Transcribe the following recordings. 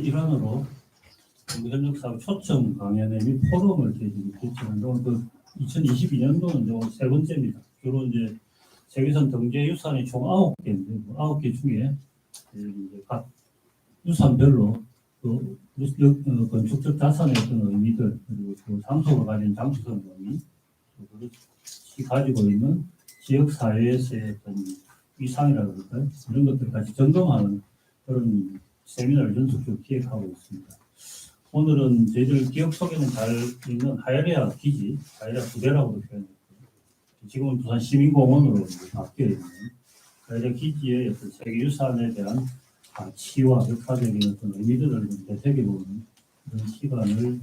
일환으로 현역 사업 초청 강연회 및 포럼을 개최하는데 오늘 2022년도는 세 번째입니다. 주로 이제 세계선 등재 유산이 총 9개인데 9개 중에 이제 각 유산별로 그 건축적 자산의 어떤 의미들 그리고 그 장소가 가진 장소성 의미 그것이 가지고 있는 지역 사회에서의 어떤 위상이라 그럴까요? 이런 것들을 같이 점검하는 그런 세미나를 연속적으로 기획하고 있습니다. 오늘은 저희들 기업 속에는 잘 있는 하야레아 기지, 하야레아 부대라고도 표현했고 지금은 부산 시민공원으로 바뀌어 있는 하야레아 기지의 어떤 세계유산에 대한 가치와 역사적인 어떤 의미들을 되새겨보는 그런 시간을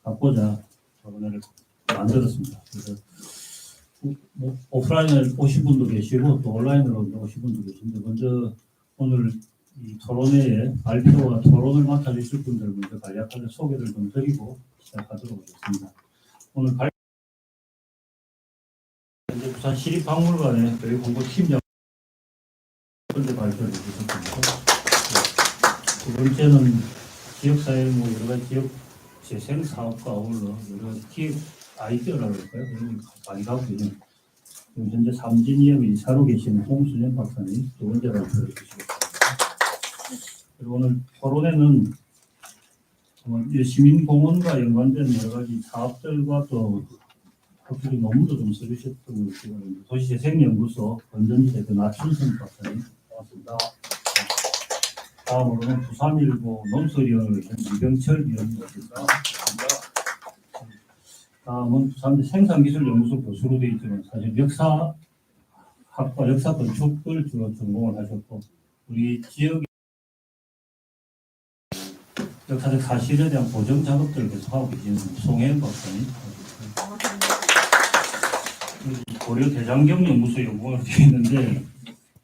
갖고자 오늘 만들었습니다. 그래서 뭐 오프라인에 오신 분도 계시고 또 온라인으로 오신 분도 계신데 먼저 오늘 이 토론회에 발표와 토론을 맡아주실 분들 먼저 간략하게 소개를 좀 드리고 시작하도록 하겠습니다. 오늘 현재 부산 시립박물관의 교육공부팀장 첫 번째 발표를 해주셨습니다. 두 번째는 지역사회 뭐 여러 가지 지역 재생 사업과 어울러 여러 가지 기획 아이디어라고 할까요? 그런 걸 많이 갖고 있는 현재 삼진위원회 이사로 계시는 홍순현 박사님 두 번째 발표를 해주시겠습니다. 그리고 오늘 토론회는 시민공원과 연관된 여러 가지 사업들과 또 확실히 논문도 좀 써주셨던 것 같아요. 도시재생연구소 건전지대 나춘선 박사님 반갑습니다. 다음으로는 부산일보 논설위원회 이병철 위원님입니다. 다음은 부산 생산기술연구소 교수로 되어 있지만 사실 역사학과 역사건축을 주로 전공을 하셨고 우리 지역의 역사적 사실에 대한 보정 작업들을 계속하고 계시는 송혜연 박사님. 고려 대장경 연구소 연구원으로 되어 있는데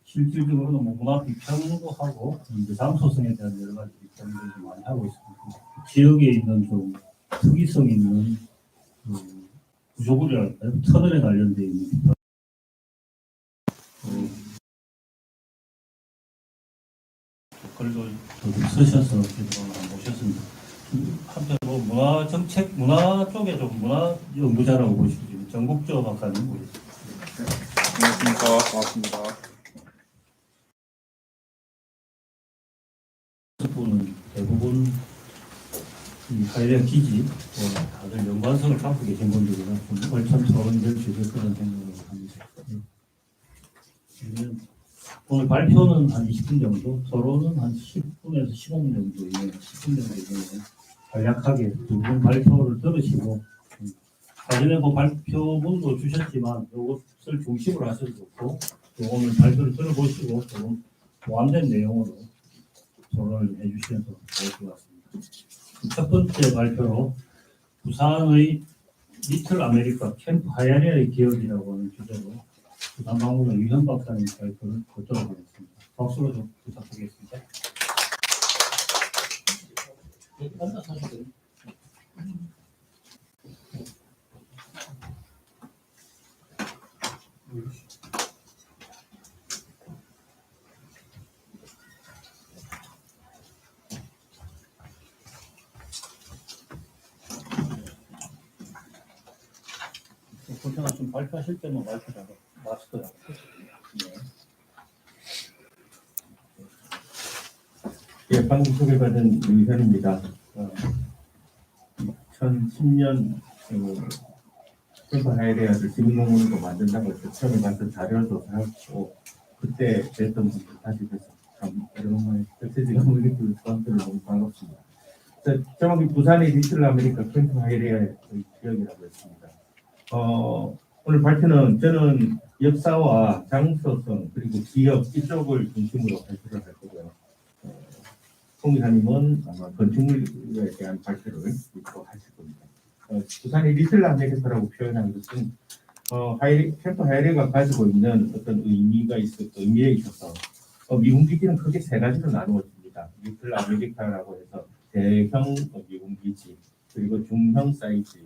실질적으로는 뭐 문화 비평도 하고 이제 장소성에 대한 여러 가지 비평들을 좀 많이 하고 있습니다. 지역에 있는 좀 특이성 있는 구조물이랄까요? 터널에 관련되어 있는 글도 쓰셔서 모셨습니다. 한편 뭐 문화 정책, 문화 쪽에 좀 문화 연구자라고 보시죠. 전국조 박사님 모셨습니다. 안녕하십니까. 반갑습니다. 분은 대부분 이 하이레아 기지 다들 연관성을 갖고 계신 분들이라 좀 얼참 토론될 수 있을 거라는 생각을 합니다. 오늘 발표는 한 20분 정도, 토론은 한 10분에서 15분 정도, 10분 정도 이내에 간략하게 두 분 발표를 들으시고 사전에 뭐 발표문도 주셨지만 이것을 중심으로 하셔도 좋고 또 오늘 발표를 들어보시고 좀 보완된 내용으로 토론을 해주셔서 좋을 것 같습니다. 첫 번째 발표로 부산의 리틀 아메리카 캠프 하야레아의 기억이라고 하는 주제로 부산박물관 유현 박사님 발표를 듣도록 하겠습니다. 박수로 좀 부탁드리겠습니다. 앉아서 하시죠. 그때가 좀 발표하실 때만 발표하고 마스크 잡고. 예, 방금 소개받은 유현입니다. 2010년 캠프 하이레아를 시민공원으로 만든다고 해서 처음에 봤던 자료도 하고 그때 뵀던 분들 다시 뵈서 참 오랜만에 펼쳐지는 분들을 저한테는 너무 반갑습니다. 제목이 부산의 리틀 아메리카 캠프 하이레아의 기억이라고 했습니다. 오늘 발표는 저는 역사와 장소성 그리고 지역 이쪽을 중심으로 발표를 할 거고요. 홍 이사님은 아마 건축물에 대한 발표를 하실 겁니다. 부산의 리틀 아메리카라고 표현한 것은 캠프 하이레아가 가지고 있는 어떤 의미에 있어서 미군 기지는 크게 세 가지로 나누어집니다. 리틀 아메리카라고 해서 대형 미군 기지 그리고 중형 사이즈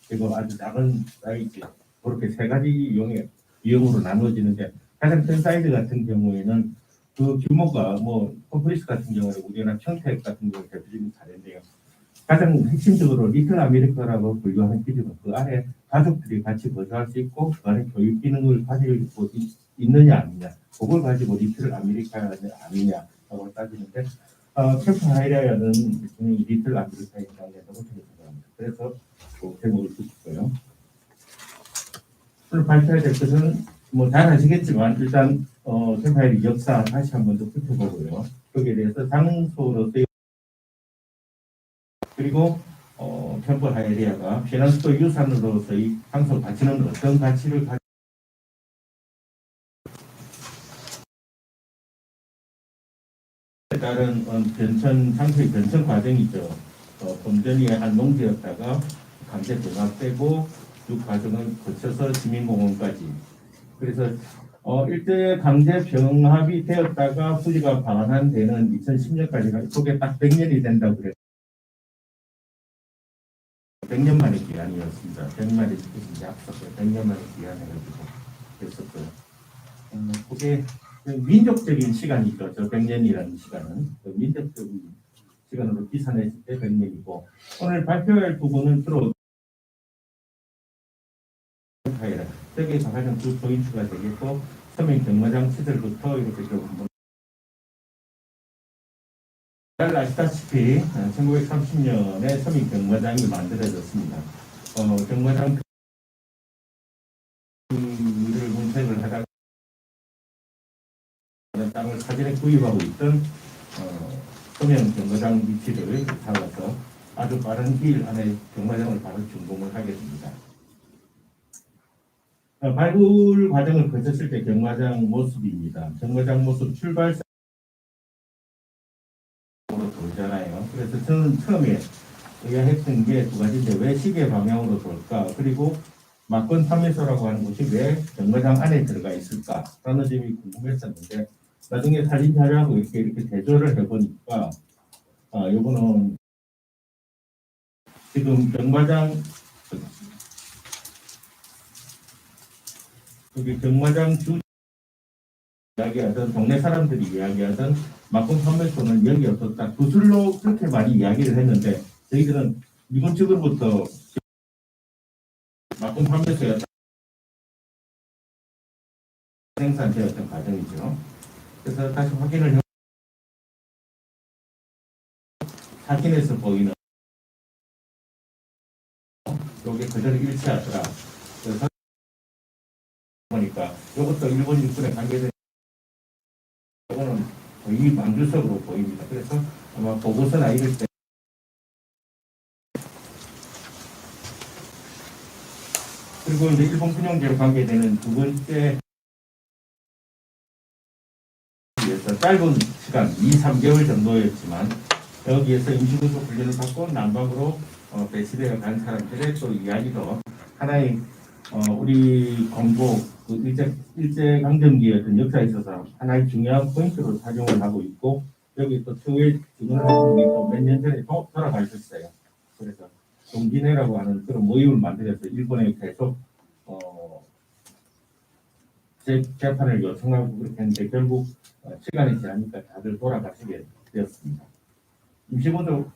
그리고 아주 작은 사이즈 그렇게 세 가지 유형으로 나누어지는데 가장 큰 사이즈 같은 경우에는 그 규모가 뭐 컴플리스 같은 경우는 우리나라 평택 같은 경우 대표적인 사례인데요. 가장 핵심적으로 리틀 아메리카라고 분류하는 기준은 그 안에 가족들이 같이 거주할 수 있고 그 안에 교육 기능을 가지고 있느냐 아니냐 그걸 가지고 리틀 아메리카냐 아니냐라고 따지는데 캠프 하이라야는 일종의 리틀 아메리카에 해당된다고 생각합니다. 그래서 그 제목을 붙였고요. 오늘 발표해야 될 것은 뭐 잘 아시겠지만 일단 캠프 하이라 역사 다시 한번 더 살펴보고요. 거기에 대해서 장소로서의 그리고 캠프 하이리아가 피난수도 유산으로서의 항소 가치는 어떤 가치를 가지고 따른 장소의 변천 과정이죠. 본전이 한 농지였다가 강제 병합되고 그 과정을 거쳐서 시민공원까지. 그래서 일제 강제 병합이 되었다가 후지가 방한한 데는 2010년까지가 그게 딱 100년이 된다고 그래요. 100년 만의 기한이었습니다. 100년 만에 이제 앞섰고요. 100년 만의 기한해가지고 됐었고요. 그게 민족적인 시간이죠. 저 100년이라는 시간은 민족적인 시간으로 계산했을 때 100년이고 오늘 발표할 부분은 주로 여기에서 가장 주 포인트가 되겠고 서민 경마장 시절부터 이렇게 좀 한번 잘 아시다시피 1930년에 서민 경마장이 만들어졌습니다. 경마장 를 문책을 하다가 땅을 사전에 구입하고 있던 서명 경마장 위치를 잡아서 아주 빠른 기일 안에 경마장을 바로 준공을 하게 됩니다. 발굴 과정을 거쳤을 때 경마장 모습입니다. 경마장 모습 출발로 돌잖아요. 그래서 저는 처음에 의아했던 게 두 가지인데 왜 시계 방향으로 돌까? 그리고 막권 판매소라고 하는 곳이 왜 경마장 안에 들어가 있을까라는 점이 궁금했었는데 나중에 사진 자료하고 이렇게 대조를 해보니까 요거는 지금 경마장 여기 경마장 주 이야기하던 동네 사람들이 이야기하던 막권 판매소는 여기 없었다. 구술로 그렇게 많이 이야기를 했는데 저희들은 미군 측으로부터 막권 판매소였다. 생산되었던 과정이죠. 그래서 다시 확인을 해 사진에서 보이는 요게 그대로 일치하더라. 그래서 보니까 이것도 일본 일꾼에 관계된 이거는 거의 만주석으로 보입니다. 그래서 아마 보고서나 이럴 때 그리고 이제 일본 군용제로 관계되는 두 번째 위해서 짧은 시간 2-3개월 정도였지만 여기에서 임시구조 훈련을 받고 남방으로 배치되어 간 사람들의 또 이야기도 하나의 우리 공복 그 일제강점기의 어떤 역사에 있어서 하나의 중요한 포인트로 작용을 하고 있고 여기 또 추후에 증언하는 게 또 몇 년 전에 또 돌아가 있었어요. 그래서 동진회라고 하는 그런 모임을 만들어서 일본에 계속 재판을 요청하고 그렇게 했는데 결국 시간이 지나니까 다들 돌아가시게 되었습니다. 임시보조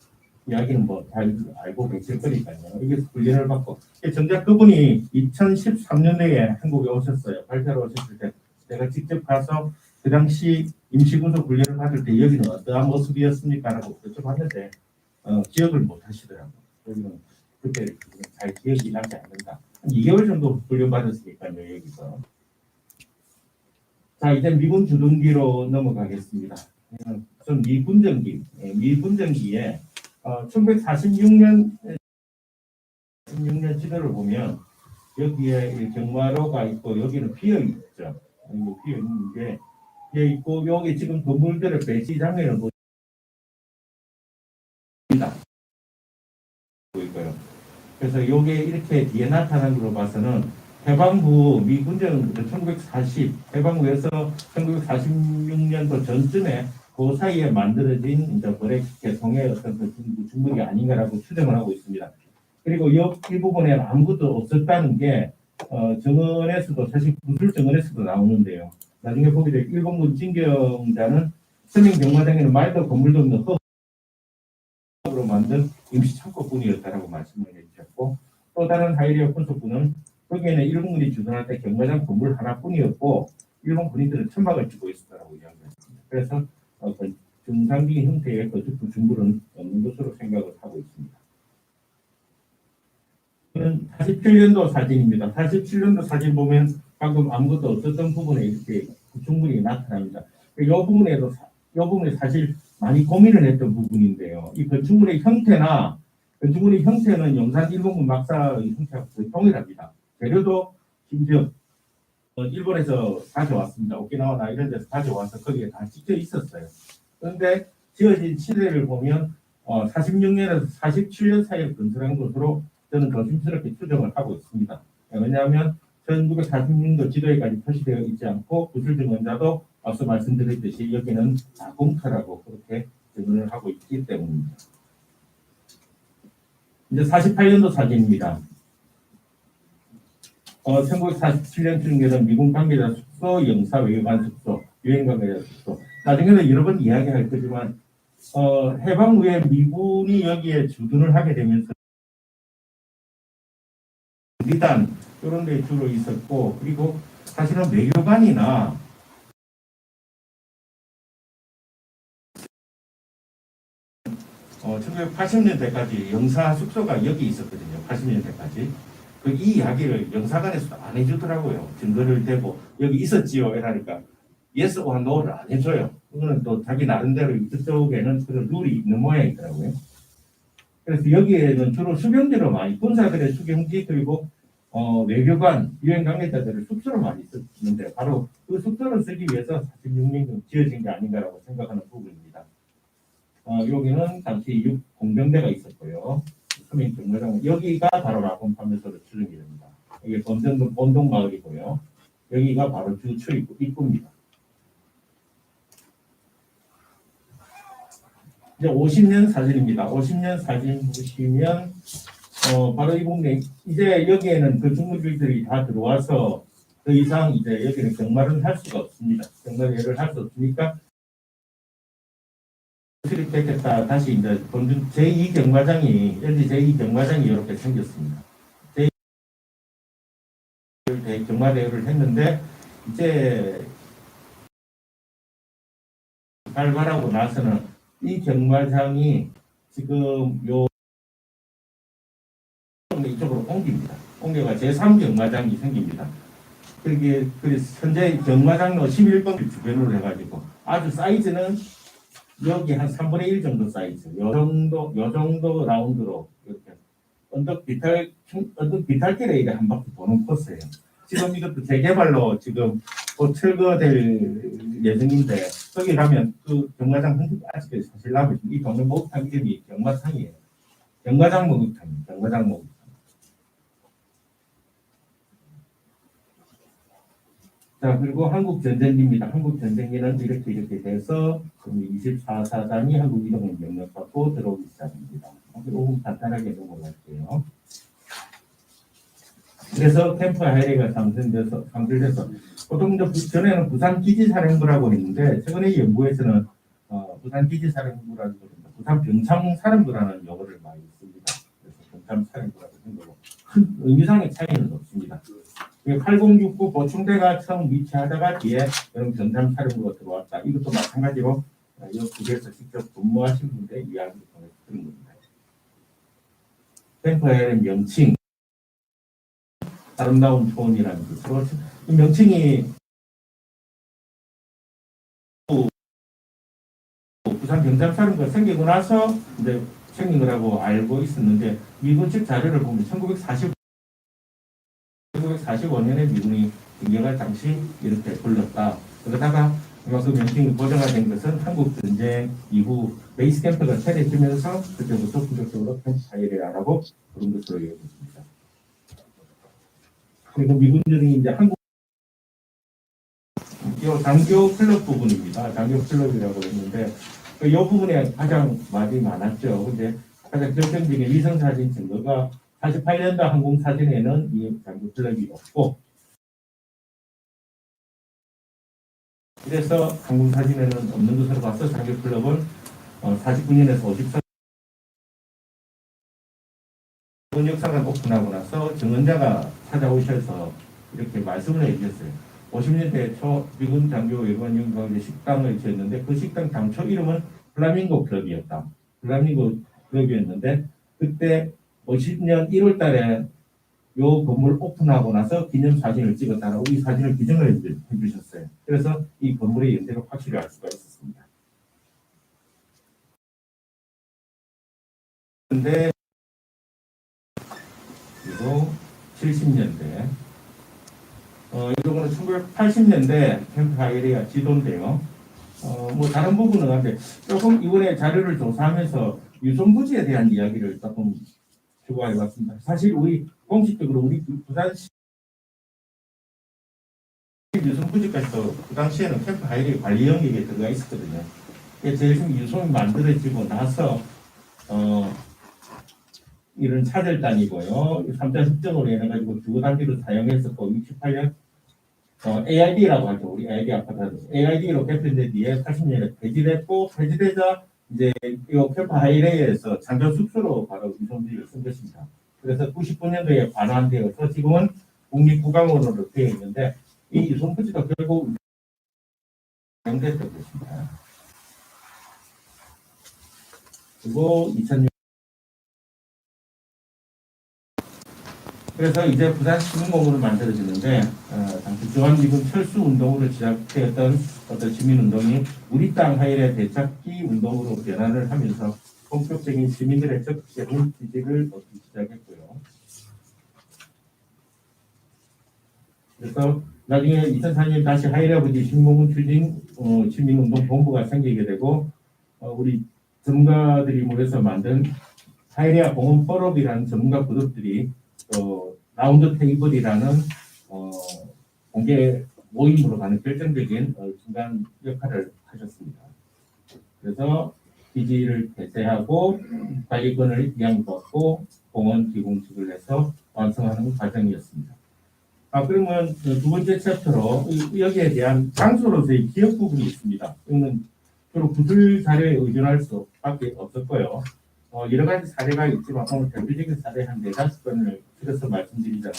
이야기는 뭐 잘 알고 계실 거니까요. 여기서 훈련을 받고 정작 그분이 2013년에 한국에 오셨어요. 발표로 오셨을 때 내가 직접 가서 그 당시 임시구조 훈련을 받을 때 여기는 어떠한 모습이었습니까? 라고 여쭤봤는데 기억을 못 하시더라고요. 여기는 그때 잘 기억이 나지 않는다. 한 2개월 정도 훈련 받았으니까요. 여기서 자 이제 미군 주둔기로 넘어가겠습니다. 좀 미군정기에 1946년 지도를 보면 여기에 경마로가 있고 여기는 비어 있죠. 비어 있는데 비어 있고 여기 지금 건물들의 배치 장면을 보이고요. 그래서 이게 이렇게 뒤에 나타난 걸로 봐서는 해방후 미군정 1940 해방후에서 1946년도 전쯤에 그 사이에 만들어진 이제 거래 개통의 어떤 그 중물이 아닌가라고 추정을 하고 있습니다. 그리고 이 부분에 아무것도 없었다는 게 정언에서도 사실 구술 정언에서도 나오는데요. 나중에 보게 될 일본군 진경자는 서명 경마장에는 말도 건물도 없는 흙으로 만든 임시 창고뿐이었다라고 말씀을 해주셨고, 또 다른 하이리어 콘서트는 거기에는 일본군이 주둔할 때 경마장 건물 하나뿐이었고 일본 군인들은 천막을 치고 있었다라고 이야기했습니다. 그래서 정상적인 형태의 건축 준물은 없는 것으로 생각을 하고 있습니다. 이는 47년도 사진입니다. 47년도 사진 보면 방금 아무것도 없었던 부분에 이렇게 구축물이 나타납니다. 이 부분에 사실 많이 고민을 했던 부분인데요. 이 건축물의 형태는 용산 일본군 막사의 형태하고 거의 동일합니다. 재료도 심지어 일본에서 가져왔습니다. 오키나와나 이런 데서 가져와서 거기에 다 찍혀 있었어요. 그런데 지어진 시대를 보면 46년에서 47년 사이에 건설한 것으로 저는 조심스럽게 추정을 하고 있습니다. 왜냐하면 1946년도 지도에까지 표시되어 있지 않고 구슬 증언자도 앞서 말씀드렸듯이 여기는 공터라고 그렇게 증언을 하고 있기 때문입니다. 이제 48년도 사진입니다. 1947년 출생된 미군 관계자 숙소, 영사 외교관 숙소, 유엔 관계자 숙소. 나중에는 여러 번 이야기할 거지만 해방 후에 미군이 여기에 주둔을 하게 되면서 리단 이런 데 주로 있었고, 그리고 사실은 외교관이나 어, 1980년대까지 영사 숙소가 여기 있었거든요. 80년대까지. 이 이야기를 영사관에서도 안 해주더라고요. 증거를 대고 여기 있었지요 이러니까 yes or no를 안 해줘요. 그거는 또 자기 나름대로 이쪽에는 그런 룰이 있는 모양이더라고요. 그래서 여기에는 주로 수병지로 많이 군사들의 수병지 그리고 외교관, 유엔 관계자들을 숙소로 많이 썼는데 바로 그 숙소를 쓰기 위해서 46년 지어진 게 아닌가라고 생각하는 부분입니다. 여기는 당시 6공병대가 있었고요. 서민 경마장 여기가 바로 라곤 판매소로 출입이 됩니다. 여기 본동 마을이고요. 여기가 바로 주 입구입니다. 이제 50년 사진입니다. 50년 사진 보시면 바로 이 부분에 이제 여기에는 그 중국인들이 다 들어와서 더 이상 이제 여기는 경마를 할 수가 없습니다. 경마를 할 수 없으니까 수립됐겠다. 다시 이제 제2 경마장이 현재 제2 경마장이 이렇게 생겼습니다. 제2 경마대회를 했는데 이제 발발하고 나서는 이 경마장이 지금 이쪽으로 옮겨가 제3 경마장이 생깁니다. 그래서 현재 경마장로 11번 주변으로 해가지고 아주 사이즈는 여기 한 3분의 1 정도 사이즈, 요 정도 라운드로 이렇게 언덕 비탈길에 이래 한 바퀴 도는 코스예요. 지금 이것도 재개발로 지금 곧 철거될 예정인데 거기 가면 그 경마장 흔적이 아직까지 사실 남아 있습니다. 이 동네 목욕탕 이름이 경마탕이에요. 경마장 목욕탕. 자, 그리고 한국전쟁기입니다. 한국전쟁기는 이렇게 돼서 24사단이 한국 이동을 명령받고 들어오기 시작합니다. 조금 간단하게 넘어갈게요. 그래서 캠프 하이레가 상승돼서 보통 이제 전에는 부산 기지사령부라고 했는데 최근에 연구에서는 부산 기지사령부라는 것입니다. 부산 병참사령부라는 용어를 많이 씁니다. 그래서 병참사령부라고 하는 거고 큰 의미상의 차이는 없습니다. 8069 보충대가 처음 위치하다가 뒤에 그런 병참사령부가 들어왔다. 이것도 마찬가지로 이 부대에서 직접 근무하신 분들의 이야기를 통해서 그런 겁니다. 캠프의 명칭 아름다운 초원이라는 뜻으로 이 명칭이 부산 병참사령부가 생기고 나서 이제 생긴 거라고 알고 있었는데 미군 측 자료를 보면 1945년에 미군이 진격할 당시 이렇게 불렀다. 그러다가 그 명칭이 고정화된 것은 한국전쟁 이후 베이스 캠프가 차려지면서 그때부터 본격적으로 캠프 하이레라고 부른 것으로 이어졌습니다. 그리고 미군들이 이제 한국 이 장교 클럽 부분입니다. 장교 클럽이라고 했는데 이 부분에 가장 말이 많았죠. 근데 가장 결정적인 위성 사진 증거가 48년도 항공 사진에는 이 장교 클럽이 없고 이래서 한국 사진에는 없는 것으로 봐서 장교클럽은 49년에서 54년 역사관 오픈하고 나서 정원자가 찾아오셔서 이렇게 말씀을 해주셨어요. 50년대 초 미군 장교 외관용과 식당을 지었는데 그 식당 당초 이름은 플라밍고 클럽이었다. 플라밍고 클럽이었는데 그때 50년 1월 달에 요 건물 오픈하고 나서 기념 사진을 찍었다라고 이 사진을 기증을 해주셨어요. 그래서 이 건물의 연대를 확실히 알 수가 있었습니다. 그런데 그리고 70년대 이거는 1980년대 캠프 하이리아 지도인데요. 뭐 다른 부분은 한데 조금 이번에 자료를 조사하면서 유성부지에 대한 이야기를 조금 추가해봤습니다. 사실 우리 공식적으로 우리 부산시 유성부지까지도 그 당시에는 캠프 하이리 관리 영역에 들어가 있었거든요. 제일 처음 유성이 만들어지고 나서 이런 차별단이고요. 3자 협정으로 해가지고 주거 단지로 사용했었고 68년 AID라고 하죠. 우리 AID 아파트 AID로 개편된 뒤에 80년에 폐지됐고 폐지되자 이제 이 캠프 하이레이에서 장교 숙소로 바로 유성부지를 쓴 것입니다. 그래서 99년도에 반환되어서 지금은 국립구강원으로 되어 있는데 이 유성부지가 결국 사용됐던 것입니다. 그리고 2006 그래서 이제 부산 시민공원을 만들어지는데 당시 주한미군 철수 운동으로 시작되었던 어떤 시민운동이 우리 땅 하일의 되찾기 운동으로 변화를 하면서 본격적인 시민들의 적극적인 지지를 얻기 시작했고요. 그래서 나중에 2004년 다시 하일아버지 시민공원 추진 시민운동 본부가 생기게 되고 우리 전문가들이 모여서 만든 하이레아 공원 포럼이라는 전문가 그룹들이 라운드 테이블이라는 공개 모임으로 가는 결정적인 중간 역할을 하셨습니다. 그래서 기지를 폐쇄하고 관리권을 이양받고 공원 기공식을 해서 완성하는 과정이었습니다. 그러면 두 번째 챕터로 여기에 대한 장소로서의 기억 부분이 있습니다. 이거는 주로 구술 사례에 의존할 수밖에 없었고요. 여러 가지 사례가 있지만 오늘 대표적인 사례 한 4-5건을 들어서 말씀드리자면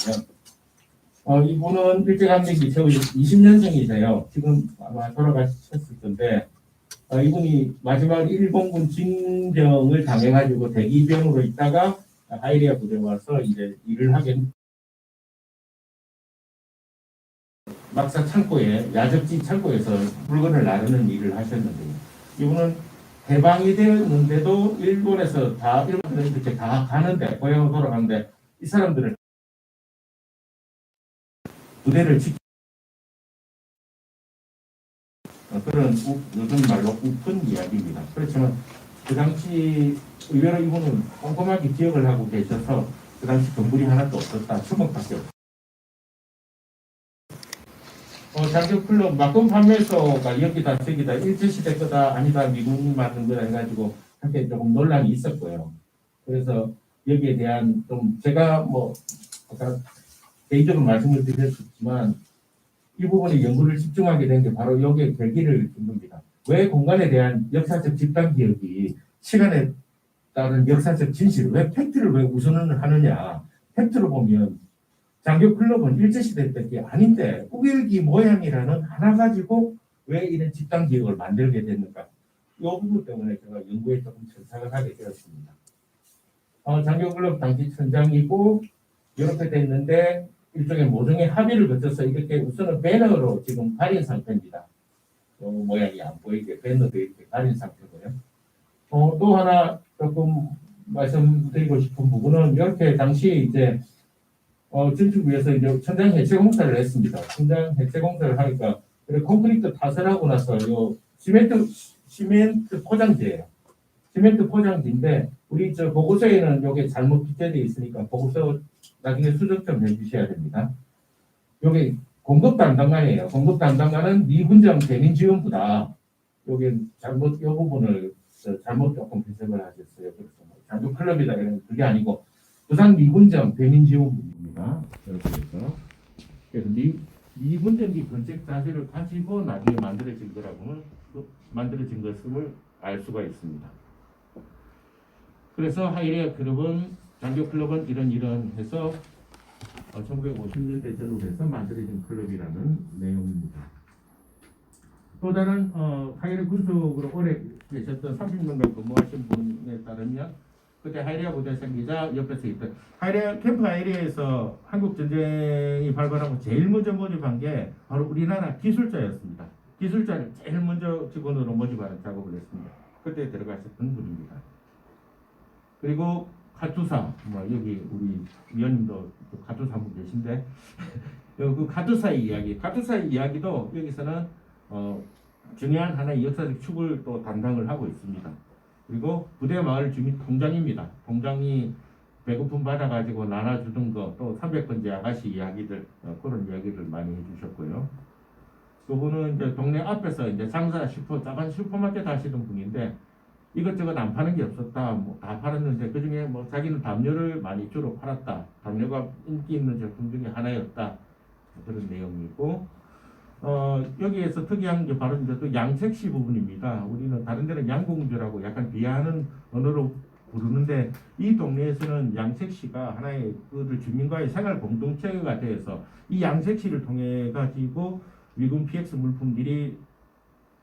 이분은 일제강점기 세월 20년생이세요. 지금 아마 돌아가셨을 텐데 이분이 마지막 일본군 징병을 당해가지고 대기병으로 있다가 하이리아 부대에 와서 이제 일을 하게 막사 창고에 야적지 창고에서 물건을 나르는 일을 하셨는데 이분은 해방이 되었는데도 일본에서 다 일본들은 이렇게 다 가는데 고향으로 돌아가는데 이 사람들은 부대를 지키 그런 요즘 말로 우픈 이야기입니다. 그렇지만 그 당시 의외로 이분은 꼼꼼하게 기억을 하고 계셔서 그 당시 건물이 하나도 없었다. 주먹밖에 없었다. 장교클럽 막공 판매소가 여기다 저기다 일제시대 거다 아니다 미군이 만든 거다 해가지고 한때 조금 논란이 있었고요. 그래서 여기에 대한 좀 제가 뭐 아까 개인적으로 말씀을 드렸지만 이 부분에 연구를 집중하게 된 게 바로 여기에 계기를 준 겁니다. 왜 공간에 대한 역사적 집단 기억이 시간에 따른 역사적 진실, 왜 팩트를 왜 우선을 하느냐. 팩트로 보면 장교클럽은 일제시대 때 아닌데 우길기 모양이라는 하나 가지고 왜 이런 집단 기억을 만들게 됐는가. 이 부분 때문에 제가 연구에 조금 전착을 하게 되었습니다. 장교클럽 당시 천장이고 이렇게 됐는데 일종의 모종의 합의를 거쳐서 이렇게 우선은 배너로 지금 가린 상태입니다. 모양이 안 보이게 배너도 이렇게 가린 상태고요. 또 하나 조금 말씀드리고 싶은 부분은 이렇게 당시 이제 건축 위해서 이제 천장 해체 공사를 했습니다. 천장 해체 공사를 하니까 그래 콘크리트 타설하고 나서 요 시멘트 포장지예요. 시멘트 포장지인데 우리 저 보고서에는 요게 잘못 기재되어 있으니까 보고서 나중에 수정 좀 해주셔야 됩니다. 요게 공급 담당관이에요. 공급 담당관은 미군정 대민지원부다. 요게 잘못 요 부분을 잘못 조금 해석을 하셨어요. 그래서 장교 클럽이다 이런 그게 아니고 부산 미군정 대민지원부입니다. 이렇게 해서 그래서 미군정기 건축 자재를 가지고 나중에 만들어진 것임을 알 수가 있습니다. 그래서 하이레아 클럽은 장교 클럽은 이런 해서 1950년대 전후로 해서 만들어진 클럽이라는 내용입니다. 또 다른 하이레아 군속으로 오래 계셨던 30년간 근무하신 분에 따르면 그때 하이레아 부대 생기자 옆에서 있던 캠프 하이레아에서 한국 전쟁이 발발하고 제일 먼저 모집한 게 바로 우리나라 기술자였습니다. 기술자를 제일 먼저 직원으로 모집하는 작업을 했습니다. 그때 들어가셨던 분입니다. 그리고 카투사, 여기 우리 위원님도 카투사 한 분 계신데 그 카투사의 이야기도 여기서는 중요한 하나의 역사적 축을 또 담당을 하고 있습니다. 그리고 부대 마을 주민 통장입니다. 통장이 배고픔 받아가지고 나눠주던 거, 또 300번째 아가씨 이야기들, 그런 이야기를 많이 해주셨고요. 그분은 이제 동네 앞에서 이제 작은 슈퍼마켓 하시던 분인데, 이것저것 안 파는 게 없었다. 다 팔았는데, 그 중에 자기는 담요를 많이 주로 팔았다. 담요가 인기 있는 제품 중에 하나였다. 그런 내용이고, 여기에서 특이한 게 바로 이제 또 양색시 부분입니다. 우리는 다른 데는 양공주라고 약간 비하하는 언어로 부르는데, 이 동네에서는 양색시가 하나의 주민과의 생활 공동체가 되어서 이 양색시를 통해 가지고 미군 PX 물품들이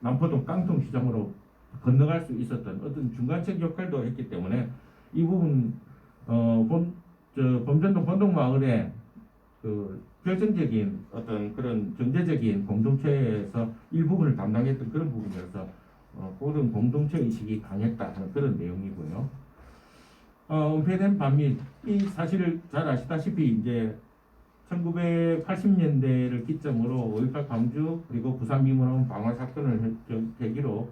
남포동 깡통 시장으로 건너갈 수 있었던 어떤 중간책 역할도 했기 때문에 이 부분 범전동 본동마을의 결정적인 어떤 그런 경제적인 공동체에서 일부분을 담당했던 그런 부분이어서 모든 공동체 의식이 강했다 하는 그런 내용이고요. 은폐된 반민, 이 사실을 잘 아시다시피 이제 1980년대를 기점으로 5.18 광주 그리고 부산 미문화원 방화 사건을 계기로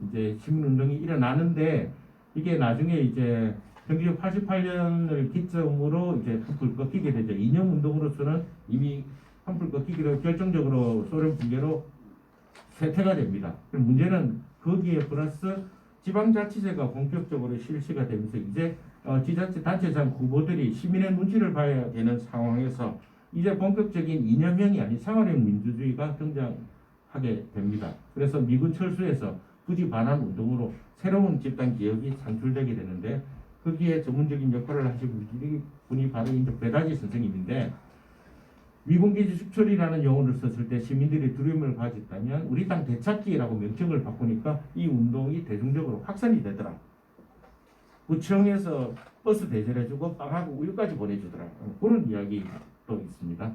이제 시민운동이 일어나는데, 이게 나중에 이제 1988년을 기점으로 이제 한풀 꺾이게 되죠. 이념 운동으로서는 이미 한풀 꺾이기로 결정적으로 소련 붕괴로 쇠퇴가 됩니다. 문제는 거기에 플러스 지방자치제가 본격적으로 실시가 되면서 이제 지자체 단체장 후보들이 시민의 눈치를 봐야 되는 상황에서 이제 본격적인 이념형이 아닌 생활형 민주주의가 등장하게 됩니다. 그래서 미군 철수에서 부지 반환 운동으로 새로운 집단 기업이 창출되게 되는데, 거기에 전문적인 역할을 하신 분이 바로 이제 배다지 선생님인데, 미군기지 축출이라는 용어를 썼을 때 시민들이 두려움을 가졌다면 우리 땅 되찾기라고 명칭을 바꾸니까 이 운동이 대중적으로 확산이 되더라. 구청에서 버스 대절해주고 빵하고 우유까지 보내주더라. 그런 이야기도 있습니다.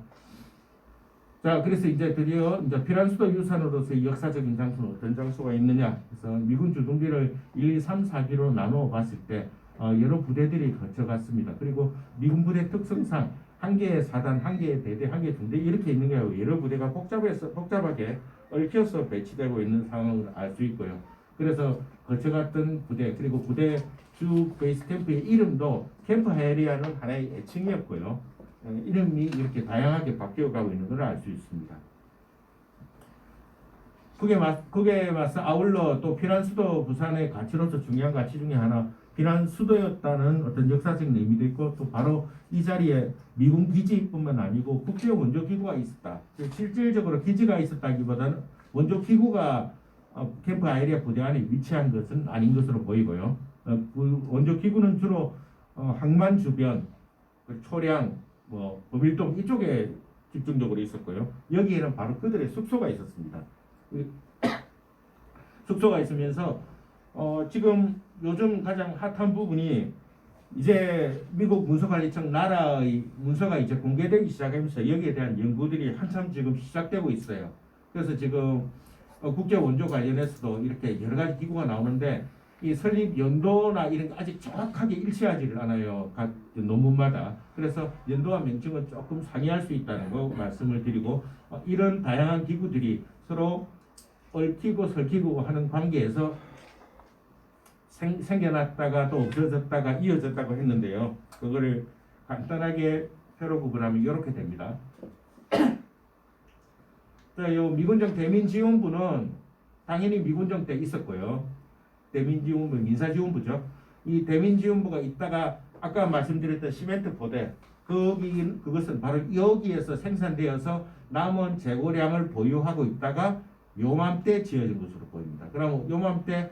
자, 그래서 이제 드디어 이제 피란수도 유산으로서의 역사적인 장소는 어떤 장소가 있느냐. 그래서 미군 주둔기를 1, 2, 3, 4기로 나누어 봤을 때 여러 부대들이 거쳐갔습니다. 그리고 미군 부대 특성상 한 개의 사단, 한 개의 대대, 한 개의 중대 이렇게 있는 게 아니고 여러 부대가 복잡하게 얽혀서 배치되고 있는 상황을 알 수 있고요. 그래서 거쳐갔던 부대, 그리고 부대 주 베이스 캠프의 이름도 캠프 하이레아는 하나의 애칭이었고요. 이름이 이렇게 다양하게 바뀌어가고 있는 걸 알 수 있습니다. 그게 맞서 아울러 또 피란수도 부산의 가치로서 중요한 가치 중에 하나, 피란수도였다는 어떤 역사적인 의미도 있고, 또 바로 이 자리에 미군 기지뿐만 아니고 국제 원조 기구가 있었다. 실질적으로 기지가 있었다기보다는 원조 기구가 캠프 하이레아 부대 안에 위치한 것은 아닌 것으로 보이고요. 원조 기구는 주로 항만 주변, 초량, 범일동 이쪽에 집중적으로 있었고요. 여기에는 바로 그들의 숙소가 있었습니다. 숙소가 있으면서 지금 요즘 가장 핫한 부분이 이제 미국 문서관리청 나라의 문서가 이제 공개되기 시작하면서 여기에 대한 연구들이 한참 지금 시작되고 있어요. 그래서 지금 국제 원조 관련해서도 이렇게 여러 가지 기구가 나오는데, 이 설립 연도나 이런 게 아직 정확하게 일치하지를 않아요. 각 논문마다. 그래서 연도와 명칭은 조금 상이할 수 있다는 거 말씀을 드리고, 이런 다양한 기구들이 서로 얽히고 설키고 하는 관계에서 생겨났다가 또 없어졌다가 이어졌다고 했는데요. 그거를 간단하게 표로 구분하면 이렇게 됩니다. 자, 요 미군정 대민지원부는 당연히 미군정 때 있었고요. 대민지원부, 민사지원부죠. 이 대민지원부가 있다가 아까 말씀드렸던 시멘트 포대, 그것은 바로 여기에서 생산되어서 남은 재고량을 보유하고 있다가 요맘때 지어진 것으로 보입니다. 그럼 요맘때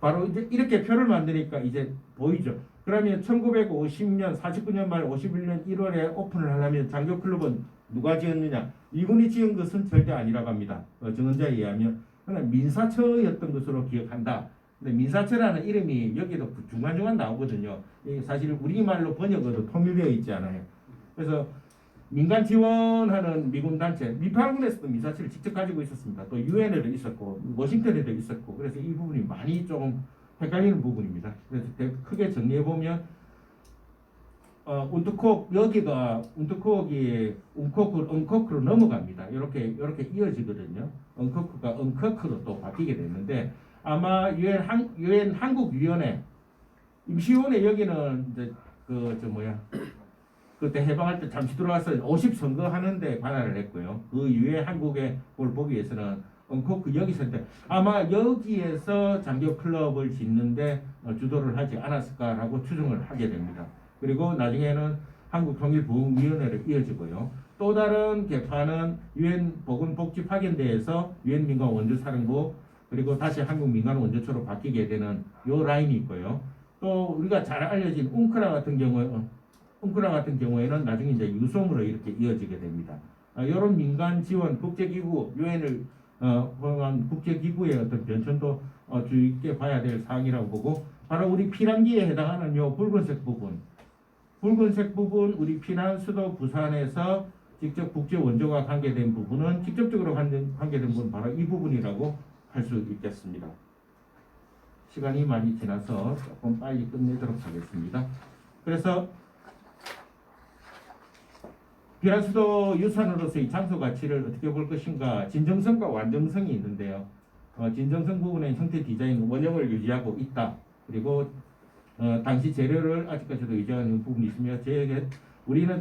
바로 이제 이렇게 표를 만드니까 이제 보이죠. 그러면 1950년 49년 말 51년 1월에 오픈을 하려면 장교클럽은 누가 지었느냐? 미군이 지은 것은 절대 아니라고 합니다. 증언자에 의하면 그러나 민사처였던 것으로 기억한다. 근데 민사처라는 이름이 여기도 중간중간 나오거든요. 이게 사실 우리말로 번역어도 통일되어 있지 않아요. 그래서 민간 지원하는 미군 단체, 미팔군에서도 민사처를 직접 가지고 있었습니다. 또 유엔에도 있었고, 워싱턴에도 있었고, 그래서 이 부분이 많이 좀 헷갈리는 부분입니다. 그래서 크게 정리해 보면, 운트콕 여기가 운트콕이 응코크로 넘어갑니다. 이렇게 이어지거든요. 응코크가 응커크로 또 바뀌게 됐는데 아마 유엔 한국위원회 임시위원회 여기는 이제 그때 해방할 때 잠시 들어와서 50 선거하는데 관할을 했고요. 그 이후에 한국의 그걸 보기 위해서는 응코크 여기서 했는데 아마 여기에서 장교 클럽을 짓는데 주도를 하지 않았을까라고 추정을 하게 됩니다. 그리고 나중에는 한국통일부흥위원회로 이어지고요. 또 다른 개파는 유엔 보건복지 파견대에서 유엔 민간 원조사령부 그리고 다시 한국 민간 원조처로 바뀌게 되는 요 라인이 있고요. 또 우리가 잘 알려진 웅크라 같은 경우에는 나중에 이제 유솜으로 이렇게 이어지게 됩니다. 이런 민간 지원 국제기구 유엔을 포함한 국제기구의 어떤 변천도 주의 있게 봐야 될 사항이라고 보고 바로 우리 피난기에 해당하는 요 붉은색 부분 우리 피난 수도 부산에서 직접 국제 원조가 관계된 부분은 직접적으로 관계된 부분 바로 이 부분이라고 할 수 있겠습니다. 시간이 많이 지나서 조금 빨리 끝내도록 하겠습니다. 그래서 피난 수도 유산으로서의 장소 가치를 어떻게 볼 것인가 진정성과 완정성이 있는데요. 진정성 부분의 형태 디자인 원형을 유지하고 있다. 그리고 당시 재료를 아직까지도 유지하는 부분이 있으며 우리는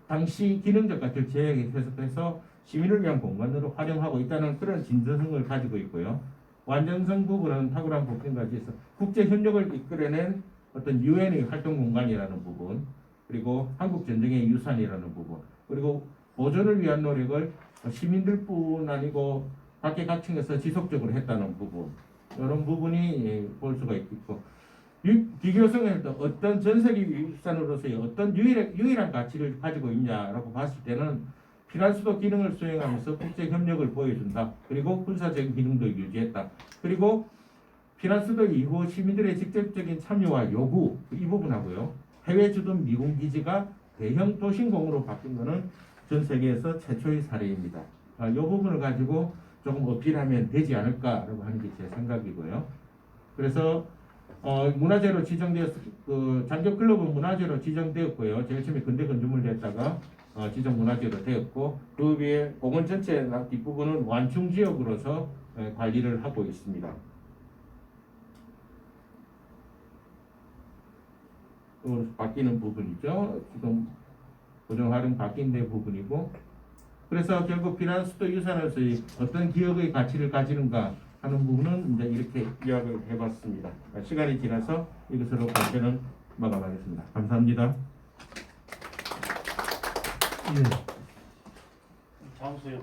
당시 기능적 가치를 재해석해서 시민을 위한 공간으로 활용하고 있다는 그런 진정성을 가지고 있고요. 완전성 부분은 탁월한 복근까지해서 국제 협력을 이끌어낸 어떤 유엔의 활동 공간이라는 부분, 그리고 한국 전쟁의 유산이라는 부분, 그리고 보존을 위한 노력을 시민들뿐 아니고 각계각층에서 지속적으로 했다는 부분, 이런 부분이 볼 수가 있고. 비교성에서 어떤 전세계 유산으로서의 어떤 유일한 가치를 가지고 있냐라고 봤을 때는 피난수도 기능을 수행하면서 국제 협력을 보여준다. 그리고 군사적인 기능도 유지했다. 그리고 피난수도 이후 시민들의 직접적인 참여와 요구 이 부분하고요. 해외 주둔 미군 기지가 대형 도심공으로 바뀐 것은 전 세계에서 최초의 사례입니다. 이 부분을 가지고 조금 어필하면 되지 않을까라고 하는 게 제 생각이고요. 그래서 문화재로 지정되었 장교 클럽은 문화재로 지정되었고요. 제일 처음에 근대 건축물 됐다가 지정 문화재로 되었고 그 위에 공원 전체 뒷부분은 완충 지역으로서 관리를 하고 있습니다. 또 바뀌는 부분이죠. 지금 고정 활용 바뀐 데 부분이고 그래서 결국 피난수도 유산으로서의 어떤 기억의 가치를 가지는가 하는 부분은 이제 이렇게 이야기를 해봤습니다. 시간이 지나서 이것으로 발표는 마감하겠습니다. 감사합니다. 예. 장소의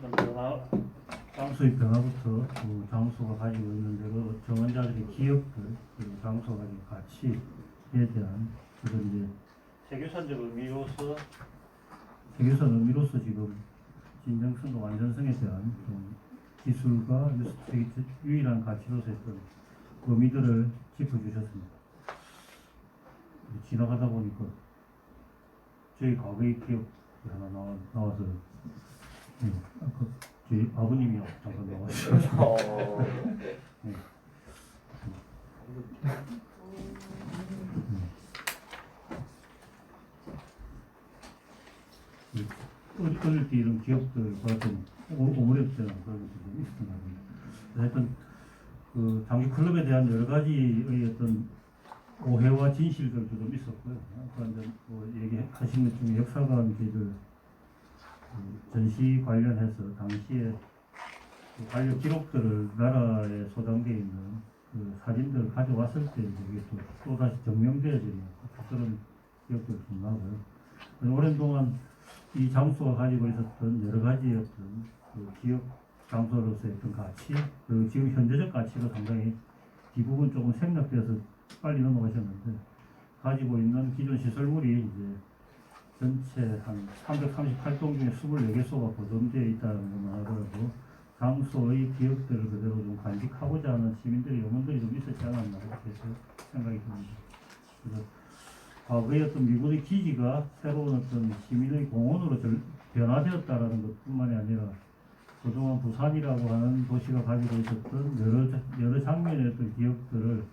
변화부터 그 장소가 가지고 있는 그 정원자들의 기억들 그리고 장소가 가진 가치에 대한 그런 이제 세계사적 의미로서 지금 진정성과 완전성에 대한 좀 기술과 유일한 가치로서의 어떤 의미들을 짚어주셨습니다. 지나가다 보니까 저희 과거의 기억이 하나 나와서 저희 아버님이 잠깐 나와주셔서 어릴 때 이런 기억들과 좀 오므렸던 그런 것이 좀 있었던 것 같습니다. 하여튼 그 장기 클럽에 대한 여러 가지의 어떤 오해와 진실들도 좀 있었고요. 아까 이제 뭐 얘기하신 것 중에 역사관계들 전시 관련해서 당시에 그 관련 기록들을 나라에 소장되어 있는 그 사진들을 가져왔을 때 이게 또 다시 증명되어지는 그런 기억들이 좀 나고요. 오랜 동안 이 장소가 가지고 있었던 여러 가지 어떤 그 기업 장소로서의 어떤 가치, 그리고 지금 현재적 가치가 상당히 대부분 조금 생략되어서 빨리 넘어가셨는데 가지고 있는 기존 시설물이 이제 전체 한 338동 중에 24개소가 보존되어 있다는 것만 하더라도 장소의 기억들을 그대로 좀 간직하고자 하는 시민들의 염원들이 좀 있었지 않았나 이렇게 생각이 듭니다. 그래서 과거의 어떤 미군의 기지가 새로운 어떤 시민의 공원으로 변화되었다라는 것뿐만이 아니라 그동안 부산이라고 하는 도시가 가지고 있었던 여러 장면의 어떤 기억들을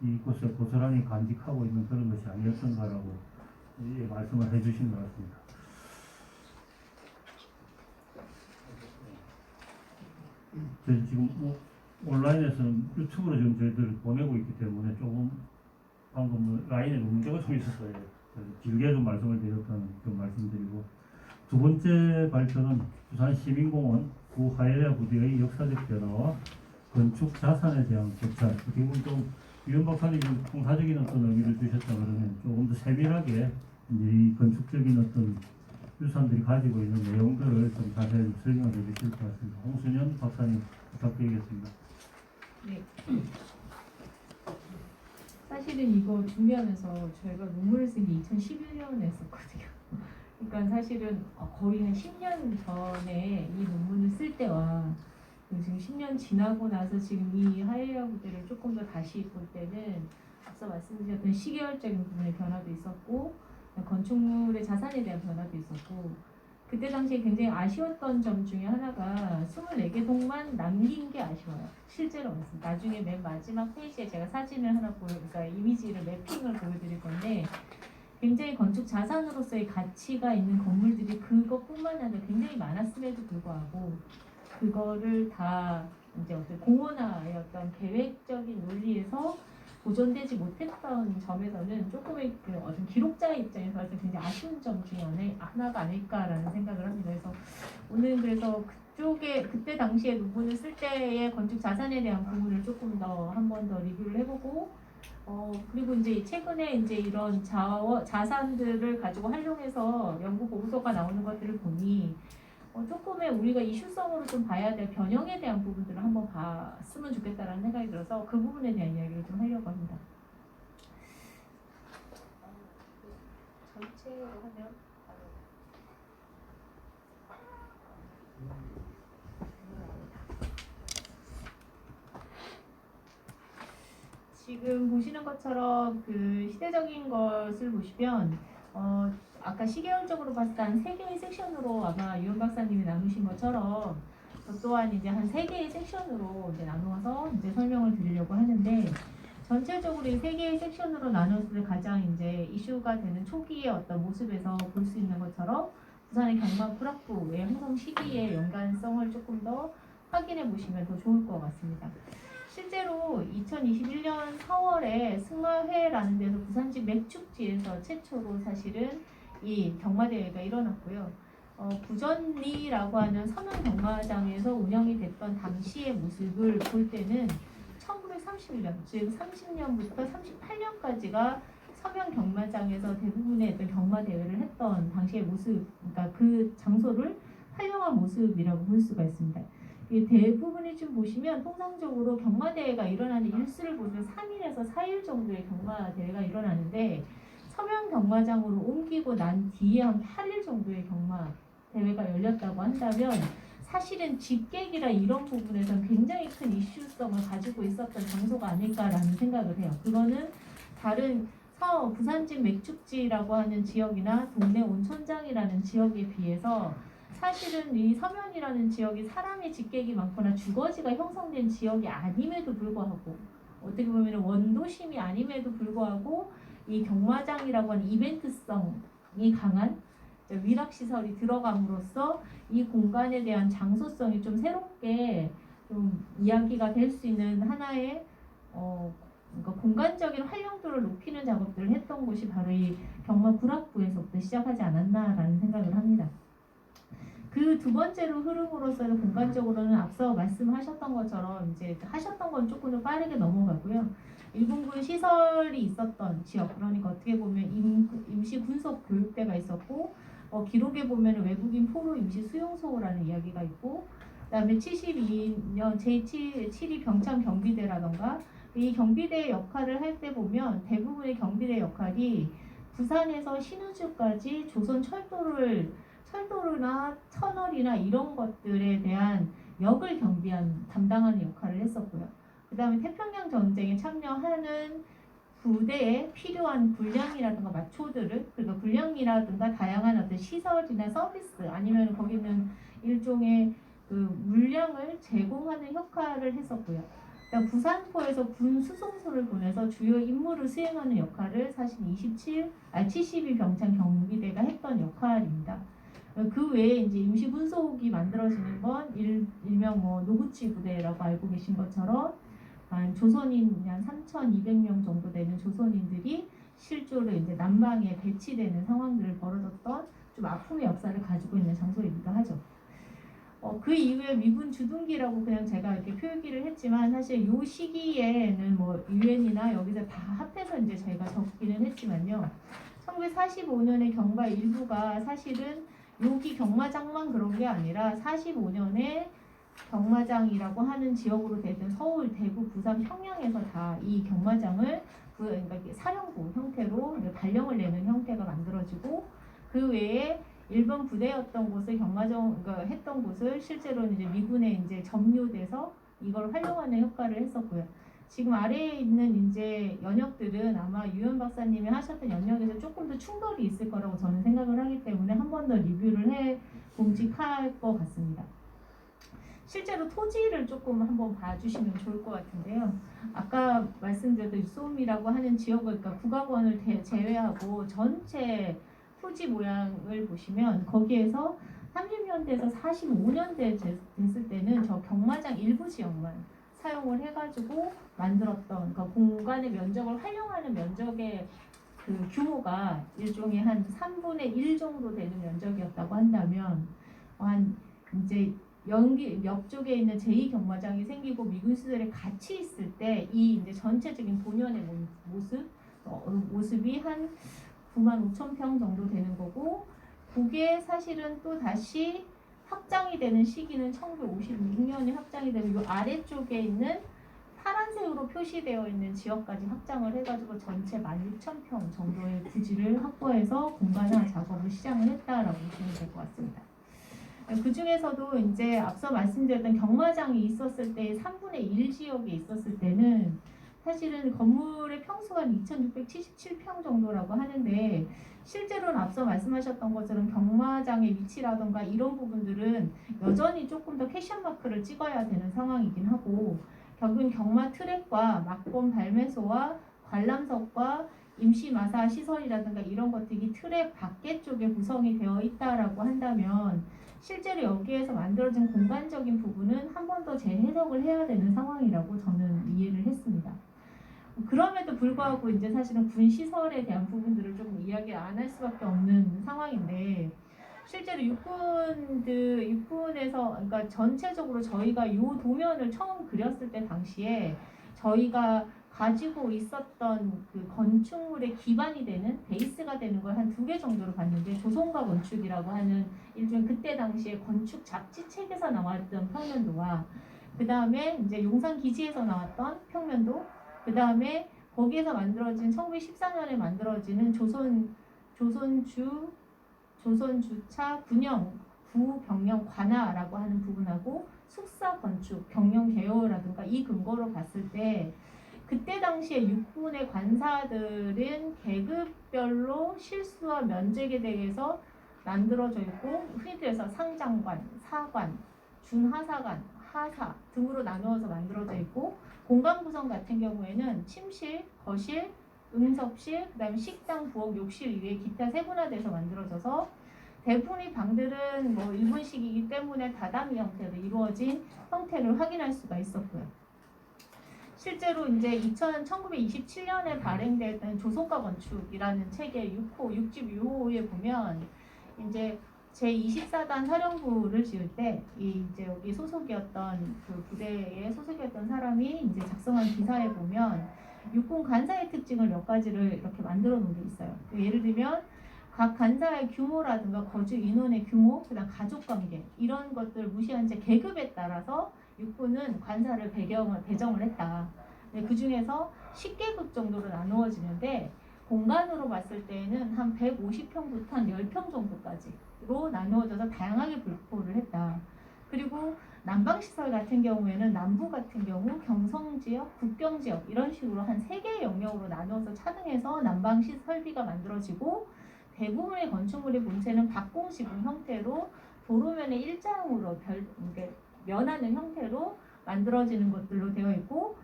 이곳에 고스란히 간직하고 있는 그런 것이 아니었던가라고 말씀을 해주신 것 같습니다. 저희 지금 온라인에서는 유튜브로 지금 저희들 보내고 있기 때문에 조금 방금 라인에 문제가 좀 있었어요. 길게 좀 말씀을 드렸다는 좀 말씀드리고 두 번째 발표는 부산시민공원 구 하이레아 부대의 역사적 변화와 건축 자산에 대한 교찰. 어떻게 보면 좀 유현 박사님이 통사적인 어떤 의미를 주셨다 그러면 조금 더 세밀하게 이제 이 건축적인 어떤 유산들이 가지고 있는 내용들을 좀 자세히 설명해 주실 것 같습니다. 홍순현 박사님 부탁드리겠습니다. 네. 사실은 이거 준비하면서 저희가 논문을 쓴 게 2011년에 했었거든요. 그러니까 사실은 거의 한 10년 전에 이 논문을 쓸 때와 지금 10년 지나고 나서 지금 이 하이레아 부대를 조금 더 다시 볼 때는 앞서 말씀드렸던 시계열적인 부분의 변화도 있었고 건축물의 자산에 대한 변화도 있었고 그때 당시에 굉장히 아쉬웠던 점 중에 하나가 24개 동만 남긴 게 아쉬워요. 실제로 그렇습니다. 나중에 맨 마지막 페이지에 제가 사진을 하나 그러니까 이미지를 매핑을 보여드릴 건데 굉장히 건축 자산으로서의 가치가 있는 건물들이 그것뿐만 아니라 굉장히 많았음에도 불구하고 그거를 다 이제 어떤 공원화의 어떤 계획적인 논리에서 보존되지 못했던 점에서는 조금의 그 어떤 기록자의 입장에서 봤을 때 굉장히 아쉬운 점 중에 하나가 아닐까라는 생각을 합니다. 그래서 오늘 그래서 그쪽에 그때 당시에 논문을 쓸 때의 건축 자산에 대한 부분을 조금 더 한 번 더 리뷰를 해보고 그리고 이제 최근에 이제 이런 자산들을 가지고 활용해서 연구 보고서가 나오는 것들을 보니 조금의 우리가 이슈성으로 좀 봐야 될 변형에 대한 부분들을 한번 봤으면 좋겠다라는 생각이 들어서 그 부분에 대한 이야기를 좀 하려고 합니다. 전체로 하면 지금 보시는 것처럼 그 시대적인 것을 보시면 아까 시계열적으로 봤을 때 한 3개의 섹션으로 아마 유현 박사님이 나누신 것처럼 저 또한 이제 한 3개의 섹션으로 이제 나누어서 이제 설명을 드리려고 하는데 전체적으로 이 3개의 섹션으로 나눴을 때 가장 이제 이슈가 되는 초기의 어떤 모습에서 볼 수 있는 것처럼 부산의 경마 불악부의 형성 시기의 연관성을 조금 더 확인해 보시면 더 좋을 것 같습니다. 실제로 2021년 4월에 승마회라는 데서 부산시 맥축지에서 최초로 사실은 이 경마대회가 일어났고요. 부전리라고 하는 서면 경마장에서 운영이 됐던 당시의 모습을 볼 때는 1931년, 즉 30년부터 38년까지가 서면 경마장에서 대부분의 어떤 경마대회를 했던 당시의 모습, 그러니까 그 장소를 활용한 모습이라고 볼 수가 있습니다. 대부분이 좀 보시면 통상적으로 경마대회가 일어나는 일수를 보면 3일에서 4일 정도의 경마대회가 일어나는데 서면 경마장으로 옮기고 난 뒤에 한 8일 정도의 경마대회가 열렸다고 한다면 사실은 직객이라 이런 부분에서는 굉장히 큰 이슈성을 가지고 있었던 장소가 아닐까라는 생각을 해요. 그거는 다른 부산집 맥축지라고 하는 지역이나 동네 온천장이라는 지역에 비해서 사실은 이 서면이라는 지역이 사람의 직객이 많거나 주거지가 형성된 지역이 아님에도 불구하고 어떻게 보면 원도심이 아님에도 불구하고 이 경마장이라고 하는 이벤트성이 강한 위락시설이 들어감으로써 이 공간에 대한 장소성이 좀 새롭게 좀 이야기가 될 수 있는 하나의 그러니까 공간적인 활용도를 높이는 작업들을 했던 곳이 바로 이 경마 불악부에서부터 시작하지 않았나라는 생각을 합니다. 그 두 번째로 흐름으로서는 공간적으로는 앞서 말씀하셨던 것처럼 이제 하셨던 건 조금 더 빠르게 넘어가고요. 일본군 시설이 있었던 지역, 그러니까 어떻게 보면 임시 군속 교육대가 있었고, 기록에 보면 외국인 포로 임시 수용소라는 이야기가 있고, 그다음에 72년 제7위 병참 경비대라던가 이 경비대 역할을 할 때 보면 대부분의 경비대 역할이 부산에서 신우주까지 조선 철도나 터널이나 이런 것들에 대한 역을 담당하는 역할을 했었고요. 그다음에 태평양 전쟁에 참여하는 부대에 필요한 군량이라든가 마초들을, 그러니까 군량이라든가 다양한 어떤 시설이나 서비스 아니면 거기는 일종의 그 물량을 제공하는 역할을 했었고요. 그러니까 부산포에서 군 수송소를 보내서 주요 임무를 수행하는 역할을 사실 72 병창 경비대가 했던 역할입니다. 그 외에 이제 임시 군속이 만들어지는 건 일명 노구치 부대라고 알고 계신 것처럼 한 조선인 한 3,200명 정도 되는 조선인들이 실제로 이제 남방에 배치되는 상황들을 벌어졌던 좀 아픔의 역사를 가지고 있는 장소이기도 하죠. 그 이후에 미군 주둔기라고 그냥 제가 이렇게 표기를 했지만 사실 요 시기에는 유엔이나 여기서 다 합해서 이제 저희가 적기는 했지만요. 1945년에 경과 일부가 사실은 여기 경마장만 그런 게 아니라 45년에 경마장이라고 하는 지역으로 되던 서울, 대구, 부산, 평양에서 다 이 경마장을 그러니까 사령부 형태로 발령을 내는 형태가 만들어지고 그 외에 일본 부대였던 곳을 경마장 그러니까 했던 곳을 실제로는 이제 미군에 이제 점유돼서 이걸 활용하는 효과를 했었고요. 지금 아래에 있는 이제 연역들은 아마 유현 박사님이 하셨던 연역에서 조금 더 충돌이 있을 거라고 저는 생각을 하기 때문에 한 번 더 리뷰를 해 봄직할 것 같습니다. 실제로 토지를 조금 한번 봐주시면 좋을 것 같은데요. 아까 말씀드렸던 소음이라고 하는 지역을 그러니까 국악원을 제외하고 전체 토지 모양을 보시면 거기에서 30년대에서 45년대 됐을 때는 저 경마장 일부 지역만 사용을 해가지고 만들었던 그러니까 공간의 면적을 활용하는 면적의 그 규모가 일종의 한 3분의 1 정도 되는 면적이었다고 한다면 한 이제 옆쪽에 있는 제2경마장이 생기고 미군 시설에 같이 있을 때 이 이제 전체적인 본연의 모습이 한 95,000평 정도 되는 거고 그게 사실은 또 다시 확장이 되는 시기는 1956년에 확장이 되는 이 아래쪽에 있는 파란색으로 표시되어 있는 지역까지 확장을 해가지고 전체 16,000평 정도의 부지를 확보해서 공간화 작업을 시작을 했다라고 보시면 될 것 같습니다. 그 중에서도 이제 앞서 말씀드렸던 경마장이 있었을 때 3분의 1 지역에 있었을 때는 사실은 건물의 평수가 2,677평 정도라고 하는데 실제로는 앞서 말씀하셨던 것처럼 경마장의 위치라던가 이런 부분들은 여전히 조금 더 캐션 마크를 찍어야 되는 상황이긴 하고 결국은 경마 트랙과 막범 발매소와 관람석과 임시 마사 시설이라든가 이런 것들이 트랙 밖에 쪽에 구성이 되어 있다라고 한다면 실제로 여기에서 만들어진 공간적인 부분은 한 번 더 재해석을 해야 되는 상황이라고 저는 이해를 했습니다. 그럼에도 불구하고 이제 사실은 군 시설에 대한 부분들을 조금 이야기 안 할 수밖에 없는 상황인데 실제로 육군에서 그러니까 전체적으로 저희가 이 도면을 처음 그렸을 때 당시에 저희가 가지고 있었던 그 건축물의 기반이 되는 베이스가 되는 걸 한 2개 정도로 봤는데 조선가 건축이라고 하는 일종의 그때 당시에 건축 잡지 책에서 나왔던 평면도와 그 다음에 이제 용산 기지에서 나왔던 평면도 그 다음에 거기에서 만들어진 1914년에 만들어지는 조선주차 구병령 관하라고 하는 부분하고 숙사 건축 경영 개요라든가 이 근거로 봤을 때 그때 당시에 육군의 관사들은 계급별로 실수와 면적에 대해서 만들어져 있고 흔히들어서 상장관, 사관, 준하사관, 하사 등으로 나누어서 만들어져 있고 공간 구성 같은 경우에는 침실, 거실, 응접실, 그다음에 식당, 부엌, 욕실 이외에 기타 세분화돼서 만들어져서 대부분의 방들은 일본식이기 때문에 다다미 형태로 이루어진 형태를 확인할 수가 있었고요. 실제로 이제 1927년에 발행됐던 조선가 건축이라는 책의 6집 6호에 보면 이제 제24단 사령부를 지을 때 이제 여기 소속이었던 그 부대에 소속이었던 사람이 이제 작성한 기사에 보면 육군 관사의 특징을 몇 가지를 이렇게 만들어 놓은 게 있어요. 예를 들면 각 관사의 규모라든가 거주 인원의 규모, 그다음 가족 관계 이런 것들 무시한 채 계급에 따라서 육군은 관사를 배정을 했다. 네, 그 중에서 10계급 정도로 나누어지는데 공간으로 봤을 때는 한 150평부터 한 10평 정도까지로 나누어져서 다양하게 분포를 했다. 그리고 난방시설 같은 경우에는 남부 같은 경우 경성지역, 국경지역 이런 식으로 한 3개의 영역으로 나누어서 차등해서 난방시 설비가 만들어지고 대부분의 건축물의 본체는 박공지붕 형태로 도로면의 일자형으로 면하는 형태로 만들어지는 것들로 되어 있고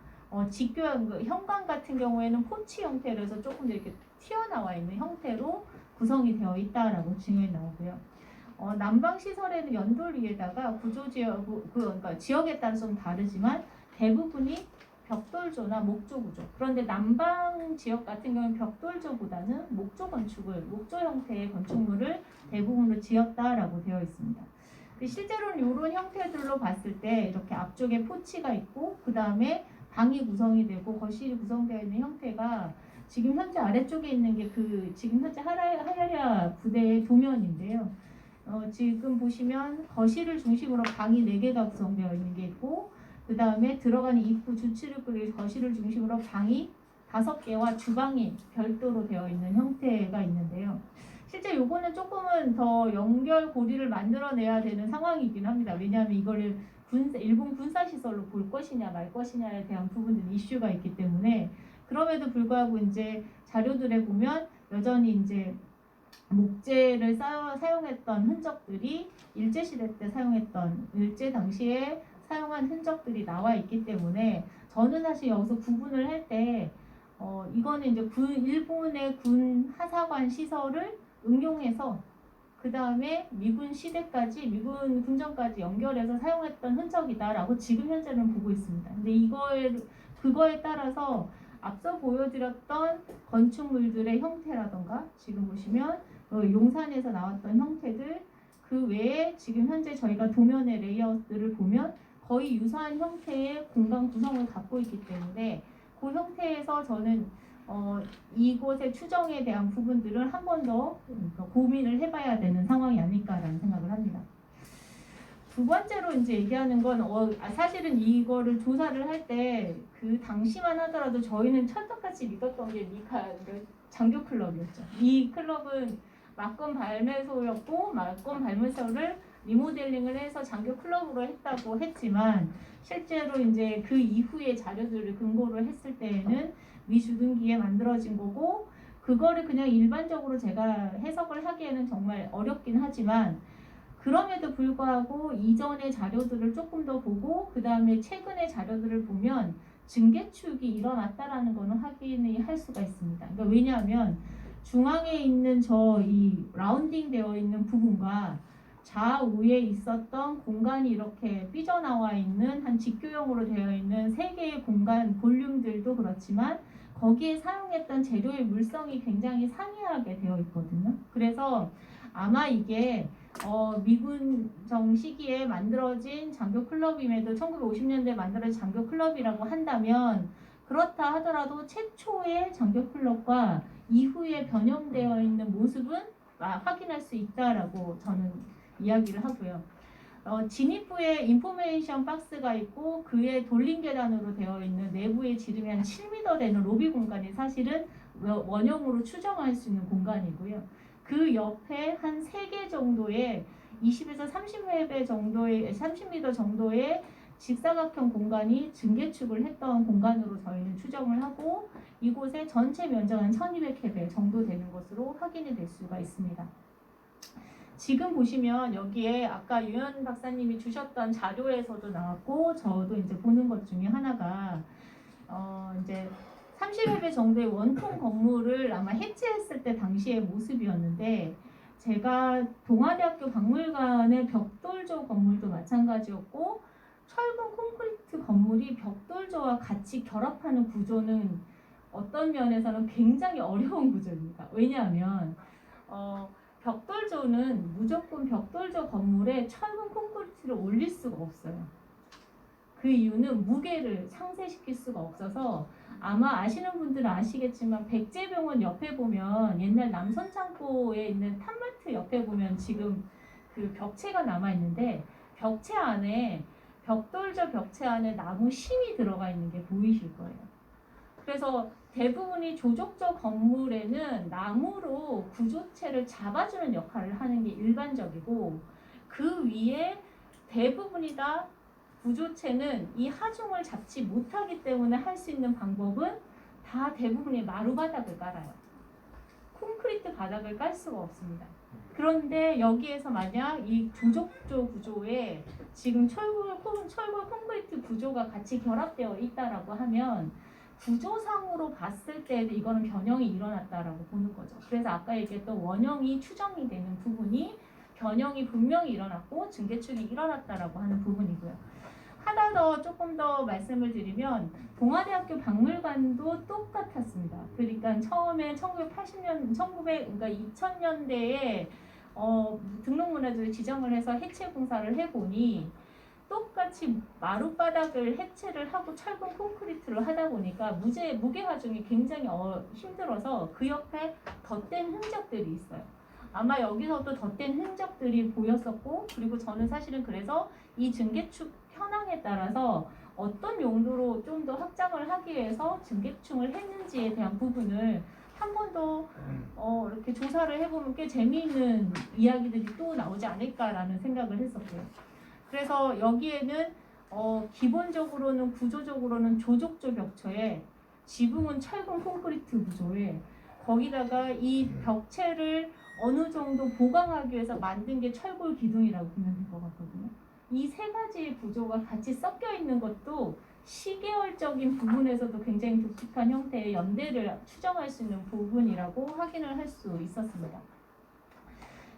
직교형 현관 같은 경우에는 포치 형태로 해서 조금 더 이렇게 튀어나와 있는 형태로 구성이 되어 있다라고 증언이 나오고요. 난방 시설에는 연돌 위에다가 구조 지역 그러니까 지역에 따라 좀 다르지만 대부분이 벽돌조나 목조 구조. 그런데 남방 지역 같은 경우는 벽돌조보다는 목조 건축을 목조 형태의 건축물을 대부분으로 지었다라고 되어 있습니다. 실제로는 이런 형태들로 봤을 때 이렇게 앞쪽에 포치가 있고 그 다음에 방이 구성이 되고 거실이 구성되어 있는 형태가 지금 현재 아래쪽에 있는 게 그 지금 현재 하야랴 부대의 도면인데요. 지금 보시면 거실을 중심으로 방이 4개가 구성되어 있는 게 있고 그 다음에 들어가는 입구 주치를 끌기 거실을 중심으로 방이 5개와 주방이 별도로 되어 있는 형태가 있는데요. 실제 요거는 조금은 더 연결고리를 만들어내야 되는 상황이긴 합니다. 왜냐하면 이거를 일본 군사시설로 볼 것이냐 말 것이냐에 대한 부분들이 이슈가 있기 때문에 그럼에도 불구하고 이제 자료들에 보면 여전히 이제 목재를 사용했던 흔적들이 일제시대 때 사용했던 일제 당시에 사용한 흔적들이 나와 있기 때문에 저는 사실 여기서 구분을 할 때 이거는 이제 일본의 군 하사관 시설을 응용해서 그 다음에 미군 시대까지 미군 군정까지 연결해서 사용했던 흔적이다라고 지금 현재는 보고 있습니다. 근데 그거에 따라서 앞서 보여드렸던 건축물들의 형태라던가 지금 보시면 용산에서 나왔던 형태들 그 외에 지금 현재 저희가 도면의 레이아웃들을 보면 거의 유사한 형태의 공간 구성을 갖고 있기 때문에 그 형태에서 저는 이곳의 추정에 대한 부분들을 한 번 더 고민을 해봐야 되는 상황이 아닐까라는 생각을 합니다. 두 번째로 이제 얘기하는 건 사실은 이거를 조사를 할 때 그 당시만 하더라도 저희는 철떡같이 믿었던 게 장교 클럽이었죠. 이 클럽은 막권 발매소였고 막권 발매소를 리모델링을 해서 장교 클럽으로 했다고 했지만 실제로 이제 그 이후의 자료들을 근거로 했을 때에는 미주둔기에 만들어진 거고 그거를 그냥 일반적으로 제가 해석을 하기에는 정말 어렵긴 하지만 그럼에도 불구하고 이전의 자료들을 조금 더 보고 그 다음에 최근의 자료들을 보면 증개축이 일어났다라는 거는 확인이 할 수가 있습니다. 그러니까 왜냐하면 중앙에 있는 이 라운딩 되어 있는 부분과 좌우에 있었던 공간이 이렇게 삐져나와 있는 한 직교형으로 되어 있는 3개의 공간 볼륨들도 그렇지만 거기에 사용했던 재료의 물성이 굉장히 상이하게 되어 있거든요. 그래서 아마 이게 미군정 시기에 만들어진 장교 클럽임에도 1950년대에 만들어진 장교 클럽이라고 한다면 그렇다 하더라도 최초의 장교 클럽과 이후에 변형되어 있는 모습은 확인할 수 있다라고 저는 이야기를 하고요. 진입부에 인포메이션 박스가 있고 그에 돌림 계단으로 되어 있는 내부에 지름이 한 7m 되는 로비 공간이 사실은 원형으로 추정할 수 있는 공간이고요. 그 옆에 한 3개 정도의 20에서 30m 정도의 직사각형 공간이 증개축을 했던 공간으로 저희는 추정을 하고 이곳의 전체 면적은 1200해배 정도 되는 것으로 확인이 될 수가 있습니다. 지금 보시면 여기에 아까 유현 박사님이 주셨던 자료에서도 나왔고 저도 이제 보는 것 중에 하나가 이제 30회배 정도의 원통 건물을 아마 해체했을 때 당시의 모습이었는데 제가 동아대학교 박물관의 벽돌조 건물도 마찬가지였고 철근 콘크리트 건물이 벽돌조와 같이 결합하는 구조는 어떤 면에서는 굉장히 어려운 구조입니다. 왜냐하면 벽돌조는 무조건 벽돌조 건물에 철근 콘크리트를 올릴 수가 없어요. 그 이유는 무게를 상쇄시킬 수가 없어서 아마 아시는 분들은 아시겠지만 백제병원 옆에 보면 옛날 남선창고에 있는 탑마트 옆에 보면 지금 그 벽체가 남아 있는데 벽체 안에 벽돌저 벽체 안에 나무 심이 들어가 있는 게 보이실 거예요. 그래서 대부분이 조족조 건물에는 나무로 구조체를 잡아주는 역할을 하는 게 일반적이고 그 위에 대부분이 다 구조체는 이 하중을 잡지 못하기 때문에 할 수 있는 방법은 다 대부분이 마루바닥을 깔아요. 콘크리트 바닥을 깔 수가 없습니다. 그런데 여기에서 만약 이 조족조 구조에 지금 철골 콘크리트 구조가 같이 결합되어 있다라고 하면 구조상으로 봤을 때 이거는 변형이 일어났다라고 보는 거죠. 그래서 아까 얘기했던 원형이 추정이 되는 부분이 변형이 분명히 일어났고 증개축이 일어났다라고 하는 부분이고요. 하나 더 조금 더 말씀을 드리면 동아대학교 박물관도 똑같았습니다. 그러니까 처음에 2000년대에 등록문화재를 지정을 해서 해체 공사를 해보니 똑같이 마룻바닥을 해체를 하고 철근 콘크리트를 하다 보니까 무게 하중이 굉장히 힘들어서 그 옆에 덧댄 흔적들이 있어요. 아마 여기서도 덧댄 흔적들이 보였었고 그리고 저는 사실은 그래서 이 증개축 현황에 따라서 어떤 용도로 좀 더 확장을 하기 위해서 증개축을 했는지에 대한 부분을 한 번 더 이렇게 조사를 해보면 꽤 재미있는 이야기들이 또 나오지 않을까라는 생각을 했었고요. 그래서 여기에는 기본적으로는 구조적으로는 조족조 벽체에 지붕은 철근 콘크리트 구조에 거기다가 이 벽체를 어느 정도 보강하기 위해서 만든 게 철골 기둥이라고 보면 될 것 같거든요. 이 세 가지의 구조가 같이 섞여 있는 것도 시계열적인 부분에서도 굉장히 독특한 형태의 연대를 추정할 수 있는 부분이라고 확인을 할 수 있었습니다.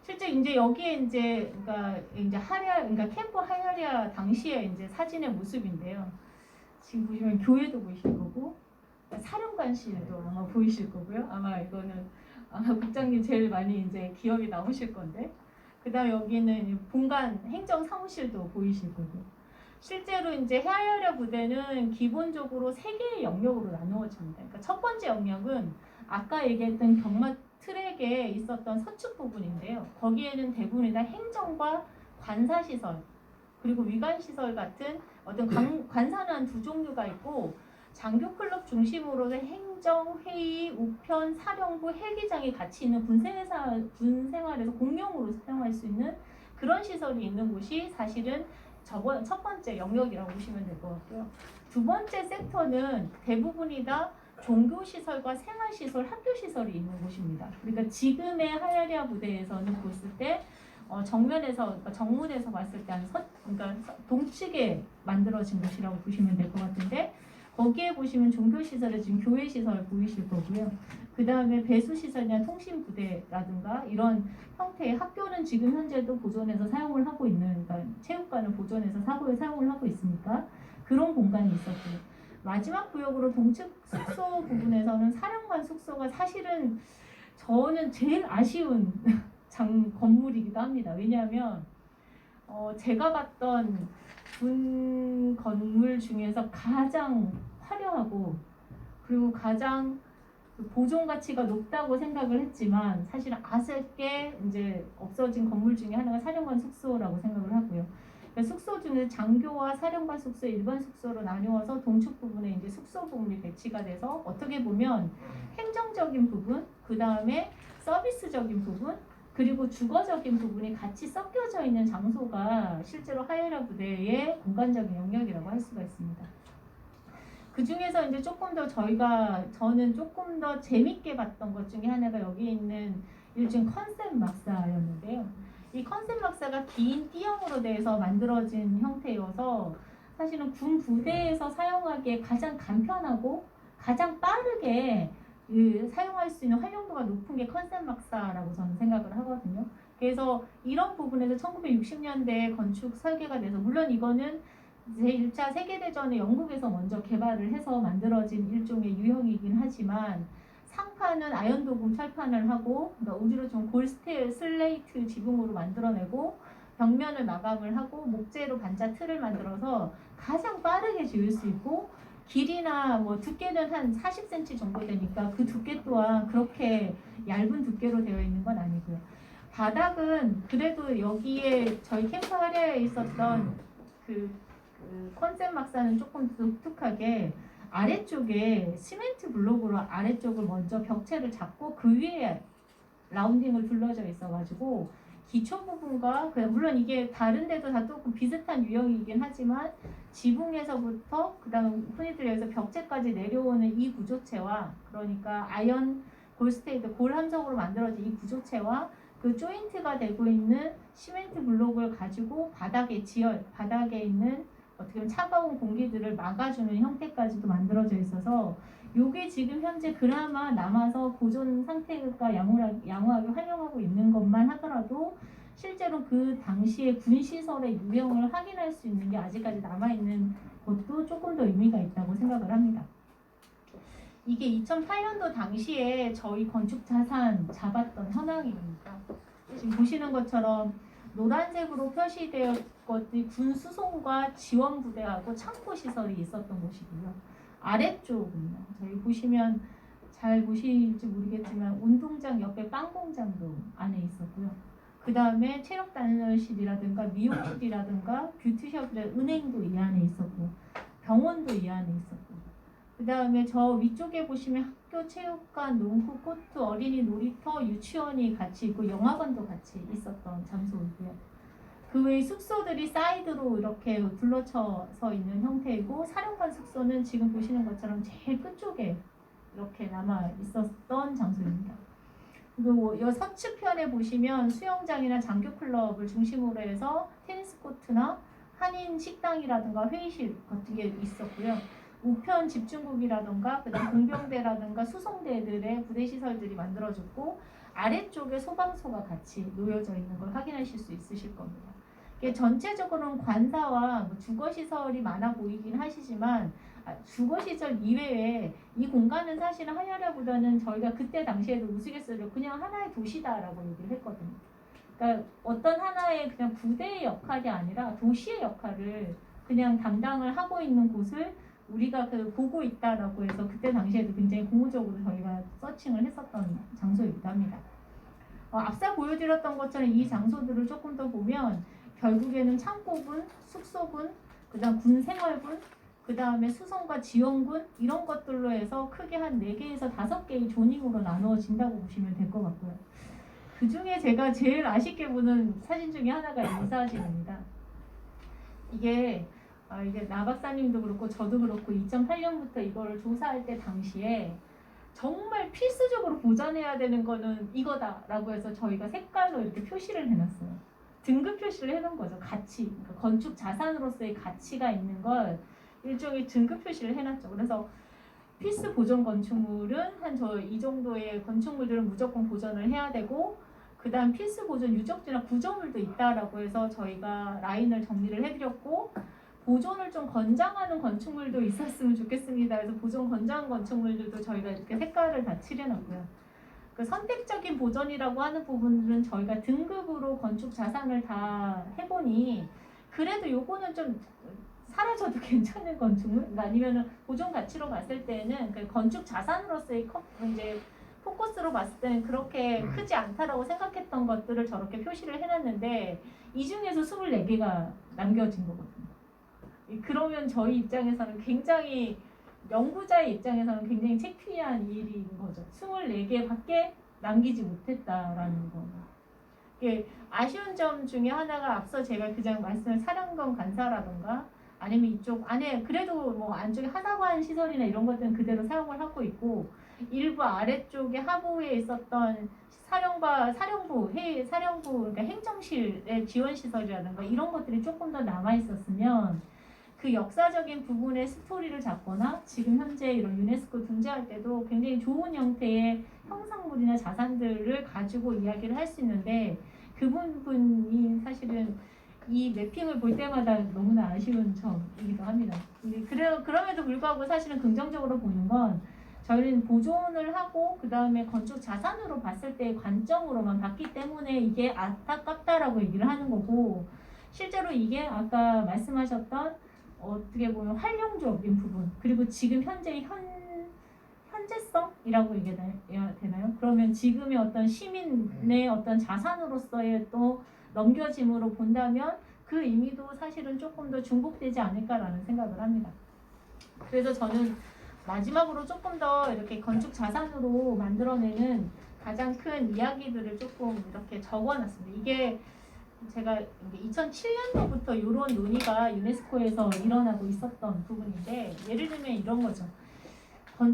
실제 이제 여기에 이제 그러니까 캠프 하야리아 당시에 이제 사진의 모습인데요. 지금 보시면 교회도 보이실 거고 사령관실도 아마 보이실 거고요. 아마 이거는 국장님 제일 많이 이제 기억이 남으실 건데. 그다음 여기는 본관 행정 사무실도 보이실 거고. 실제로 이제 하야리아 부대는 기본적으로 세 개의 영역으로 나누어집니다. 그러니까 첫 번째 영역은 아까 얘기했던 경마 트랙에 있었던 서축 부분인데요. 거기에는 대부분이 다 행정과 관사시설 그리고 위관시설 같은 어떤 관사는 두 종류가 있고 장교클럽 중심으로 행정, 회의, 우편, 사령부, 헬기장이 같이 있는 군 생활에서 공용으로 사용할 수 있는 그런 시설이 있는 곳이 사실은 첫 번째 영역이라고 보시면 될 것 같고요. 두 번째 섹터는 대부분이 다 종교시설과 생활시설, 학교시설이 있는 곳입니다. 그러니까 지금의 하야리아 부대에서는 봤을 때 정면에서 그러니까 정문에서 봤을 때 그러니까 동측에 만들어진 곳이라고 보시면 될 것 같은데 거기에 보시면 종교시설에 지금 교회시설 보이실 거고요. 그 다음에 배수시설이나 통신부대라든가 이런 형태의 학교는 지금 현재도 보존해서 사용을 하고 있는 그러니까 체육관을 보존해서 사용을 하고 있으니까 그런 공간이 있었고요. 마지막 구역으로 동측 숙소 부분에서는 사령관 숙소가 사실은 저는 제일 아쉬운 건물이기도 합니다. 왜냐하면 제가 봤던 군 건물 중에서 가장 화려하고 그리고 가장 보존 가치가 높다고 생각을 했지만 사실은 아쉽게 이제 없어진 건물 중에 하나가 사령관 숙소라고 생각을 하고요. 숙소 중에 장교와 사령관 숙소, 일반 숙소로 나누어서 동측 부분에 이제 숙소 부분이 배치가 돼서 어떻게 보면 행정적인 부분, 그 다음에 서비스적인 부분, 그리고 주거적인 부분이 같이 섞여져 있는 장소가 실제로 하야리아 부대의 공간적인 영역이라고 할 수가 있습니다. 그 중에서 이제 저는 조금 더 재밌게 봤던 것 중에 하나가 여기 있는 일종 컨셉 막사였는데요. 이 컨셉 막사가 긴 T형으로 돼서 만들어진 형태여서 사실은 군 부대에서 사용하기에 가장 간편하고 가장 빠르게 사용할 수 있는 활용도가 높은 게 컨셉 막사라고 저는 생각을 하거든요. 그래서 이런 부분에서 1960년대에 건축 설계가 돼서 물론 이거는 제1차 세계대전에 영국에서 먼저 개발을 해서 만들어진 일종의 유형이긴 하지만 상판은 아연도금 철판을 하고 그러니까 우리로 좀 골스테일 슬레이트 지붕으로 만들어내고 벽면을 마감을 하고 목재로 반자 틀을 만들어서 가장 빠르게 지을 수 있고 길이나 뭐 두께는 한 40cm 정도 되니까 그 두께 또한 그렇게 얇은 두께로 되어 있는 건 아니고요. 바닥은 그래도 여기에 저희 캠프 하려에 있었던 그 컨셉 막사는 조금 독특하게 아래쪽에 시멘트 블록으로 아래쪽을 먼저 벽체를 잡고 그 위에 라운딩을 둘러져 있어가지고 기초 부분과 물론 이게 다른 데도 다 조금 비슷한 유형이긴 하지만 지붕에서부터 그다음 흔히들 여기서 벽체까지 내려오는 이 구조체와 그러니까 아연 골스테이드 골 함석으로 만들어진 이 구조체와 그 조인트가 되고 있는 시멘트 블록을 가지고 바닥에 있는 어떻게 보면 차가운 공기들을 막아주는 형태까지도 만들어져 있어서 요게 지금 현재 그나마 남아서 보존 상태가 양호하게 활용하고 있는 것만 하더라도 실제로 그 당시에 군시설의 유형을 확인할 수 있는 게 아직까지 남아있는 것도 조금 더 의미가 있다고 생각을 합니다. 이게 2008년도 당시에 저희 건축 자산 잡았던 현황입니다. 지금 보시는 것처럼 노란색으로 표시되어 것들이 군 수송과 지원 부대하고 창고 시설이 있었던 곳이고요. 아래쪽입니다. 저희 보시면 잘 보실지 모르겠지만 운동장 옆에 빵 공장도 안에 있었고요. 그 다음에 체력단련실이라든가 미용실이라든가 뷰티숍이라든가 은행도 이 안에 있었고 병원도 이 안에 있었고 그 다음에 저 위쪽에 보시면 학교 체육관, 농구, 코트, 어린이 놀이터, 유치원이 같이 있고 영화관도 같이 있었던 장소이고요. 그 외에 숙소들이 사이드로 이렇게 둘러쳐서 있는 형태이고 사령관 숙소는 지금 보시는 것처럼 제일 끝쪽에 이렇게 남아 있었던 장소입니다. 그리고 이 서측편에 보시면 수영장이나 장교클럽을 중심으로 해서 테니스 코트나 한인 식당이라든가 회의실 같은 게 있었고요. 우편 집중국이라든가 그다음 공병대라든가 수송대들의 부대 시설들이 만들어졌고 아래쪽에 소방서가 같이 놓여져 있는 걸 확인하실 수 있으실 겁니다. 이게 전체적으로는 관사와 뭐 주거시설이 많아 보이긴 하시지만 주거시설 이외에 이 공간은 사실은 하야라보다는 저희가 그때 당시에도 우스갯소리로 그냥 하나의 도시다라고 얘기를 했거든요. 그러니까 어떤 하나의 그냥 부대의 역할이 아니라 도시의 역할을 그냥 담당을 하고 있는 곳을 우리가 보고 있다라고 해서 그때 당시에도 굉장히 고무적으로 저희가 서칭을 했었던 장소이기도 합니다. 앞서 보여드렸던 것처럼 이 장소들을 조금 더 보면 결국에는 창고군, 숙소군, 그다음 군 생활군, 그 다음에 수송과 지원군 이런 것들로 해서 크게 한 4개에서 5개의 조닝으로 나누어진다고 보시면 될 것 같고요. 그 중에 제가 제일 아쉽게 보는 사진 중에 하나가 이 사진입니다. 이게 나 박사님도 그렇고 저도 그렇고 2008년부터 이걸 조사할 때 당시에 정말 필수적으로 보존해야 되는 거는 이거다라고 해서 저희가 색깔로 이렇게 표시를 해놨어요. 등급 표시를 해놓은 거죠. 가치, 그러니까 건축 자산으로서의 가치가 있는 걸 일종의 등급 표시를 해놨죠. 그래서 필수 보존 건축물은 이 정도의 건축물들은 무조건 보존을 해야 되고 그 다음 필수 보존 유적지나 구조물도 있다라고 해서 저희가 라인을 정리를 해드렸고 보존을 좀 권장하는 건축물도 있었으면 좋겠습니다. 그래서 보존 권장 건축물들도 저희가 이렇게 색깔을 다 칠해놨고요. 그 선택적인 보존이라고 하는 부분들은 저희가 등급으로 건축 자산을 다 해보니 그래도 요거는 좀 사라져도 괜찮은 건축물 아니면은 보존 가치로 봤을 때는 그 건축 자산으로서의 이제 포커스로 봤을 때는 그렇게 크지 않다라고 생각했던 것들을 저렇게 표시를 해놨는데 이 중에서 24개가 남겨진 거거든요. 그러면 저희 입장에서는 굉장히 연구자의 입장에서는 굉장히 창피한 일인 거죠. 24개밖에 남기지 못했다라는 거. 이게 아쉬운 점 중에 하나가 앞서 제가 그냥 말씀을 사령관 관사라던가 아니면 이쪽 안에 그래도 뭐 안쪽에 하사관 시설이나 이런 것들은 그대로 사용을 하고 있고 일부 아래쪽에 하부에 있었던 사령부 그러니까 행정실의 지원 시설이라든가 이런 것들이 조금 더 남아 있었으면 그 역사적인 부분의 스토리를 잡거나 지금 현재 이런 유네스코 등재할 때도 굉장히 좋은 형태의 형상물이나 자산들을 가지고 이야기를 할 수 있는데 그 부분이 사실은 이 매핑을 볼 때마다 너무나 아쉬운 점이기도 합니다. 그럼에도 불구하고 사실은 긍정적으로 보는 건 저희는 보존을 하고 그 다음에 건축 자산으로 봤을 때의 관점으로만 봤기 때문에 이게 안타깝다라고 얘기를 하는 거고, 실제로 이게 아까 말씀하셨던 어떻게 보면 활용적인 부분, 그리고 지금 현재의 현재성이라고 얘기해야 되나요? 그러면 지금의 어떤 시민의 어떤 자산으로서의 또 넘겨짐으로 본다면 그 의미도 사실은 조금 더 중복되지 않을까라는 생각을 합니다. 그래서 저는 마지막으로 조금 더 이렇게 건축 자산으로 만들어내는 가장 큰 이야기들을 조금 이렇게 적어놨습니다. 이게 제가 2007년도부터 이런 논의가 유네스코에서 일어나고 있었던 부분인데, 예를 들면 이런 거죠.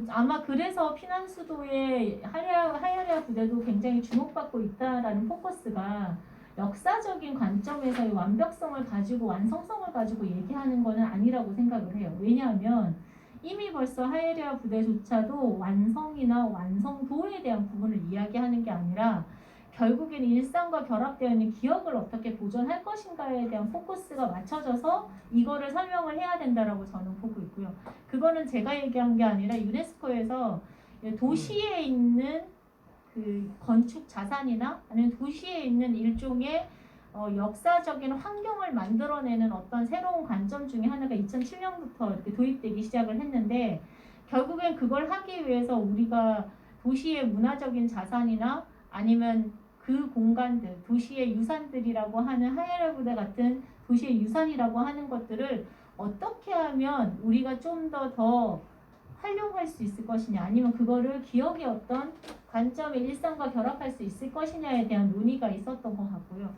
아마 그래서 피난수도의 하야레아 부대도 굉장히 주목받고 있다라는 포커스가 역사적인 관점에서의 완벽성을 가지고 완성성을 가지고 얘기하는 것은 아니라고 생각을 해요. 왜냐하면 이미 벌써 하야레아 부대조차도 완성이나 완성도에 대한 부분을 이야기하는 게 아니라 결국에는 일상과 결합되어 있는 기억을 어떻게 보존할 것인가에 대한 포커스가 맞춰져서 이거를 설명을 해야 된다라고 저는 보고 있고요. 그거는 제가 얘기한 게 아니라 유네스코에서 도시에 있는 그 건축 자산이나 아니면 도시에 있는 일종의 역사적인 환경을 만들어내는 어떤 새로운 관점 중에 하나가 2007년부터 이렇게 도입되기 시작을 했는데, 결국엔 그걸 하기 위해서 우리가 도시의 문화적인 자산이나 아니면 그 공간들, 도시의 유산들이라고 하는 하야레아 부대 같은 도시의 유산이라고 하는 것들을 어떻게 하면 우리가 좀 더 활용할 수 있을 것이냐, 아니면 그거를 기억의 어떤 관점의 일상과 결합할 수 있을 것이냐에 대한 논의가 있었던 것 같고요.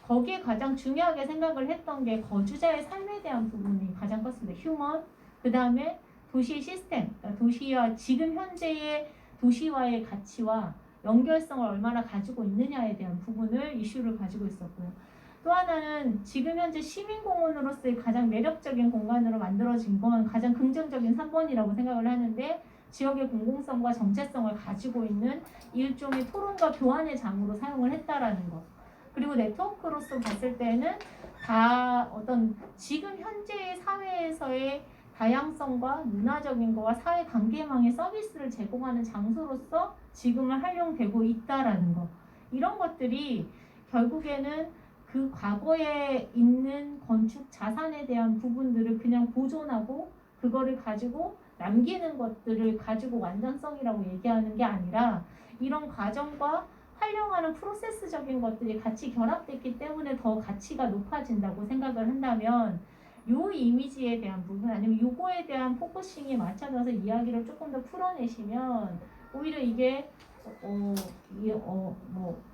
거기에 가장 중요하게 생각을 했던 게 거주자의 삶에 대한 부분이 가장 컸습니다. 휴먼, 그 다음에 도시의 시스템, 그러니까 도시와 지금 현재의 도시와의 가치와 연결성을 얼마나 가지고 있느냐에 대한 부분을 이슈를 가지고 있었고요. 또 하나는 지금 현재 시민공원으로서의 가장 매력적인 공간으로 만들어진 건 가장 긍정적인 3번이라고 생각을 하는데, 지역의 공공성과 정체성을 가지고 있는 일종의 토론과 교환의 장으로 사용을 했다라는 것. 그리고 네트워크로서 봤을 때는 다 어떤 지금 현재의 사회에서의 다양성과 문화적인 거와 사회 관계망의 서비스를 제공하는 장소로서 지금은 활용되고 있다라는 거. 이런 것들이 결국에는 그 과거에 있는 건축 자산에 대한 부분들을 그냥 보존하고 그거를 가지고 남기는 것들을 가지고 완전성이라고 얘기하는 게 아니라, 이런 과정과 활용하는 프로세스적인 것들이 같이 결합됐기 때문에 더 가치가 높아진다고 생각을 한다면, 요 이미지에 대한 부분 아니면 요거에 대한 포커싱이 맞춰져서 이야기를 조금 더 풀어내시면 오히려 이게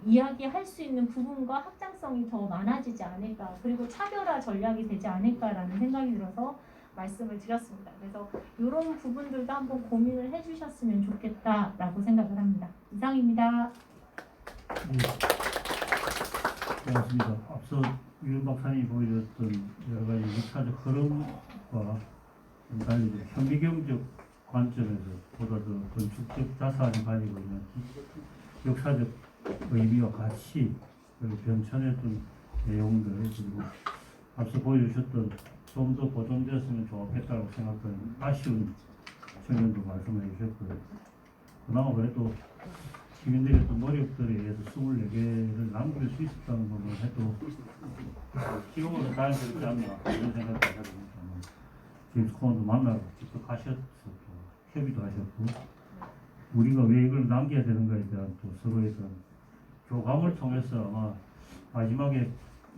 이야기할 수 있는 부분과 확장성이 더 많아지지 않을까, 그리고 차별화 전략이 되지 않을까라는 생각이 들어서 말씀을 드렸습니다. 그래서 이런 부분들도 한번 고민을 해주셨으면 좋겠다라고 생각을 합니다. 이상입니다. 고맙습니다. 앞서 유현 박사님이 보여줬던 여러 가지 역사적 흐름과 달리 현미경적 관점에서 보다 더 건축적 자산이 가지고 있는 역사적 의미와 가치, 그리고 변천했던 내용들, 그리고 앞서 보여주셨던 좀 더 보존되었으면 좋겠다고 생각하는 아쉬운 청년도 말씀해 주셨고요. 그나마 그래도 시민들의 또 노력들에 의해서 24개를 남길 수 있었다는 것만 해도 지금은 다행스럽지 않나 이런 생각을 하거든요. 제임스 코언도 만나고 직접 가셨고 협의도 하셨고, 우리가 왜 이걸 남겨야 되는가에 대한 또 서로의 교감을 통해서 아마 마지막에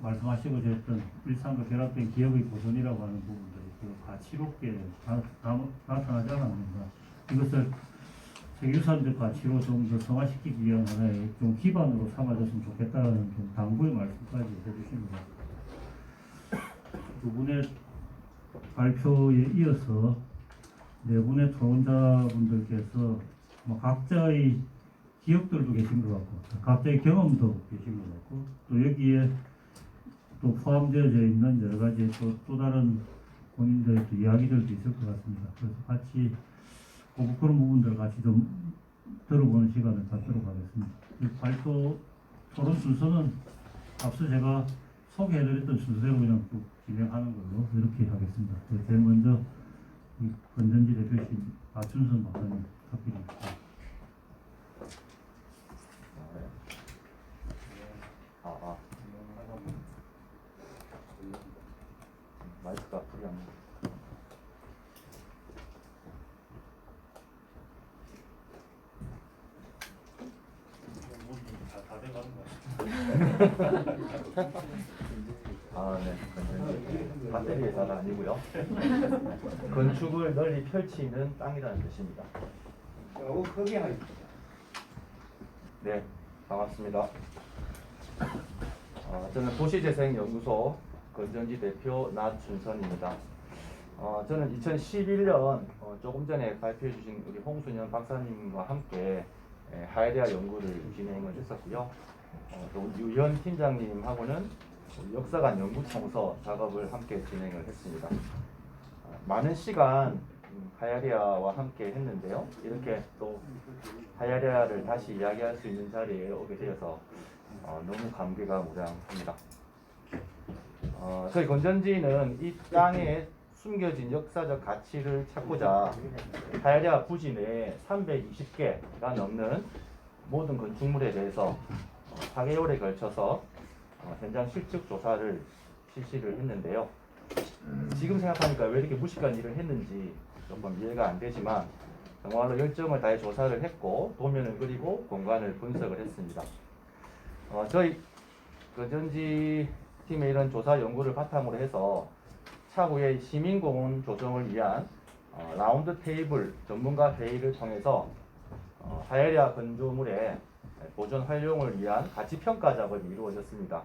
말씀하시고 했던 일상과 결합된 기억의 보존이라고 하는 부분들이 그 가치롭게 나타나지 않았는가. 이것을 세계유산적 가치로 좀 더 성화시키기 위한 하나의 좀 기반으로 삼아졌으면 좋겠다는 좀 당부의 말씀까지 해주십니다. 두 분의 발표에 이어서 네 분의 토론자분들께서 각자의 기억들도 계신 것 같고, 각자의 경험도 계신 것 같고, 또 여기에 또 포함되어져 있는 여러 가지 또 다른 본인들의 또 이야기들도 있을 것 같습니다. 그래서 같이 그런 부분들을 같이 좀 들어보는 시간을 갖도록 하겠습니다. 이 발표 토론 순서는 앞서 제가 소개해드렸던 순서대로 그냥 쭉 진행하는 걸로 이렇게 하겠습니다. 제일 먼저 건전지 대표신 박준선 박사님 카피입니다. 마이크가 불이 안 나. 다 돼가는 거 네. 배터리 회사가 아니고요. 건축을 널리 펼치는 땅이라는 뜻입니다. 네, 반갑습니다. 저는 도시재생연구소 건전지 대표 나준선입니다. 저는 2011년 조금 전에 발표해 주신 우리 홍순현 박사님과 함께 하이데아 연구를 진행을 했었고요. 또 유현 팀장님하고는 역사관 연구 청서 작업을 함께 진행을 했습니다. 많은 시간 하야리아와 함께 했는데요. 이렇게 또 하야리아를 다시 이야기할 수 있는 자리에 오게 되어서 너무 감개가 무량합니다. 저희 건전지는 이 땅에 숨겨진 역사적 가치를 찾고자 하야리아 부지 내에 320개가 넘는 모든 건축물에 대해서 4개월에 걸쳐서 현장 실측 조사를 실시를 했는데요. 지금 생각하니까 왜 이렇게 무식한 일을 했는지 조금 이해가 안 되지만 정말로 열정을 다해 조사를 했고 도면을 그리고 공간을 분석을 했습니다. 저희 건전지 팀의 이런 조사 연구를 바탕으로 해서 차후에 시민공원 조성을 위한 라운드 테이블 전문가 회의를 통해서 하야리아 건조물의 보존 활용을 위한 가치평가 작업이 이루어졌습니다.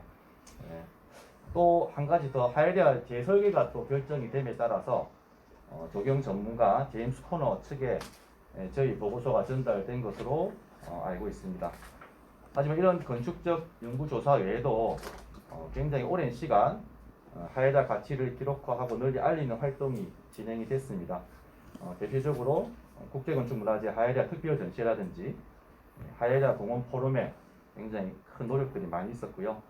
또 한 가지 더 하야리아 재설계가 또 결정이 됨에 따라서 조경 전문가 제임스 코너 측에 저희 보고서가 전달된 것으로 알고 있습니다. 하지만 이런 건축적 연구조사 외에도 굉장히 오랜 시간 하야리아 가치를 기록화하고 널리 알리는 활동이 진행이 됐습니다. 대표적으로 국제건축문화재 하야리아 특별 전시라든지 하야리아 공원 포럼에 굉장히 큰 노력들이 많이 있었고요.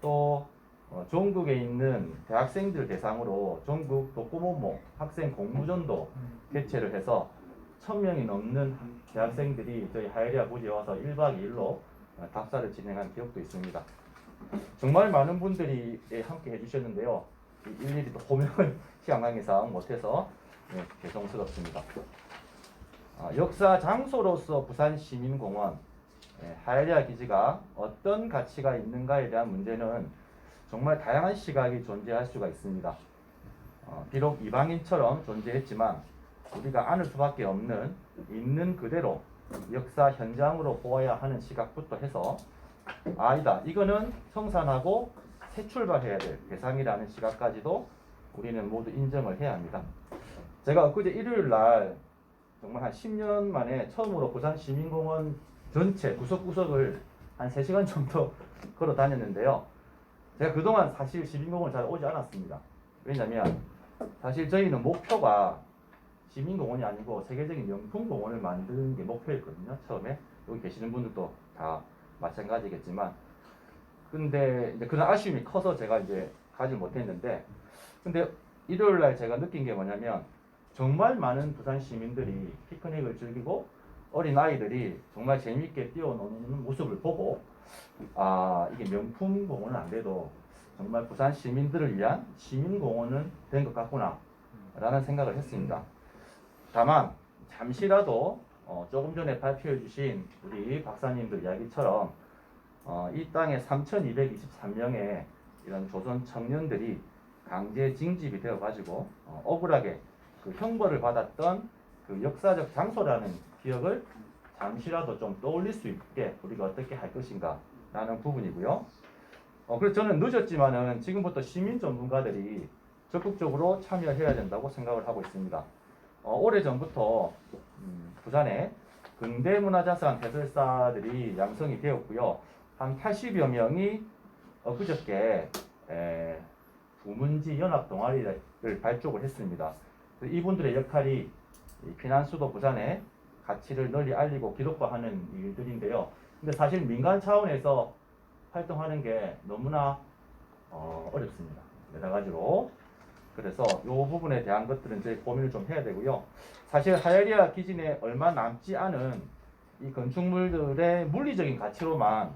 또 전국에 있는 대학생들 대상으로 전국 독고모모 학생 공모전도 개최를 해서 1000명이 넘는 대학생들이 저희 하야리아 부지에 와서 1박 2일로 답사를 진행한 기억도 있습니다. 정말 많은 분들이 함께 해주셨는데요. 일일이 또 호명을 시간 관계상 못해서 죄송스럽습니다. 역사 장소로서 부산시민공원 하야리아 기지가 어떤 가치가 있는가에 대한 문제는 정말 다양한 시각이 존재할 수가 있습니다. 비록 이방인처럼 존재했지만 우리가 안을 수밖에 없는 있는 그대로 역사 현장으로 보아야 하는 시각부터 해서 아니다, 이거는 청산하고 새 출발해야 될 대상이라는 시각까지도 우리는 모두 인정을 해야 합니다. 제가 엊그제 일요일 날 정말 한 10년 만에 처음으로 부산시민공원 전체 구석구석을 한 3시간 정도 걸어 다녔는데요. 제가 그동안 사실 시민공원을 잘 오지 않았습니다. 왜냐면 사실 저희는 목표가 시민공원이 아니고 세계적인 명품공원을 만드는 게 목표였거든요. 처음에 여기 계시는 분들도 다 마찬가지겠지만, 근데 이제 그런 아쉬움이 커서 제가 이제 가지 못했는데, 근데 일요일 날 제가 느낀 게 뭐냐면 정말 많은 부산 시민들이 피크닉을 즐기고 어린 아이들이 정말 재미있게 뛰어노는 모습을 보고 이게 명품 공원은 안 돼도 정말 부산 시민들을 위한 시민공원은 된 것 같구나 라는 생각을 했습니다. 다만 잠시라도 조금 전에 발표해 주신 우리 박사님들 이야기처럼 이 땅에 3223명의 이런 조선 청년들이 강제 징집이 되어 가지고 억울하게 그 형벌을 받았던 그 역사적 장소라는 기억을 잠시라도 좀 떠올릴 수 있게 우리가 어떻게 할 것인가 라는 부분이고요. 그래서 저는 늦었지만은 지금부터 시민 전문가들이 적극적으로 참여해야 된다고 생각을 하고 있습니다. 오래전부터 부산에 근대문화자산 해설사들이 양성이 되었고요. 한 80여 명이 엊그저께 부문지 연합 동아리를 발족을 했습니다. 이분들의 역할이 피난수도 부산의 가치를 널리 알리고 기록화하는 일들인데요. 근데 사실 민간 차원에서 활동하는 게 너무나 어렵습니다. 여러 가지로 그래서 이 부분에 대한 것들은 이제 고민을 좀 해야 되고요. 사실 하야리아 기진에 얼마 남지 않은 이 건축물들의 물리적인 가치로만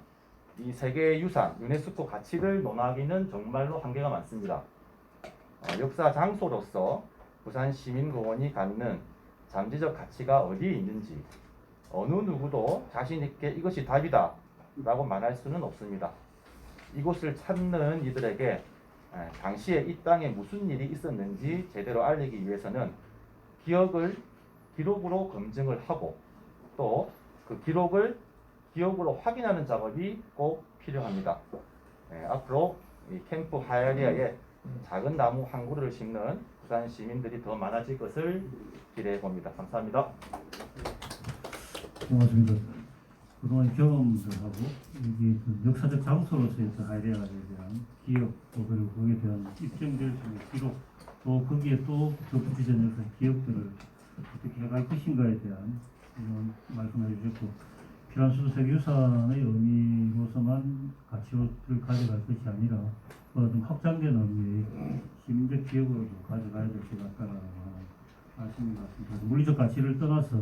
이 세계유산 유네스코 가치를 논하기는 정말로 한계가 많습니다. 역사 장소로서 부산시민공원이 갖는 잠재적 가치가 어디에 있는지 어느 누구도 자신 있게 이것이 답이다 라고 말할 수는 없습니다. 이곳을 찾는 이들에게 당시에 이 땅에 무슨 일이 있었는지 제대로 알리기 위해서는 기록으로 검증을 하고 또 그 기억으로 확인하는 작업이 꼭 필요합니다. 앞으로 이 캠프 하야리아에 작은 나무 한 그루를 심는 부산 시민들이 더 많아질 것을 기대해 봅니다. 감사합니다. 고맙습니다. 그동안 경험들하고 여기 그 역사적 장소로서의 하이데가에 대한 기억 또 그리고 거기에 대한 입증될 수 있는 기록 또 거기에 또 덧붙이는 역사 기억들을 어떻게 해갈 것인가에 대한 이런 말씀을 해주셨고 피란수도 세계유산의 의미로서만 가치를 가져갈 것이 아니라 좀 확장된 의미의 시민적 기억으로도 가져가야 될 것 같다는 말씀인 것 같습니다. 물리적 가치를 떠나서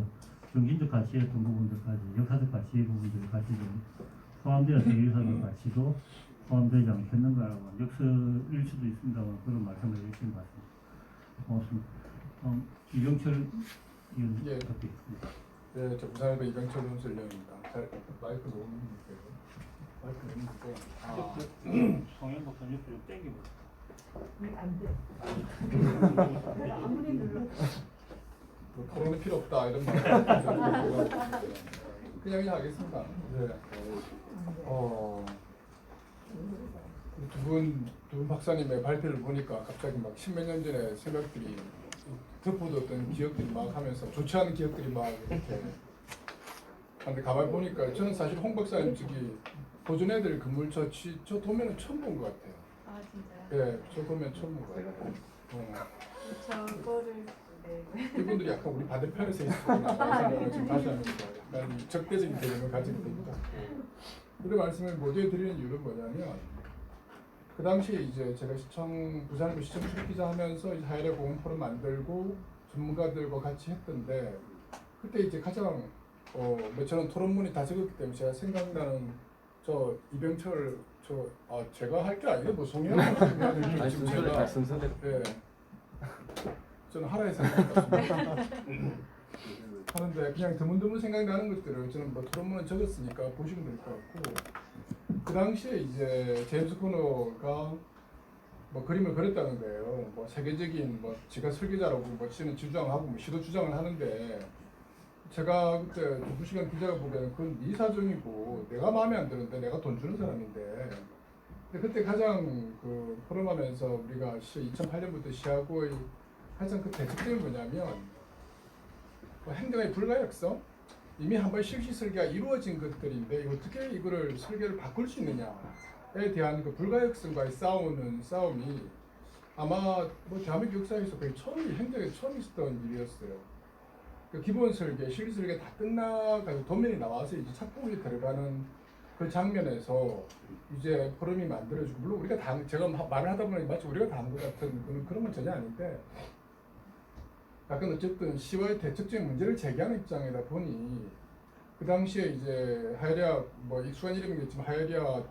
정신적 가치의 어떤 부분들까지 역사적 가치의 부분들까지 좀 포함되어 세계유산의 가치도 포함되지 않겠는가라고 역설일 수도 있습니다만 그런 말씀을 해주신 것 같습니다. 고맙습니다. 이병철 의원 예. 부탁드리겠습니다. 네, 저 부산일보 이병철 논설위원입니다. 마이크 너무 있는데. 성현 목사님 옆에 좀 땡기고. 안 돼. 아무리 눌러. 뭐 토론은 필요 없다 이런 말. 그냥 하겠습니다. 네. 두 분 박사님의 발표를 보니까 갑자기 막 십몇 년 전에 생각들이 덮어뒀던 기억들이 막 하면서 좋지 않은 기억들이 막 이렇게. 근데 가만히 보니까 저는 사실 홍 박사님 저기 보존해드릴 건물 저 도면은 처음 본 것 같아요. 아 진짜요? 예, 저 도면 처음 본 것 같아요. 저거를 이분들이 약간 우리 반대편에서 있었구나 생각을 지금 다시 하면서 약간 적대적인 개념을 가지고 있습니다. 이런 말씀을 모두에 드리는 이유는 뭐냐면 그 당시에 이제 제가 부산일보 시청 출입기자 하면서 하야리아 공원 포럼 만들고 전문가들과 같이 했던데 그때 이제 가장 저는 토론문이 다 적었기 때문에 제가 생각나는 저 이병철 제가 할 게 아니에요. 뭐 송영 지금 제가 예. 저는 하라에 생각했습니다. 하는데 그냥 드문드문 생각나는 것들을 저는 뭐 토론문은 적었으니까 보시면 될 것 같고 그 당시에 이제 제임스 코너가 뭐 그림을 그렸다는 거예요. 뭐 세계적인 뭐 지가 설계자라고 뭐 지는 주장하고 뭐 시도 주장을 하는데 제가 그때 2시간 기자가 보기에는 그건 네 사정이고 내가 마음에 안 드는데 내가 돈 주는 사람인데 근데 그때 가장 그 포럼하면서 우리가 2008년부터 시하고의 가장 그 대책점이 뭐냐면 행정의 불가역성 이미 한번 실시 설계가 이루어진 것들인데 어떻게 이거를 설계를 바꿀 수 있느냐에 대한 그 불가역성과의 싸움이 아마 뭐 대한민국 역사에서 거의 행정에 처음 있었던 일이었어요. 그 기본 설계, 실시 설계 다 끝나가지고 도면이 나와서 이제 착공이 들어가는 그 장면에서 이제 포럼이 만들어지고 물론 우리가 제가 말을 하다 보니 마치 우리가 다 한 것 같은 그런 건 전혀 아닌데 약간 어쨌든 시와의 대책적인 문제를 제기하는 입장이다 보니 그 당시에 이제 하야리아 뭐 익숙한 이름이겠지만 하야리아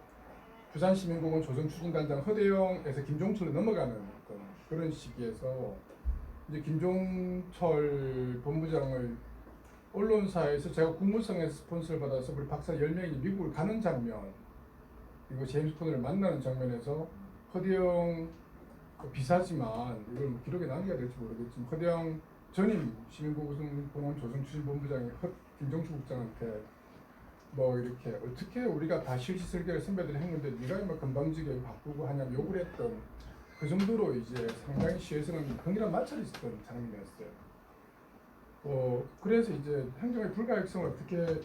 부산시민공원 조성추진단장 허대영에서 김종철로 넘어가는 그런 시기에서 이제 김종철 본부장을 언론사에서 제가 국무성에서 스폰서를 받아서 우리 박사 10명이 미국을 가는 장면 그리고 제임스 코너를 만나는 장면에서 허대영 비사지만 이걸 기록에 남겨야 될지 모르겠지만 허대영 전임 시민공원 조성추진본부장이 김종철 국장한테 뭐 이렇게 어떻게 우리가 다 실시 설계를 선배들이 했는데 네가 뭐 건방지게 바꾸고 하냐고 욕을 했던 그 정도로 이제 상당히 시에서는 강렬한 마찰이 있었던 장면이었어요. 그래서 이제 행정의 불가역성을 어떻게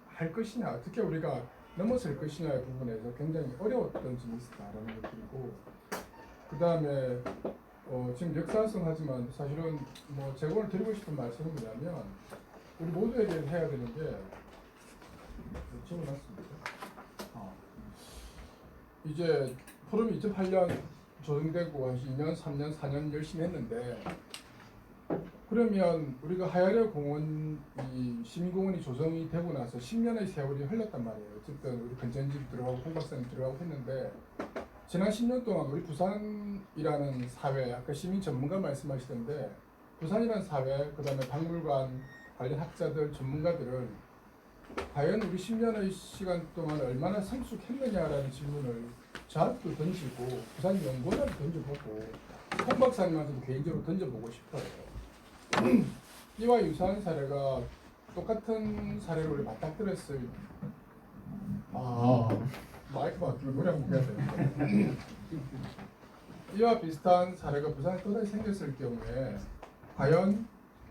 할 것이냐, 어떻게 우리가 넘어설 것이냐의 부분에서 굉장히 어려웠던 점이 있었다라는 것들이고, 그 다음에 지금 역사성 하지만 사실은 뭐 제가 오늘 드리고 싶은 말씀은 뭐냐면 우리 모두에게 해야 되는 게 적어놨습니다. 이제 포럼이 2008년 조정되고 2년, 3년, 4년 열심히 했는데 그러면 우리가 하야레 공원 이 시민공원이 조성이 되고 나서 10년의 세월이 흘렀단 말이에요. 어쨌든 우리 근전집 들어가고 홍 박사님 들어가고 했는데 지난 10년 동안 우리 부산이라는 사회, 아까 시민 전문가 말씀하시던데 부산이라는 사회, 그 다음에 박물관 관련 학자들, 전문가들은 과연 우리 10년의 시간 동안 얼마나 성숙했느냐라는 질문을 저한테도 던지고 부산 연구원한테 던져보고 홍 박사님한테도 개인적으로 던져보고 싶어요. 이와 유사한 사례가 똑같은 사례로 우리 맞닥뜨렸어요. 마이크 맞추고 노래 한곡 해야 되는데 이와 비슷한 사례가 부산에 또다시 생겼을 경우에 과연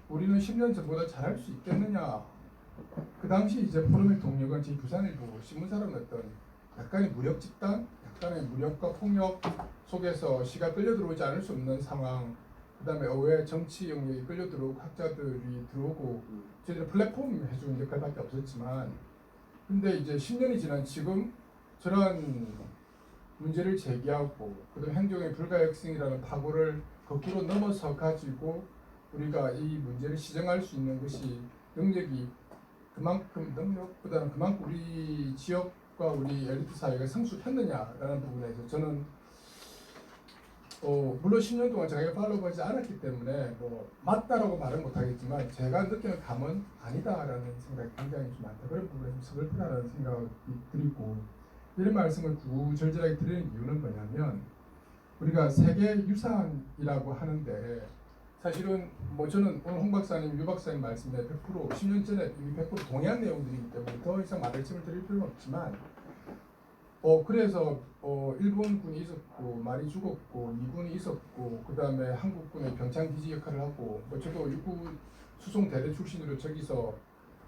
우리는 10년 전보다 잘할 수 있겠느냐. 그 당시 이제 포럼의 동료가 제 부산일보 신문사라는 어떤 약간의 무력 집단, 약간의 무력과 폭력 속에서 시가 끌려 들어오지 않을 수 없는 상황, 그 다음에 의회 정치 영역이 끌려 들어오고 학자들이 들어오고 저희들은 플랫폼 해주는 역할밖에 없었지만 근데 이제 10년이 지난 지금 저러한 문제를 제기하고 그다음 행정의 불가역성이라는 파고를 거꾸로 넘어서 가지고 우리가 이 문제를 시정할 수 있는 것이 능력이 그만큼 능력보다는 그만큼 우리 지역과 우리 엘리트 사회가 성숙했느냐라는 부분에서 저는 물론 10년 동안 제가 팔로우하지 않았기 때문에 뭐 맞다라고 말은 못하겠지만 제가 느끼는 감은 아니다라는 생각이 굉장히 좀 많다. 그런 부분에 좀 서글프다라는 생각이 들고 이런 말씀을 구구절절하게 드리는 이유는 뭐냐면 우리가 세계유산이라고 하는데 사실은 뭐 저는 오늘 홍 박사님, 유 박사님 말씀에 100% 10년 전에 이미 100% 동의한 내용들이기 때문에 더 이상 말씀을 드릴 필요는 없지만 그래서 일본군이 있었고 말이 죽었고 미군이 있었고 그 다음에 한국군의 병창 기지 역할을 하고 저도 육구 수송 대대 출신으로 저기서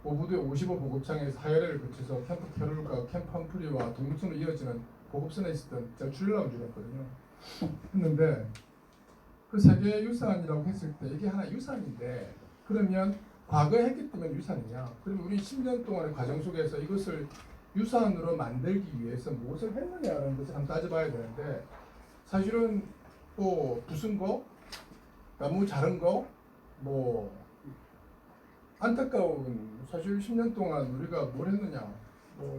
오부대 55 보급창에서 하야레를 거쳐서 캠프 캐롤과 캠프 험프리와 동북선으로 이어지는 보급선에 있었던 제가 줄라운 줄이었거든요. 했는데 그 세계유산이라고 했을 때 이게 하나 유산인데 그러면 과거에 했기 때문에 유산이냐? 그러면 우리 10년 동안의 과정 속에서 이것을 유산으로 만들기 위해서 무엇을 했느냐라는 것을 한번 따져봐야 되는데 사실은 또 부순 거, 너무 자른 거, 뭐 안타까운 사실 10년 동안 우리가 뭘 했느냐.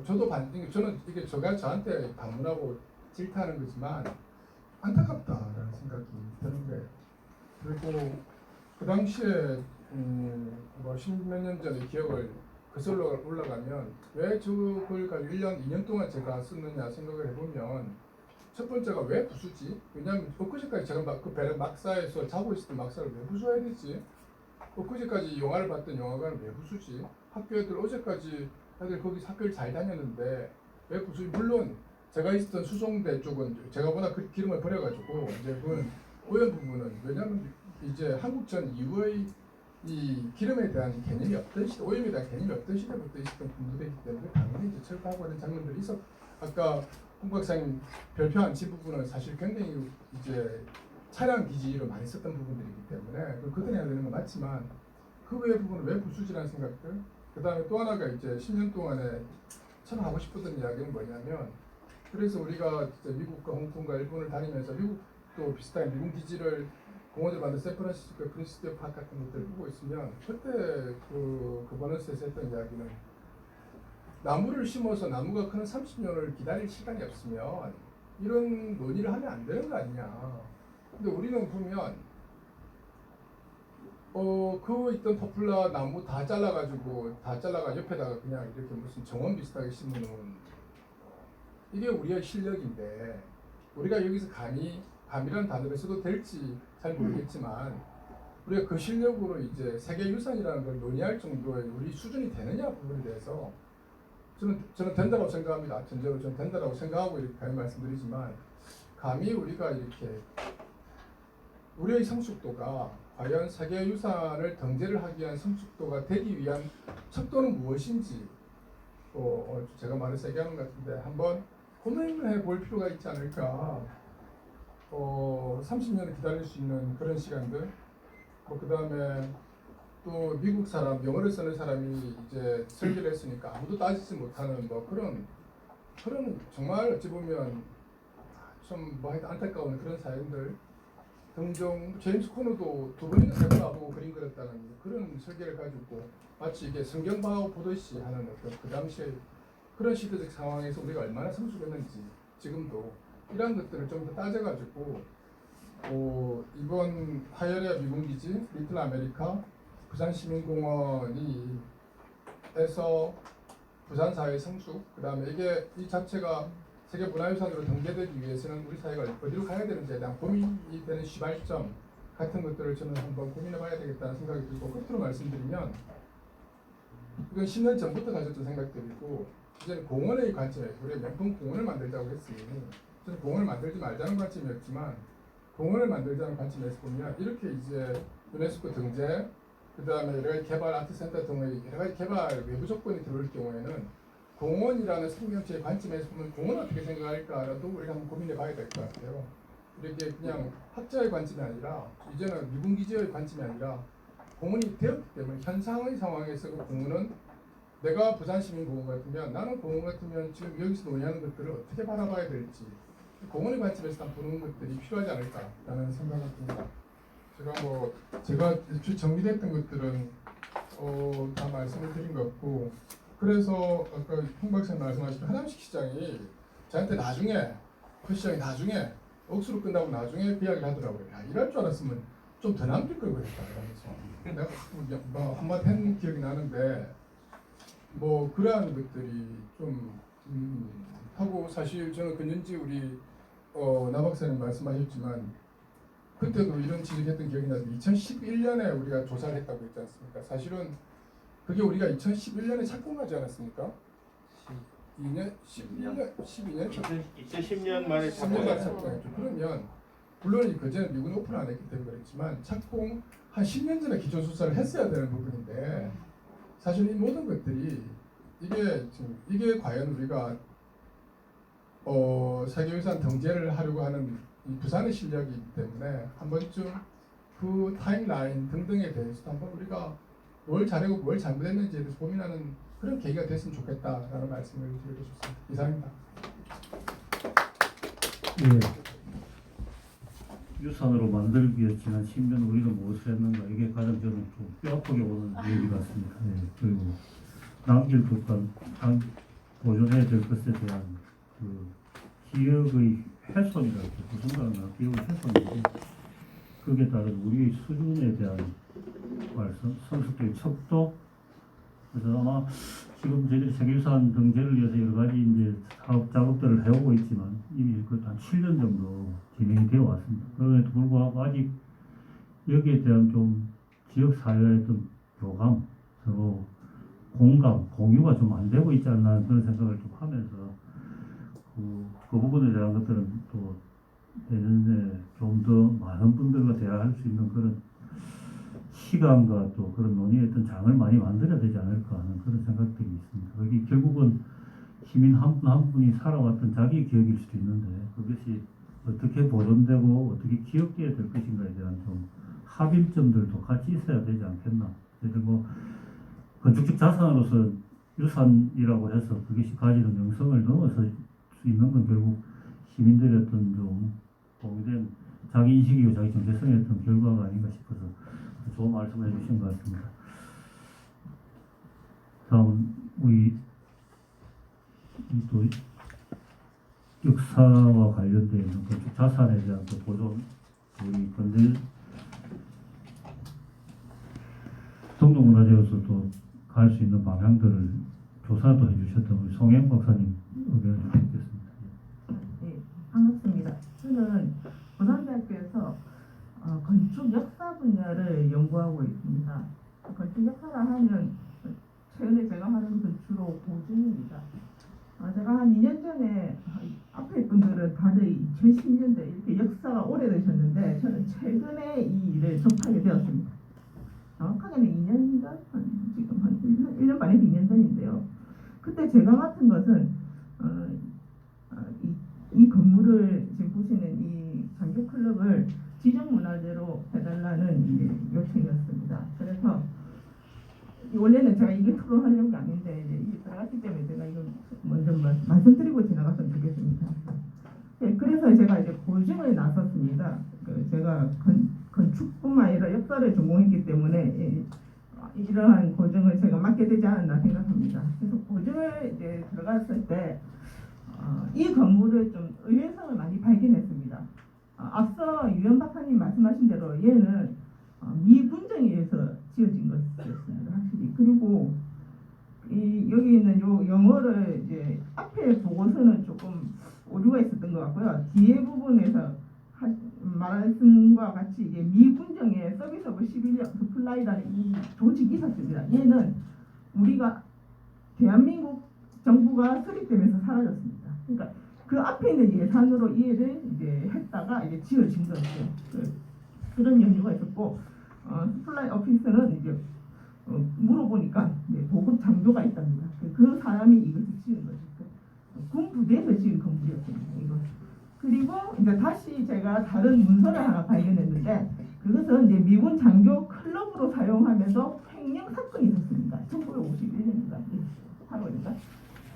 저는 이게 제가 저한테 방문하고 질타하는 거지만 안타깝다라는 생각이 드는 거예요. 그리고 그 당시에 뭐 10몇 년 전의 기억을 거슬러 올라가면 왜 저걸 가지고 1년, 2년 동안 제가 썼느냐 생각을 해보면 첫 번째가 왜 부수지? 왜냐하면 엊그제까지 제가 그 배를 막사에서 자고 있을 때 막사를 왜 부숴야 되지? 엊그제까지 영화를 봤던 영화관을 왜 부수지? 학교 애들 어제까지 애들 거기 학교를 잘 다녔는데 왜 부수지? 물론 제가 있었던 수송대 쪽은 제가 워낙 그 기름을 버려가지고 이제 그건 오염 부분은 왜냐하면 이제 한국전 이후의 이 기름에 대한 개념이 없던 시대, 오염에 대한 개념이 없던 시대부터 있었던 분들이기 때문에 당연히 이제 철거하고 하는 장면들이 있어. 아까 홍 박사님 별표한 부분은 사실 굉장히 이제 차량 기지로 많이 썼던 부분들이기 때문에 그건 해야 되는 건 맞지만 그 외의 부분은 왜 부수지라는 생각들. 그 다음에 또 하나가 이제 10년 동안에 참 하고 싶었던 이야기는 뭐냐면 그래서 우리가 진짜 미국과 홍콩과 일본을 다니면서 미국도 비슷한 미군 기지를 공원을 만든 샌프란시스코 프린스티어 파크 같은 것들을 보고 있으면 그때 그 버너스에서 했던 이야기는 나무를 심어서 나무가 크는 30년을 기다릴 시간이 없으면 이런 논의를 하면 안 되는 거 아니냐. 근데 우리는 보면 그 있던 포플라 나무 다 잘라가지고 옆에다가 그냥 이렇게 무슨 정원 비슷하게 심으면 이게 우리의 실력인데 우리가 여기서 감이라는 단어를 써도 될지 잘 모르겠지만 우리가 그 실력으로 이제 세계유산이라는 걸 논의할 정도의 우리 수준이 되느냐 부분에 대해서 저는 된다고 생각합니다. 전적으로 저는 된다고 생각하고 이렇게 말씀드리지만 감히 우리가 이렇게 우리의 성숙도가 과연 세계유산을 등재를 하기 위한 성숙도가 되기 위한 척도는 무엇인지 제가 말을 세게 하는 것 같은데 한번 고민을 해볼 필요가 있지 않을까. 30년을 기다릴 수 있는 그런 시간들. 그 다음에 또 미국 사람, 영어를 쓰는 사람이 이제 설계를 했으니까 아무도 따지지 못하는 뭐 그런 정말 어찌 보면 좀 뭐 하여튼 안타까운 그런 사연들 등등. 제임스 코너도 두 번이나 세 번 와보고 그림 그렸다는 그런 설계를 가지고 마치 이게 성경바오 보듯이 하는 어떤 그 당시에 그런 시대적 상황에서 우리가 얼마나 성숙했는지 지금도 이런 것들을 좀 더 따져가지고 이번 하이어리아 미군기지, 리틀 아메리카, 부산시민공원이 에서 부산 사회 성숙, 그 다음에 이게 이 자체가 세계 문화유산으로 등재되기 위해서는 우리 사회가 어디로 가야 되는지에 대한 고민이 되는 시발점 같은 것들을 저는 한번 고민해봐야 되겠다는 생각이 들고, 끝으로 말씀드리면 이건 10년 전부터 가졌던 생각들이고, 이제는 공원의 관점에서 우리가 명품 공원을 만들자고 했으니 저는 공원을 만들지 말자는 관점이었지만 공원을 만들자는 관점에서 보면 이렇게 이제 유네스코 등재, 그 다음에 여러 가지 개발 아트센터 등의 여러 가지 개발 외부 조건이 들어올 경우에는 공원이라는 생명체의 관점에서 보면 공원을 어떻게 생각할까라도 우리가 한번 고민해 봐야 될 것 같아요. 이렇게 그냥 학자의 관점이 아니라 이제는 미군기지의 관점이 아니라 공원이 되었기 때문에 현상의 상황에서 그 공원은 내가 부산시민공원 같으면 나는 공원 같으면 지금 여기서 논의하는 것들을 어떻게 바라봐야 될지 공원의 관점에서 보는 것들이 필요하지 않을까라는 생각이 듭니다. 제가 정리됐던 것들은 다 말씀을 드린 것 같고, 그래서 아까 홍 박사님 말씀하신 하남식 시장이 저한테 나중에 그 시장이 나중에 억수로 끝나고 나중에 그 이야기를 하더라고요. 야, 이럴 줄 알았으면 좀 더 남길 걸 그랬다 이러면서 내가 뭐 한마디 한 기억이 나는데 뭐 그러한 것들이 좀 하고, 사실 저는 근현지 우리 나 박사님 말씀하셨지만 그때도 이런 지적했던 기억이 나는데 2011년에 우리가 조사를 했다고 했지 않습니까? 사실은 그게 우리가 2011년에 착공하지 않았습니까? 12년? 2010년 말에 10년 만에 착공했죠. 그러면 물론 그전에 미군 오픈을 안 했기 때문에 그렇지만 착공 한 10년 전에 기존 수사를 했어야 되는 부분인데, 사실 이 모든 것들이 이게 과연 우리가 세계유산 등재를 하려고 하는 이 부산의 실력이기 때문에 한 번쯤 그 타임라인 등등에 대해서 한번 우리가 뭘 잘하고 뭘 잘못했는지에 대해서 고민하는 그런 계기가 됐으면 좋겠다라는 말씀을 드리고 싶습니다. 이상입니다. 예. 유산으로 만들기 위해 지난 10년 우리는 무엇을 했는가, 이게 가장 저는 좀 뼈아프게 오는 얘기 같습니다. 예. 그리고 남길 것과 보존해야 될 것에 대한 그 기억의 훼손이랄까, 그 순간은 기억의 훼손인데 거기에 따른 우리의 수준에 대한 말씀, 성숙도의 척도. 그래서 아마 지금 저희들이 세계유산 등재를 위해서 여러 가지 이제 사업 작업들을 해오고 있지만 이미 그 한 7년 정도 진행이 되어 왔습니다. 그럼에도 불구하고 아직 여기에 대한 좀 지역 사회의 어떤 교감, 서로 공감, 공유가 좀 안 되고 있지 않나 그런 생각을 좀 하면서 그 부분에 대한 것들은 또 내년에 좀 더 많은 분들과 대화할 수 있는 그런 시간과 또 그런 논의의 어떤 장을 많이 만들어야 되지 않을까 하는 그런 생각들이 있습니다. 여기 결국은 시민 한 분 한 분이 살아왔던 자기 기억일 수도 있는데 그것이 어떻게 보존되고 어떻게 기억돼야 될 것인가에 대한 좀 합의점들도 같이 있어야 되지 않겠나. 그래서 뭐 건축적 자산으로서 유산이라고 해서 그것이 가지는 명성을 넘어설 수 있는 건 결국 시민들의 어떤 좀 공유된 자기 인식이고 자기 정체성의 어떤 결과가 아닌가 싶어서 좋은 말씀을 해주신 것 같습니다. 다음 우리 또 역사와 관련되어 있는 건축 자산에 대한 또 보존, 우리 건설 동독문화재로서도 갈 수 있는 방향들을 조사도 해주셨던 우리 송영 박사님 의견을 듣겠습니다. 네, 반갑습니다. 저는 부산대학교에서 건축 역사 분야를 연구하고 있습니다. 건축 역사라 하면 최근에 제가 하는 것은 주로 보증입니다. 제가 한 2년 전에 앞에 분들은 다들 2010년대 이렇게 역사가 오래되셨는데 저는 최근에 이 일을 접하게 되었습니다. 정확하게는 2년 전, 지금 한 1년 반에서 2년 전인데요. 그때 제가 맡은 것은 이 건물을 지금 보시는 이 장교클럽을 지정문화재로 해달라는 요청이었습니다. 그래서 원래는 제가 이게 토론하려는 게 아닌데 이게 들어갔기 때문에 제가 이거 먼저 말씀드리고 지나갔으면 좋겠습니다. 네, 그래서 제가 이제 고증을 나섰습니다. 제가 건축뿐만 아니라 역사를 전공했기 때문에 이러한 고증을 제가 맡게 되지 않았나 생각합니다. 그래서 고증을 이제 들어갔을 때 이 건물을 좀 의외성을 많이 발견했습니다. 앞서 유현 박사님 말씀하신 대로 얘는 미군정에 의해서 지어진 것이었습니다. 확실히. 그리고 여기 있는 요 영어를 이제 앞에 보고서는 조금 오류가 있었던 것 같고요. 뒤에 부분에서 말씀과 같이 이게 미군정의 서비스 오브 시빌리언 서플라이라는 이 조직이 있었습니다. 얘는 우리가 대한민국 정부가 설립되면서 사라졌습니다. 그러니까 그 앞에 있는 예산으로 이해를 이제 했다가 이제 지어진 거죠. 그런 연유가 있었고, 서플라이 오피스는 이제 물어보니까 이제 보급 장교가 있답니다. 그 사람이 이것을 지은 거죠. 군 부대에서 지은 건물이었습니다. 이거. 그리고 이제 다시 제가 다른 문서를 하나 발견했는데, 그것은 이제 미군 장교 클럽으로 사용하면서 횡령 사건이 있었습니다. 1951년인가 8월인가.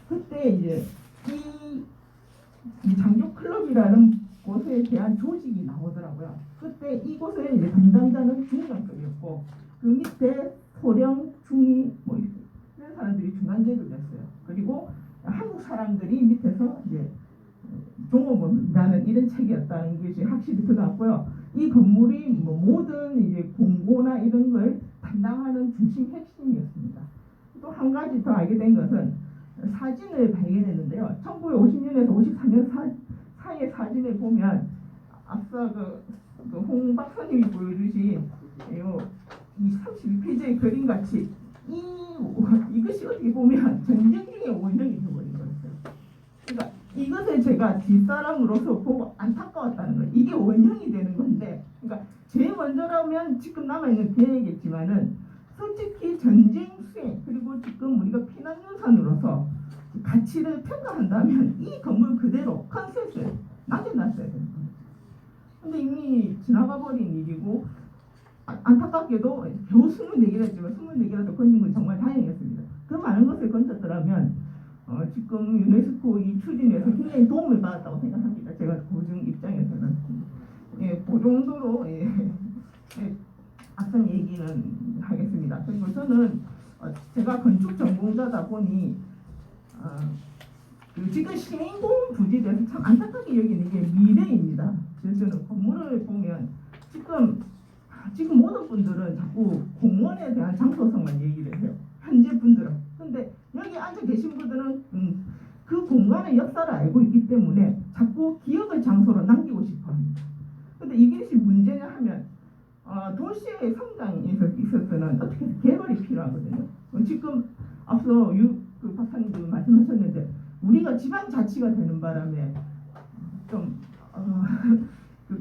그때 이제 이 장교 클럽이라는 곳에 대한 조직이 나오더라고요. 그때 이곳의 이제 담당자는 중장급이었고, 그 밑에 소령, 중위 뭐 이런 사람들이 중간직을 했어요. 그리고 한국 사람들이 밑에서 이제 종업원이라는 이런 책이었다는 것이 확실히 들어갔고요. 이 건물이 뭐 모든 이제 공고나 이런 걸 담당하는 중심 핵심이었습니다. 또 한 가지 더 알게 된 것은 사진을 발견했는데요. 1950년에서 54년 사이의 사진을 보면 앞서 홍 박사님이 보여주신 이 32페이지의 그림 같이 이것이 어떻게 보면 전쟁 중에 원형이 되어버린 거였어요. 그러니까 이것을 제가 뒷사람으로서 보고 안타까웠다는 거예요. 이게 원형이 되는 건데, 그러니까 제일 먼저라면 지금 남아있는 계획이겠지만은 솔직히 전쟁 수행 그리고 지금 우리가 피난유산으로서 가치를 평가한다면 이 건물 그대로 컨셉을 남겨놨어야 되는 겁니다. 근데 이미 지나가 버린 일이고 안타깝게도 겨우 24개라 했지만 24개라도 건진 건 정말 다행이었습니다. 그 많은 것을 건졌더라면 지금 유네스코 이 추진에서 굉장히 도움을 받았다고 생각합니다. 제가 고증 입장에서는 그 정도로 앞선 얘기는 하겠습니다. 그리고 저는 제가 건축 전공자다 보니 지금 시민공원 부지에 대해서 참 안타깝게 여기는 게 미래입니다. 저는 건물을 보면 지금 모든 분들은 자꾸 공원에 대한 장소성만 얘기를 해요. 현재 분들은. 근데 여기 앉아 계신 분들은 그 공간의 역사를 알고 있기 때문에 자꾸 기억의 장소로 남기고 싶어 합니다. 근데 이것이 문제냐 하면 도시의 성장에서 있어서는 어떻게 개발이 필요하거든요. 지금 앞서 그 박사님도 말씀하셨는데 우리가 지방자치가 되는 바람에 좀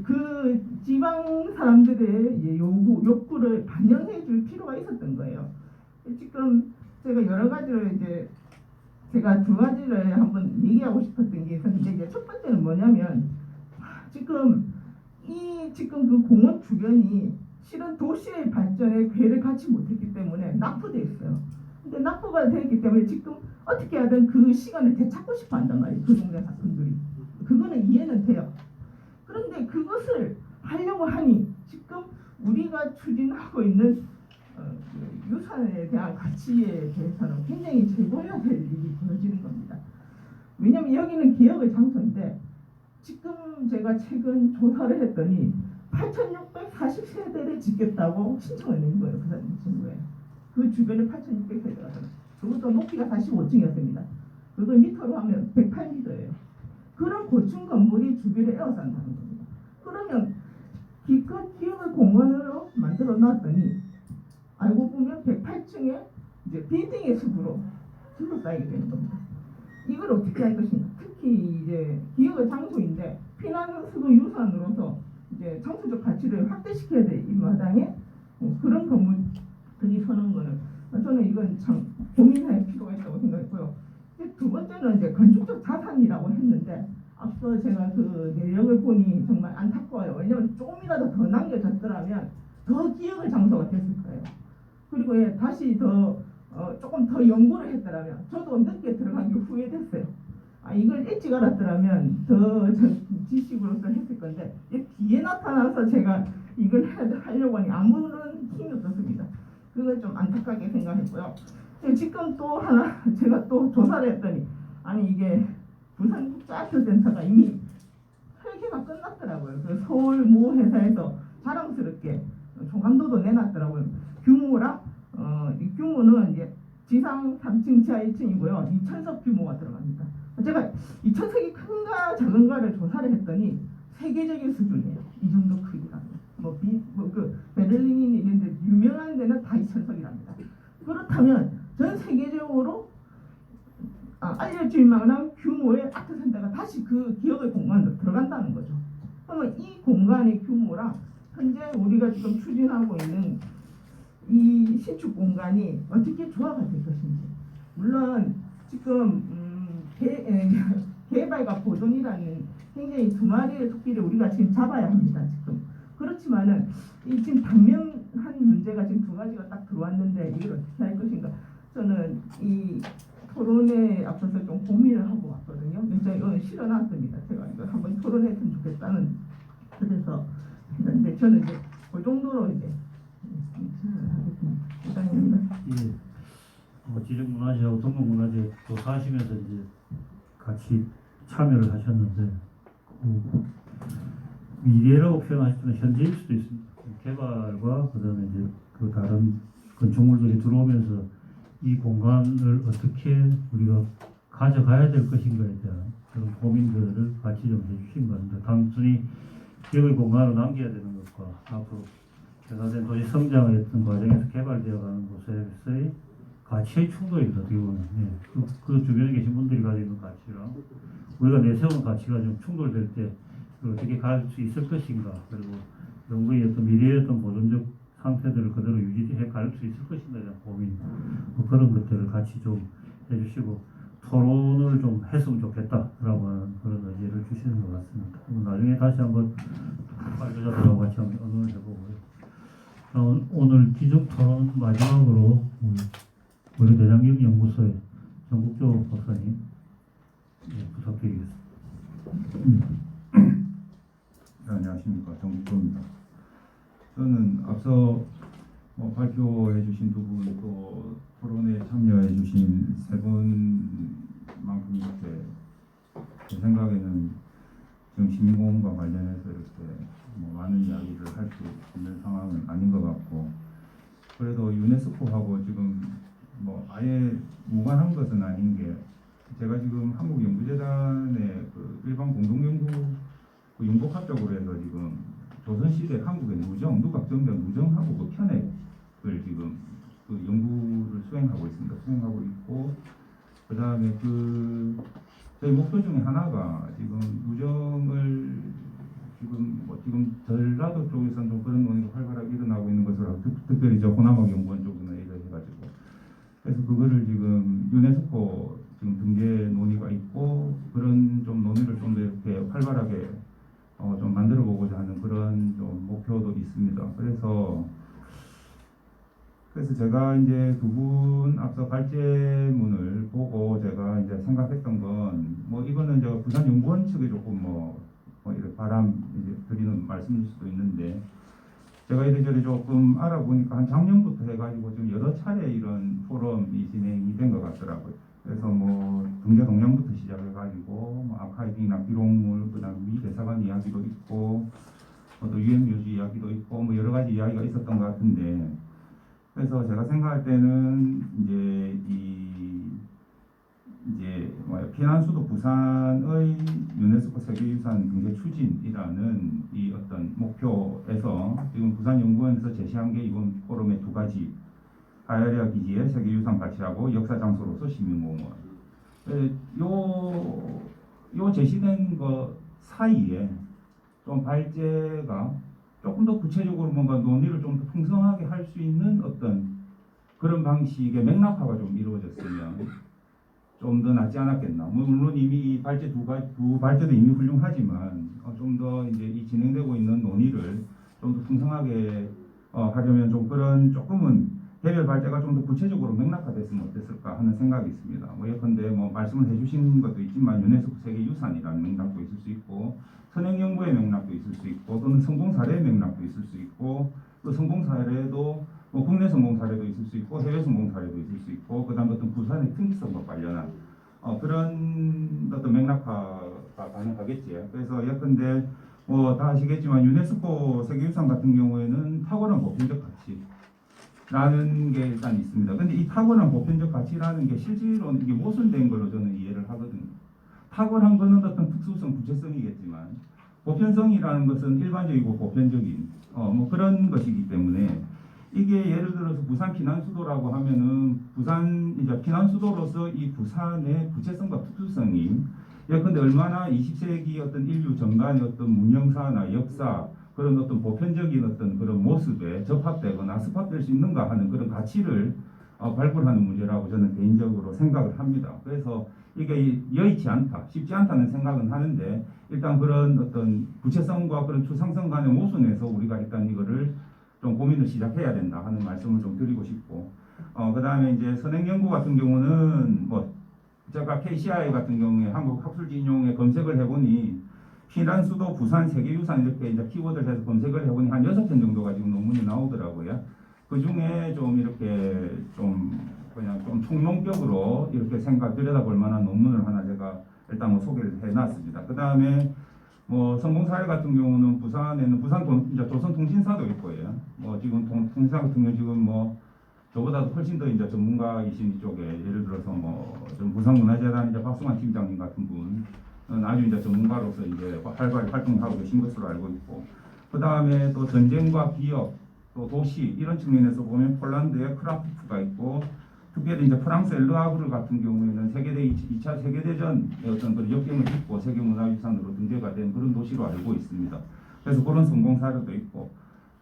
그 지방 사람들의 욕구를 반영해 줄 필요가 있었던 거예요. 지금 제가 여러 가지를 이제 제가 두 가지를 한번 얘기하고 싶었던 게 있었는데, 이제 첫 번째는 뭐냐면 지금 그 공원 주변이 실은 도시의 발전에 궤를 갖지 못했기 때문에 낙후돼 있어요. 근데 낙후가 되었기 때문에 지금 어떻게 하든 그 시간을 되찾고 싶어 한단 말이에요. 그 동네 사람들이. 그거는 이해는 돼요. 그런데 그것을 하려고 하니 지금 우리가 추진하고 있는 유산에 대한 가치에 대해서는 굉장히 제고해야 될 일이 벌어지는 겁니다. 왜냐하면 여기는 기억의 장소인데 지금 제가 최근 조사를 했더니 8,640세대를 짓겠다고 신청을 낸 거예요. 그 사람이 친구에. 그 주변에 8,600세대가 그것도 높이가 45층이었습니다. 그걸 미터로 하면 108m예요. 그런 고층 건물이 주변에 에워싼다는 겁니다. 그러면 기껏 기업을 공원으로 만들어 놨더니 알고 보면 108층에 이제 빌딩의 숲으로 둘러싸이게 되는 겁니다. 이걸 어떻게 할 것인가? 특히 이제 기업의 장소인데 피난수도 유산으로서 이제 장소적 가치를 확대시켜야 될 이 마당에 그런 건물들이 서는 거는 저는 이건 참 고민할 필요가 있다고 생각했고요. 두 번째는 이제 건축적 자산이라고 했는데 앞서 제가 그 내용을 보니 정말 안타까워요. 왜냐하면 조금이라도 더 남겨졌더라면 더 기억의 장소가 됐을 거예요. 그리고 다시 더 조금 더 연구를 했더라면 저도 늦게 들어간 게 후회됐어요. 이걸 일찍 알았더라면 더 지식으로서 했을 건데 이 뒤에 나타나서 제가 이걸 하려고 하니 아무런 힘이 없었습니다. 그걸 좀 안타깝게 생각했고요. 지금 또 하나 제가 또 조사를 했더니 아니 이게 부산국제아트센터가 이미 설계가 끝났더라고요. 그 서울 모 회사에서 자랑스럽게 조감도도 내놨더라고요. 규모랑 이 규모는 이제 지상 3층 지하 1층이고요. 2천석 규모가 들어갑니다. 제가 2천석이 큰가 작은가를 조사를 했더니 세계적인 수준이에요. 이 정도 크기가. 그 베를린이 있는데 유명한 데는 다 2천석이랍니다. 그렇다면 전 세계적으로 알려질 만한 규모의 아트센터가 다시 그 기업의 공간으로 들어간다는 거죠. 그러면 이 공간의 규모랑 현재 우리가 지금 추진하고 있는 이 신축 공간이 어떻게 조화가 될 것인지. 물론 지금 개발과 보존이라는 굉장히 두 마리의 토끼를 우리가 지금 잡아야 합니다. 지금 그렇지만은 이 지금 당면한 문제가 지금 두 가지가 딱 들어왔는데 이걸 어떻게 할 것인가. 저는 이 토론에 앞서서 좀 고민을 하고 왔거든요. 굉장히 이건 실어놨습니다. 제가 이거 한번 토론했으면 좋겠다는 뜻에서 했는데 저는 이제 그 정도로 이제 하겠습니다. 이상입니다. 예. 지적문화재하고 동문문화재 조사하시면서 이제 같이 참여를 하셨는데 미래라고 표현하시지만 현재일 수도 있습니다. 개발과 그다음에 이제 그 다른 건축물들이 들어오면서 이 공간을 어떻게 우리가 가져가야 될 것인가에 대한 그런 고민들을 같이 좀 해주신 겁니다. 단순히 기업의 공간으로 남겨야 되는 것과 앞으로 개선된 도시 성장의 어떤 과정에서 개발되어가는 곳에서의 가치의 충돌입니다. 어떻게 보면 그 주변에 계신 분들이 가지고 있는 가치랑 우리가 내세우는 가치가 좀 충돌될 때 어떻게 갈 수 있을 것인가, 그리고 연구의 어떤 미래의 어떤 보존적 상태들을 그대로 유지해 갈 수 있을 것인가에 대한 고민, 그런 것들을 같이 좀 해주시고 토론을 좀 했으면 좋겠다라고 하는 그런 의지를 주시는 것 같습니다. 나중에 다시 한번 관계자들하고 같이 한번 의논을 해보고요. 오늘 기존 토론 마지막으로 우리 대장경 연구소의 정국조 박사님 부탁드리겠습니다. 안녕하십니까, 정국조입니다. 저는 앞서 발표해 주신 두 분, 또 토론에 참여해 주신 세 분만큼 이렇게 제 생각에는 지금 시민공헌과 관련해서 이렇게 많은 이야기를 할 수 있는 상황은 아닌 것 같고, 그래도 유네스코하고 지금 아예 무관한 것은 아닌 게, 제가 지금 한국연구재단의 그 일반 공동연구 융복합적으로 해서 지금 조선시대 한국의 누정, 누각정변 누정하고 그 편액을 지금 그 연구를 수행하고 있습니다. 수행하고 있고, 그 다음에 저희 목표 중에 하나가 지금 누정을 지금 전라도 쪽에서는 좀 그런 논의가 활발하게 일어나고 있는 것으로 특별히 호남학 연구원 쪽이나 이래 해가지고, 그래서 그거를 지금 유네스코 지금 등재 논의가 있고, 그런 좀 논의를 좀 더 이렇게 활발하게 좀 만들어 보고자 하는 그런 좀 목표도 있습니다. 그래서 제가 이제 두 분 앞서 발제문을 보고 제가 이제 생각했던 건 이거는 제가 부산연구원 측에 조금 이렇게 바람 이제 드리는 말씀일 수도 있는데, 제가 이래저래 조금 알아보니까 한 작년부터 해가지고 지금 여러 차례 이런 포럼이 진행이 된 것 같더라고요. 그래서 등재 동향부터 시작해가지고 아카이빙이나 기록물, 그다음 미 대사관 이야기도 있고 또 유엔 묘지 이야기도 있고 여러 가지 이야기가 있었던 것 같은데, 그래서 제가 생각할 때는 피난수도 부산의 유네스코 세계유산 등재 추진이라는 이 어떤 목표에서 지금 부산연구원에서 제시한 게 이번 포럼의 두 가지, 하야리아 기지의 세계유산 가치하고 역사 장소로서 시민공헌. 요 제시된 것 사이에 좀 발제가 조금 더 구체적으로 뭔가 논의를 좀 더 풍성하게 할 수 있는 어떤 그런 방식의 맥락화가 좀 이루어졌으면 좀 더 낫지 않았겠나. 물론 이미 이 발제 두 발제도 이미 훌륭하지만 좀 더 이제 이 진행되고 있는 논의를 좀 더 풍성하게 하려면 좀 그런 조금은 개별 발제가 좀 더 구체적으로 맥락화됐으면 어땠을까 하는 생각이 있습니다. 뭐 예컨대 뭐 말씀을 해주신 것도 있지만 유네스코 세계유산이라는 맥락도 있을 수 있고 선행연구의 맥락도 있을 수 있고 또는 성공 사례의 맥락도 있을 수 있고 또 성공 사례도 뭐 국내 성공 사례도 있을 수 있고 해외 성공 사례도 있을 수 있고 그다음 어떤 부산의 특이성과 관련한 그런 어떤 맥락화가 가능하겠지. 그래서 예컨대 뭐 다 아시겠지만 유네스코 세계유산 같은 경우에는 탁월한 보편적 가치라는 게 일단 있습니다. 근데 이 탁월한 보편적 가치라는 게 실제로 이게 모순된 걸로 저는 이해를 하거든요. 탁월한 거는 어떤 특수성, 구체성이겠지만 보편성이라는 것은 일반적이고 보편적인 뭐 그런 것이기 때문에 이게 예를 들어서 부산 피난수도라고 하면은 부산 이제 피난수도로서 이 부산의 구체성과 특수성이 예컨대 얼마나 20세기 어떤 인류 전반의 어떤 문명사나 역사 그런 어떤 보편적인 어떤 그런 모습에 접합되거나 습합될 수 있는가 하는 그런 가치를 발굴하는 문제라고 저는 개인적으로 생각을 합니다. 그래서 이게 여의치 않다, 쉽지 않다는 생각은 하는데 일단 그런 어떤 구체성과 그런 추상성 간의 모순에서 우리가 일단 이거를 좀 고민을 시작해야 된다 하는 말씀을 좀 드리고 싶고 그 다음에 이제 선행연구 같은 경우는 뭐 제가 KCI 같은 경우에 한국학술지인용에 검색을 해보니 피난수도 부산 세계유산 이렇게 이제 키워드를 해서 검색을 해보니 한 6편 정도가 지금 논문이 나오더라고요. 그 중에 좀 이렇게 좀 그냥 좀 총론격으로 이렇게 들여다볼 만한 논문을 하나 제가 일단 뭐 소개를 해놨습니다. 그 다음에 뭐 성공 사례 같은 경우는 부산에는 이제 조선통신사도 있고요. 뭐 지금 통신사 같은 경우 지금 뭐 저보다도 훨씬 더 이제 전문가이신 이쪽에 예를 들어서 뭐 좀 부산문화재단 이제 박승환 팀장님 같은 분은 아주 이제 전문가로서 이제 활발히 활동하고 계신 것으로 알고 있고 그 다음에 또 전쟁과 기업 또 도시 이런 측면에서 보면 폴란드의 크라쿠프가 있고 특별히 이제 프랑스 엘르아브르 같은 경우에는 2차 세계대전의 어떤 그런 역경을 딛고 세계문화유산으로 등재가 된 그런 도시로 알고 있습니다. 그래서 그런 성공 사례도 있고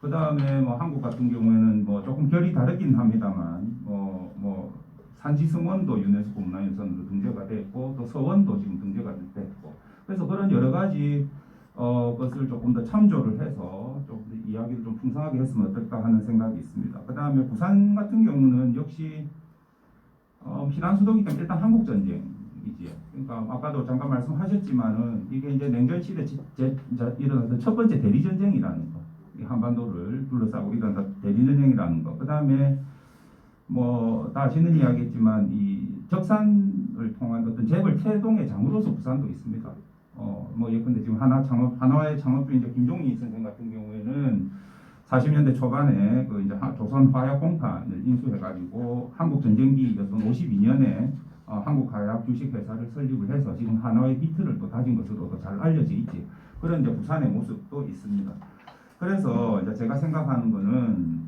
그 다음에 뭐 한국 같은 경우에는 뭐 조금 결이 다르긴 합니다만 뭐 산지성원도 유네스코 문화유산으로 등재가 됐고 또 서원도 지금 등재가 됐고 그래서 그런 여러 가지 것을 조금 더 참조를 해서 좀 이야기를 좀 풍성하게 했으면 어떨까 하는 생각이 있습니다. 그 다음에 부산 같은 경우는 역시 피난수도기 때문에 일단 한국전쟁이지요. 그러니까 아까도 잠깐 말씀하셨지만은 이게 이제 냉전시대 일어났던 첫 번째 대리전쟁이라는 거. 한반도를 둘러싸고 일어난 대리전쟁이라는 거. 그 다음에 뭐 다 아시는 이야기겠지만 이 적산을 통한 어떤 재벌 태동의 장으로서 부산도 있습니다. 뭐 예컨대 지금 한화의 창업주인 이제 김종희 선생 같은 경우에는 40년대 초반에 그 이제 조선화약공판을 인수해가지고 한국 전쟁기였던 52년에 한국화약 주식회사를 설립을 해서 지금 한화의 비트를 또 다진 것으로도 잘 알려져 있지. 그런 이제 부산의 모습도 있습니다. 그래서 이제 제가 생각하는 거는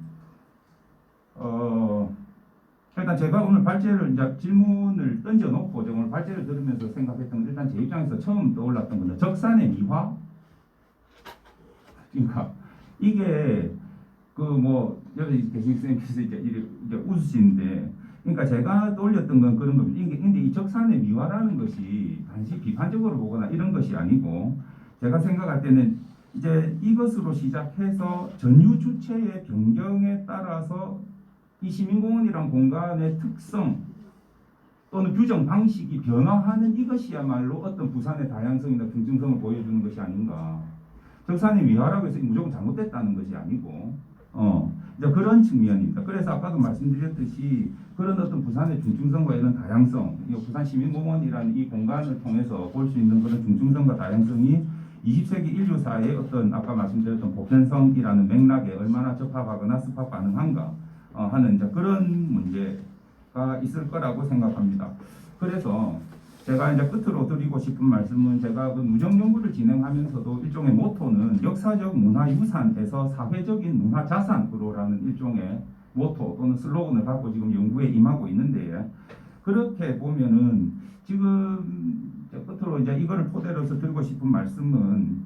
일단 제가 오늘 발제를 이제 질문을 던져놓고 오늘 발제를 들으면서 생각했던 건 일단 제 입장에서 처음 떠올랐던 건데 적산의 미화. 그러니까 이게 그 뭐 여기 계신 선생님께서 이제 웃으시는데 그러니까 제가 떠올렸던 건 그런 겁니다. 근데 이 적산의 미화라는 것이 단지 비판적으로 보거나 이런 것이 아니고 제가 생각할 때는 이제 이것으로 시작해서 전유 주체의 변경에 따라서 이 시민공원이란 공간의 특성 또는 규정 방식이 변화하는 이것이야말로 어떤 부산의 다양성이나 중증성을 보여주는 것이 아닌가. 적산의 미화라고 해서 무조건 잘못됐다는 것이 아니고 이제 그런 측면입니다. 그래서 아까도 말씀드렸듯이 그런 어떤 부산의 중증성과 이런 다양성, 이 부산 시민공원이라는 이 공간을 통해서 볼 수 있는 그런 중증성과 다양성이 20세기 인류사의 어떤 아까 말씀드렸던 보편성이라는 맥락에 얼마나 접합하거나 습합 가능한가 하는 이제 그런 문제가 있을 거라고 생각합니다. 그래서 제가 이제 끝으로 드리고 싶은 말씀은 제가 그 누적 연구를 진행하면서도 일종의 모토는 역사적 문화유산에서 사회적인 문화자산으로라는 일종의 모토 또는 슬로건을 갖고 지금 연구에 임하고 있는데 그렇게 보면은 지금 끝으로 이제 이거를 토대로 해서 드리고 싶은 말씀은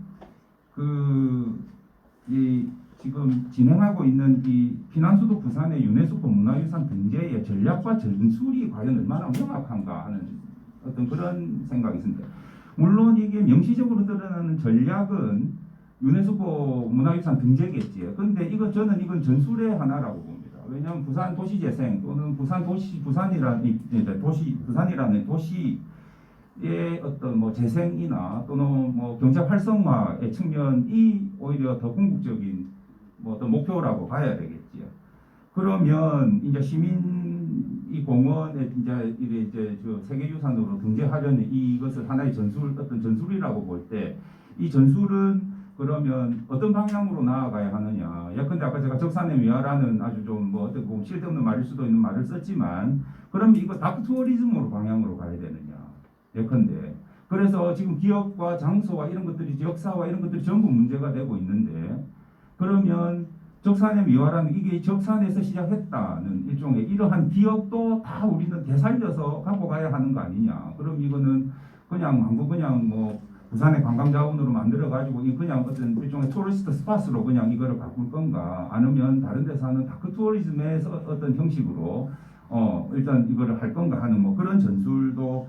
지금 진행하고 있는 이 피난수도 부산의 유네스코 문화유산 등재의 전략과 전술이 과연 얼마나 명확한가 하는 어떤 그런 생각이 있습니다. 물론 이게 명시적으로 드러나는 전략은 유네스코 문화유산 등재겠지요. 그런데 저는 이건 전술의 하나라고 봅니다. 왜냐하면 부산 도시재생 또는 부산이라는 도시의 어떤 뭐 재생이나 또는 뭐 경제 활성화의 측면이 오히려 더 궁극적인 뭐 어떤 목표라고 봐야 되겠지요. 그러면 이제 시민 이 공원에 이제 그 세계유산으로 등재하려는 이것을 하나의 어떤 전술이라고 볼 때 이 전술은 그러면 어떤 방향으로 나아가야 하느냐. 예컨대 아까 제가 적산의 미화라는 아주 좀 뭐 어떻게 보면 쓸데없는 말일 수도 있는 말을 썼지만 그럼 이거 다크 투어리즘으로 방향으로 가야 되느냐. 예컨대. 그래서 지금 기업과 장소와 이런 것들이 역사와 이런 것들이 전부 문제가 되고 있는데 그러면 적산의 미화라는 이게 적산에서 시작했다는 일종의 이러한 기억도 다 우리는 되살려서 갖고 가야 하는 거 아니냐. 그럼 이거는 그냥 뭐 부산의 관광 자원으로 만들어 가지고 그냥 어떤 일종의 투리스트 스팟으로 그냥 이거를 바꿀 건가 아니면 다른 데서 하는 다크 투어리즘의 어떤 형식으로 일단 이거를 할 건가 하는 뭐 그런 전술도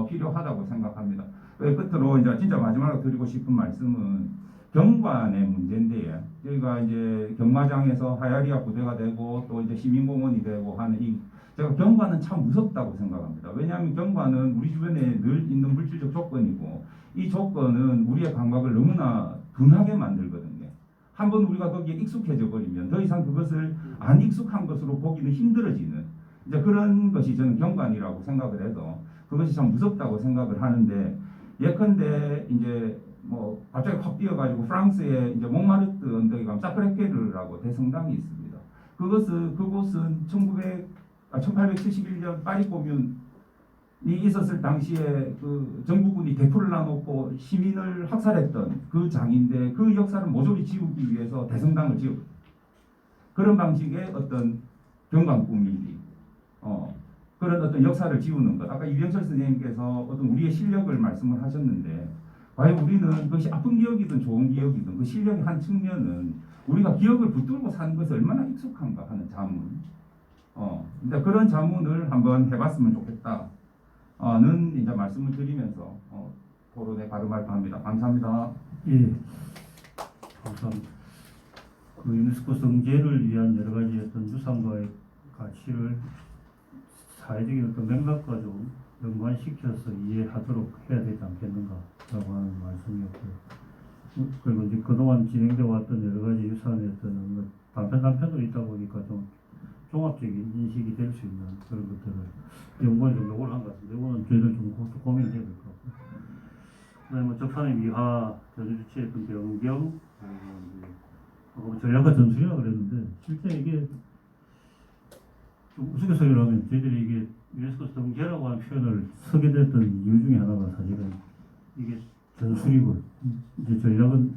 필요하다고 생각합니다. 끝으로 이제 진짜 마지막으로 드리고 싶은 말씀은 경관의 문제인데 저희가 이제 경마장에서 하야리아 부대가 되고 또 이제 시민공원이 되고 하는 제가 경관은 참 무섭다고 생각합니다. 왜냐하면 경관은 우리 주변에 늘 있는 물질적 조건이고 이 조건은 우리의 감각을 너무나 둔하게 만들거든요. 한번 우리가 거기에 익숙해져 버리면 더 이상 그것을 안 익숙한 것으로 보기는 힘들어지는 이제 그런 것이 저는 경관이라고 생각을 해서 그것이 참 무섭다고 생각을 하는데 예컨대 이제 뭐 갑자기 확 뛰어가지고 프랑스의 이제 몽마르트 언덕에 가면 사크레케르라고 대성당이 있습니다. 그곳은 1871년 파리 고문이 있었을 당시에 그 정부군이 대포를 놔놓고 시민을 학살했던 그 장인데 그 역사를 모조리 지우기 위해서 대성당을 지었고 그런 방식의 어떤 경관 꾸미기 그런 어떤 역사를 지우는 것. 아까 이병철 선생님께서 어떤 우리의 실력을 말씀을 하셨는데 과연 우리는 그것이 아픈 기억이든 좋은 기억이든 그 실력의 한 측면은 우리가 기억을 붙들고 사는 것이 얼마나 익숙한가 하는 자문. 근데 그런 자문을 한번 해봤으면 좋겠다는 이제 말씀을 드리면서 토론에 가름할까 합니다. 감사합니다. 예, 감사합니다. 그 유네스코 성제를 위한 여러 가지 어떤 유산과의 가치를 사회적인 어떤 맥락과 좀 연관시켜서 이해하도록 해야 되지 않겠는가라고 하는 말씀이었고요. 그리고 이제 그동안 진행되어 왔던 여러 가지 유산의 어떤 단편으로 있다 보니까 좀 종합적인 인식이 될 수 있는 그런 것들을 연구에 좀 요구를 한 것 같습니다. 이거는 저희들 좀 고민해야 될 것 같고요. 그다음에 뭐 적산의 미화, 전에 주최했던 변경, 전략과 전술이라고 그랬는데 실제 이게 좀 우스갯소리를 하면 저희들이 이게 유네스코 성제라고 하는 표현을 쓰게 됐던 이유 중에 하나가 사실은 이게 전술이고 이제 전략은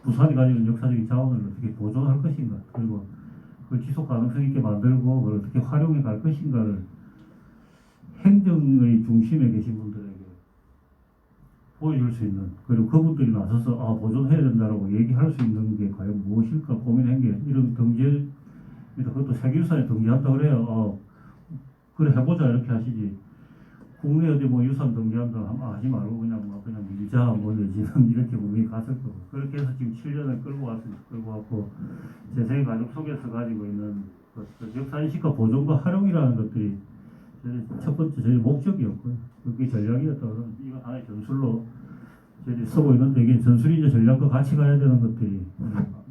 부산이 가지고 있는 역사적인 자원을 어떻게 보존할 것인가 그리고 그걸 지속 가능성 있게 만들고 그걸 어떻게 활용해 갈 것인가를 행정의 중심에 계신 분들에게 보여줄 수 있는 그리고 그분들이 나서서 보존해야 된다라고 얘기할 수 있는 게 과연 무엇일까 고민한 게 이런 등재 그것도 세계유산에 등재한다고 그래요. 그래 해보자 이렇게 하시지. 국내 어디 뭐 유산 등재한다 하지 말고 그냥 밀자 뭐 내지는 이렇게 분명히 갔을 거고 그렇게 해서 지금 7년을 끌고 왔고 재생의 가족 속에서 가지고 있는 그 역사인식과 보존과 활용이라는 것들이 첫 번째 저희 목적이었고요. 그게 전략이었다고 그러면 이거 하나의 전술로 저희들이 쓰고 있는데 이게 전술이 이제 전략과 같이 가야 되는 것들이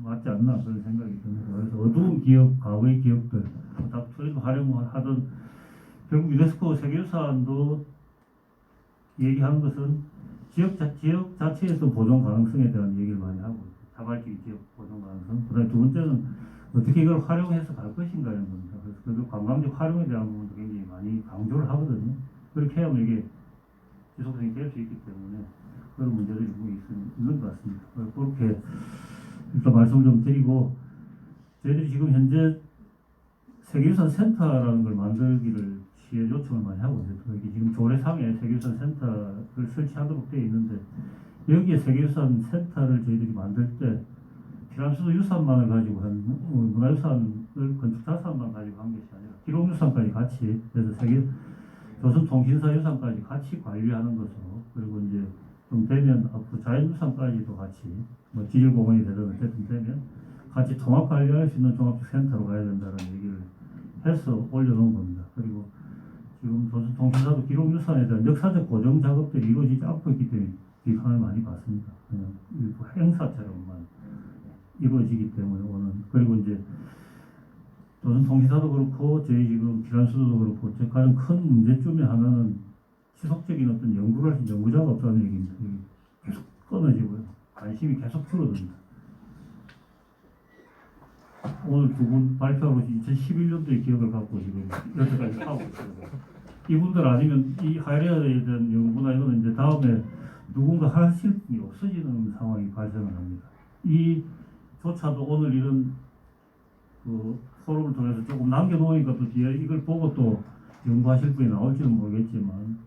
맞지 않나 그런 생각이 듭니다. 그래서 어두운 기억, 과거의 기억들 다 투입 활용하던 결국 유네스코 세계유산도 얘기하는 것은 지역 자체에서 보존 가능성에 대한 얘기를 많이 하고 자발적 지역 보존 가능성. 그다음에 두 번째는 어떻게 이걸 활용해서 갈 것인가라는 겁니다. 그래서 그 관광적 활용에 대한 부분도 굉장히 많이 강조를 하거든요. 그렇게 하면 이게 지속성이 될 수 있기 때문에 그런 문제들이 있는 것 같습니다. 그렇게 일단 말씀을 좀 드리고 저희들이 지금 현재 세계유산 센터라는 걸 만들기를 시에 요청을 많이 하고 있어요. 여기 지금 조례상에 세계유산 센터를 설치하도록 되어 있는데 여기에 세계유산 센터를 저희들이 만들 때 피란수도 유산만을 가지고 한 문화유산을 건축자산만 가지고 한 것이 아니라 기록유산까지 같이 그래서 조선통신사 유산까지 같이 관리하는 것으로 그리고 이제 좀 되면 앞으로 자연유산까지도 같이 뭐 지질공원이 되든 어쨌든 되면 같이 통합 관리할 수 있는 종합센터로 가야 된다는 얘기를 해서 올려놓은 겁니다. 그리고 지금 조선통신사도 기록유산에 대한 역사적 고정 작업들이 이루어지지 않고 있기 때문에 비판을 많이 받습니다. 그냥 일부 행사처럼만 이루어지기 때문에 오는. 그리고 이제 조선통신사도 그렇고 저희 지금 기란수도도 그렇고 가장 큰 문제점의 하나는 지속적인 어떤 연구를 하신 연구자가 없다는 얘기입니다. 계속 끊어지고요. 관심이 계속 줄어듭니다. 오늘 두 분 발표하고 2011년도의 기억을 갖고 지금 여태까지 하고 있습니다. 이분들 아니면 이 하이레아에 대한 연구나 이거는 이제 다음에 누군가 하실 분이 없어지는 상황이 발생을 합니다. 이조차도 오늘 이런 그 포럼을 통해서 조금 남겨놓으니까 또 뒤에 이걸 보고 또 연구하실 분이 나올지는 모르겠지만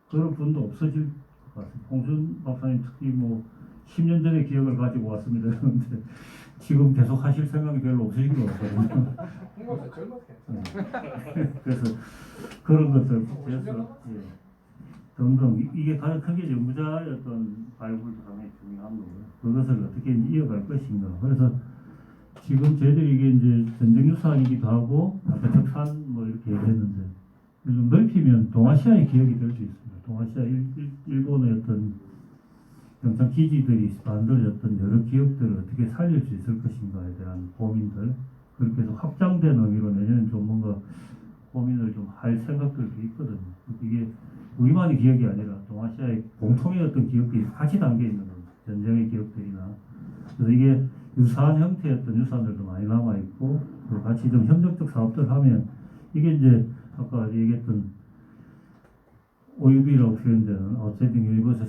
그런 분도 없어질 것 같습니다. 홍준 박사님 특히 뭐 10년 전에 기억을 가지고 왔습니다. 그런데 지금 계속 하실 생각이 별로 없으신 것 같거든요. 홍박사 젊어서 괜찮아요. 그래서 그런 것들 그래서 등등 이게 가장 큰 게 연구자의 어떤 발굴도 상당히 중요한 거고요. 그것을 어떻게 이어갈 것인가. 그래서 지금 저희들이 이게 이제 전쟁유산이기도 하고 아까 적산 뭐 이렇게 얘기했는데 좀 넓히면 동아시아의 기억이 될 수 있습니다. 동아시아 일본의 어떤 영창 기지들이 만들어졌던 여러 기억들을 어떻게 살릴 수 있을 것인가에 대한 고민들 그렇게 해서 확장된 의미로 내년엔 좀 뭔가 고민을 좀 할 생각들도 있거든요. 이게 우리만의 기억이 아니라 동아시아의 공통의 어떤 기억들이 같이 담겨 있는 겁니다. 전쟁의 기억들이나 그래서 이게 유사한 형태의 어떤 유산들도 많이 남아 있고 같이 좀 협력적 사업들 하면 이게 이제 아까 얘기했던 OUB라고 표현되는 아웃스탠딩 유니버스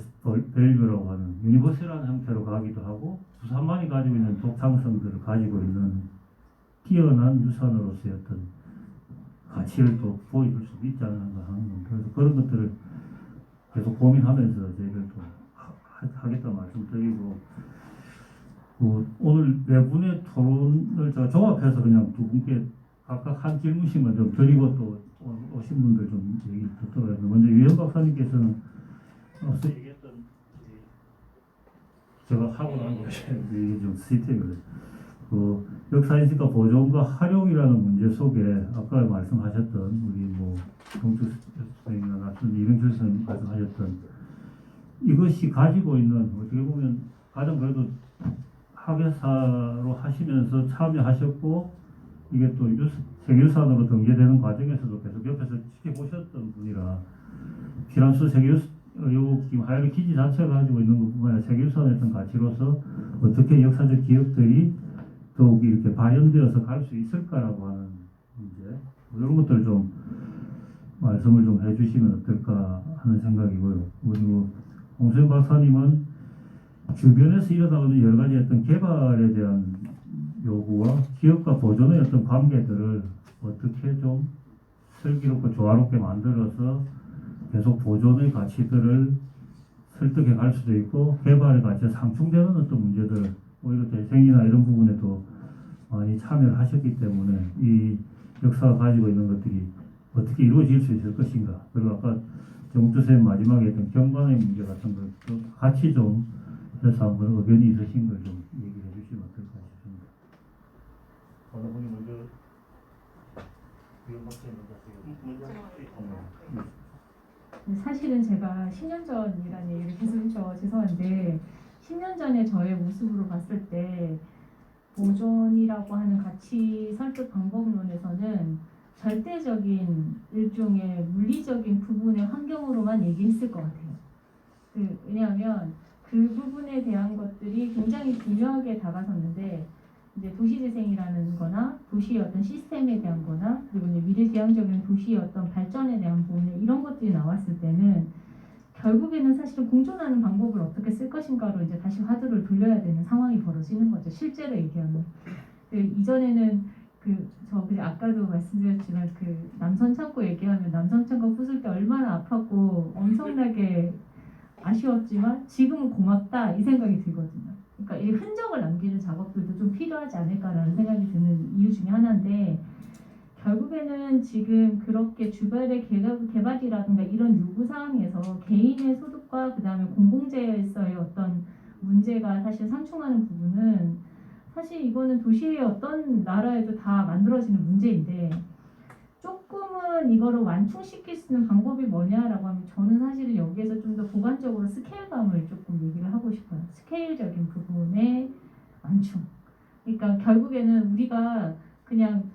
밸류라고 하는 유니버스라는 형태로 가기도 하고 부산만이 가지고 있는 독창성들을 가지고 있는 뛰어난 유산으로서의 어떤 가치를 또 보여줄 수 있지 않는가 하는 겁니다. 그래서 그런 것들을 계속 고민하면서 저희들 또 하겠다 말씀드리고 오늘 네 분의 토론을 제가 종합해서 그냥 두 분께 각각 한 질문씩만 좀 드리고 또 오신 분들 좀 얘기 듣도록 하겠습니다. 먼저 유현 박사님께서는 앞서 얘기했던 제가 하고 난 것에 이게 좀 스티브를 그 역사인식과 보존과 활용이라는 문제 속에 아까 말씀하셨던 우리 뭐 동주 선생님이나 같은 이병철 선생님 말씀하셨던 이것이 가지고 있는 어떻게 보면 가장 그래도 학예사로 하시면서 참여하셨고 이게 또 세계유산으로 등재되는 과정에서도 계속 옆에서 지켜보셨던 분이라 피란수 지금 하이리 기지 자체가 가지고 있는 것뿐만 아니라 세계유산의 어떤 가치로서 어떻게 역사적 기억들이 더욱 이렇게 발현되어서 갈 수 있을까라고 하는 문제 이런 것들을 좀 말씀을 좀 해주시면 어떨까 하는 생각이고요. 그리고 홍수영 박사님은 주변에서 일어나는 여러 가지 어떤 개발에 대한 요구와 기업과 보존의 어떤 관계들을 어떻게 좀 슬기롭고 조화롭게 만들어서 계속 보존의 가치들을 설득해 갈 수도 있고 개발의 가치가 상충되는 어떤 문제들 오히려 대생이나 이런 부분에도 많이 참여를 하셨기 때문에 이 역사가 가지고 있는 것들이 어떻게 이루어질 수 있을 것인가 그리고 아까 정주 선생님 마지막에 했던 경관의 문제 같은 걸 같이 좀 해서 한번 의견이 있으신 걸 좀 얘기해 주시면 어떨까 싶습니다. 어느 분이 먼저 위원 박사님 먼저 사실은 제가 10년 전이라는 얘기를 계속 해서 죄송한데 10년 전에 저의 모습으로 봤을 때 보존이라고 하는 가치 설득 방법론에서는 절대적인 일종의 물리적인 부분의 환경으로만 얘기했을 것 같아요. 왜냐하면 그 부분에 대한 것들이 굉장히 분명하게 다가섰는데 이제 도시재생이라는 거나 도시의 어떤 시스템에 대한 거나 그리고 이제 미래지향적인 도시의 어떤 발전에 대한 부분에 이런 것들이 나왔을 때는 결국에는 사실은 공존하는 방법을 어떻게 쓸 것인가로 이제 다시 화두를 돌려야 되는 상황이 벌어지는 거죠. 실제로 얘기하면. 이전에는 저 아까도 말씀드렸지만 남선창고 얘기하면 남선창고 부술 때 얼마나 아팠고 엄청나게 아쉬웠지만 지금은 고맙다 이 생각이 들거든요. 그러니까 이 흔적을 남기는 작업들도 좀 필요하지 않을까라는 생각이 드는 이유 중에 하나인데 결국에는 지금 그렇게 주변의 개발이라든가 이런 요구 사항에서 개인의 소득과 그 다음에 공공재에서의 어떤 문제가 사실 상충하는 부분은 사실 이거는 도시의 어떤 나라에도 다 만들어지는 문제인데 조금은 이거를 완충시킬 수 있는 방법이 뭐냐라고 하면 저는 사실은 여기에서 좀 더 보관적으로 스케일감을 조금 얘기를 하고 싶어요. 스케일적인 부분의 완충. 그러니까 결국에는 우리가 그냥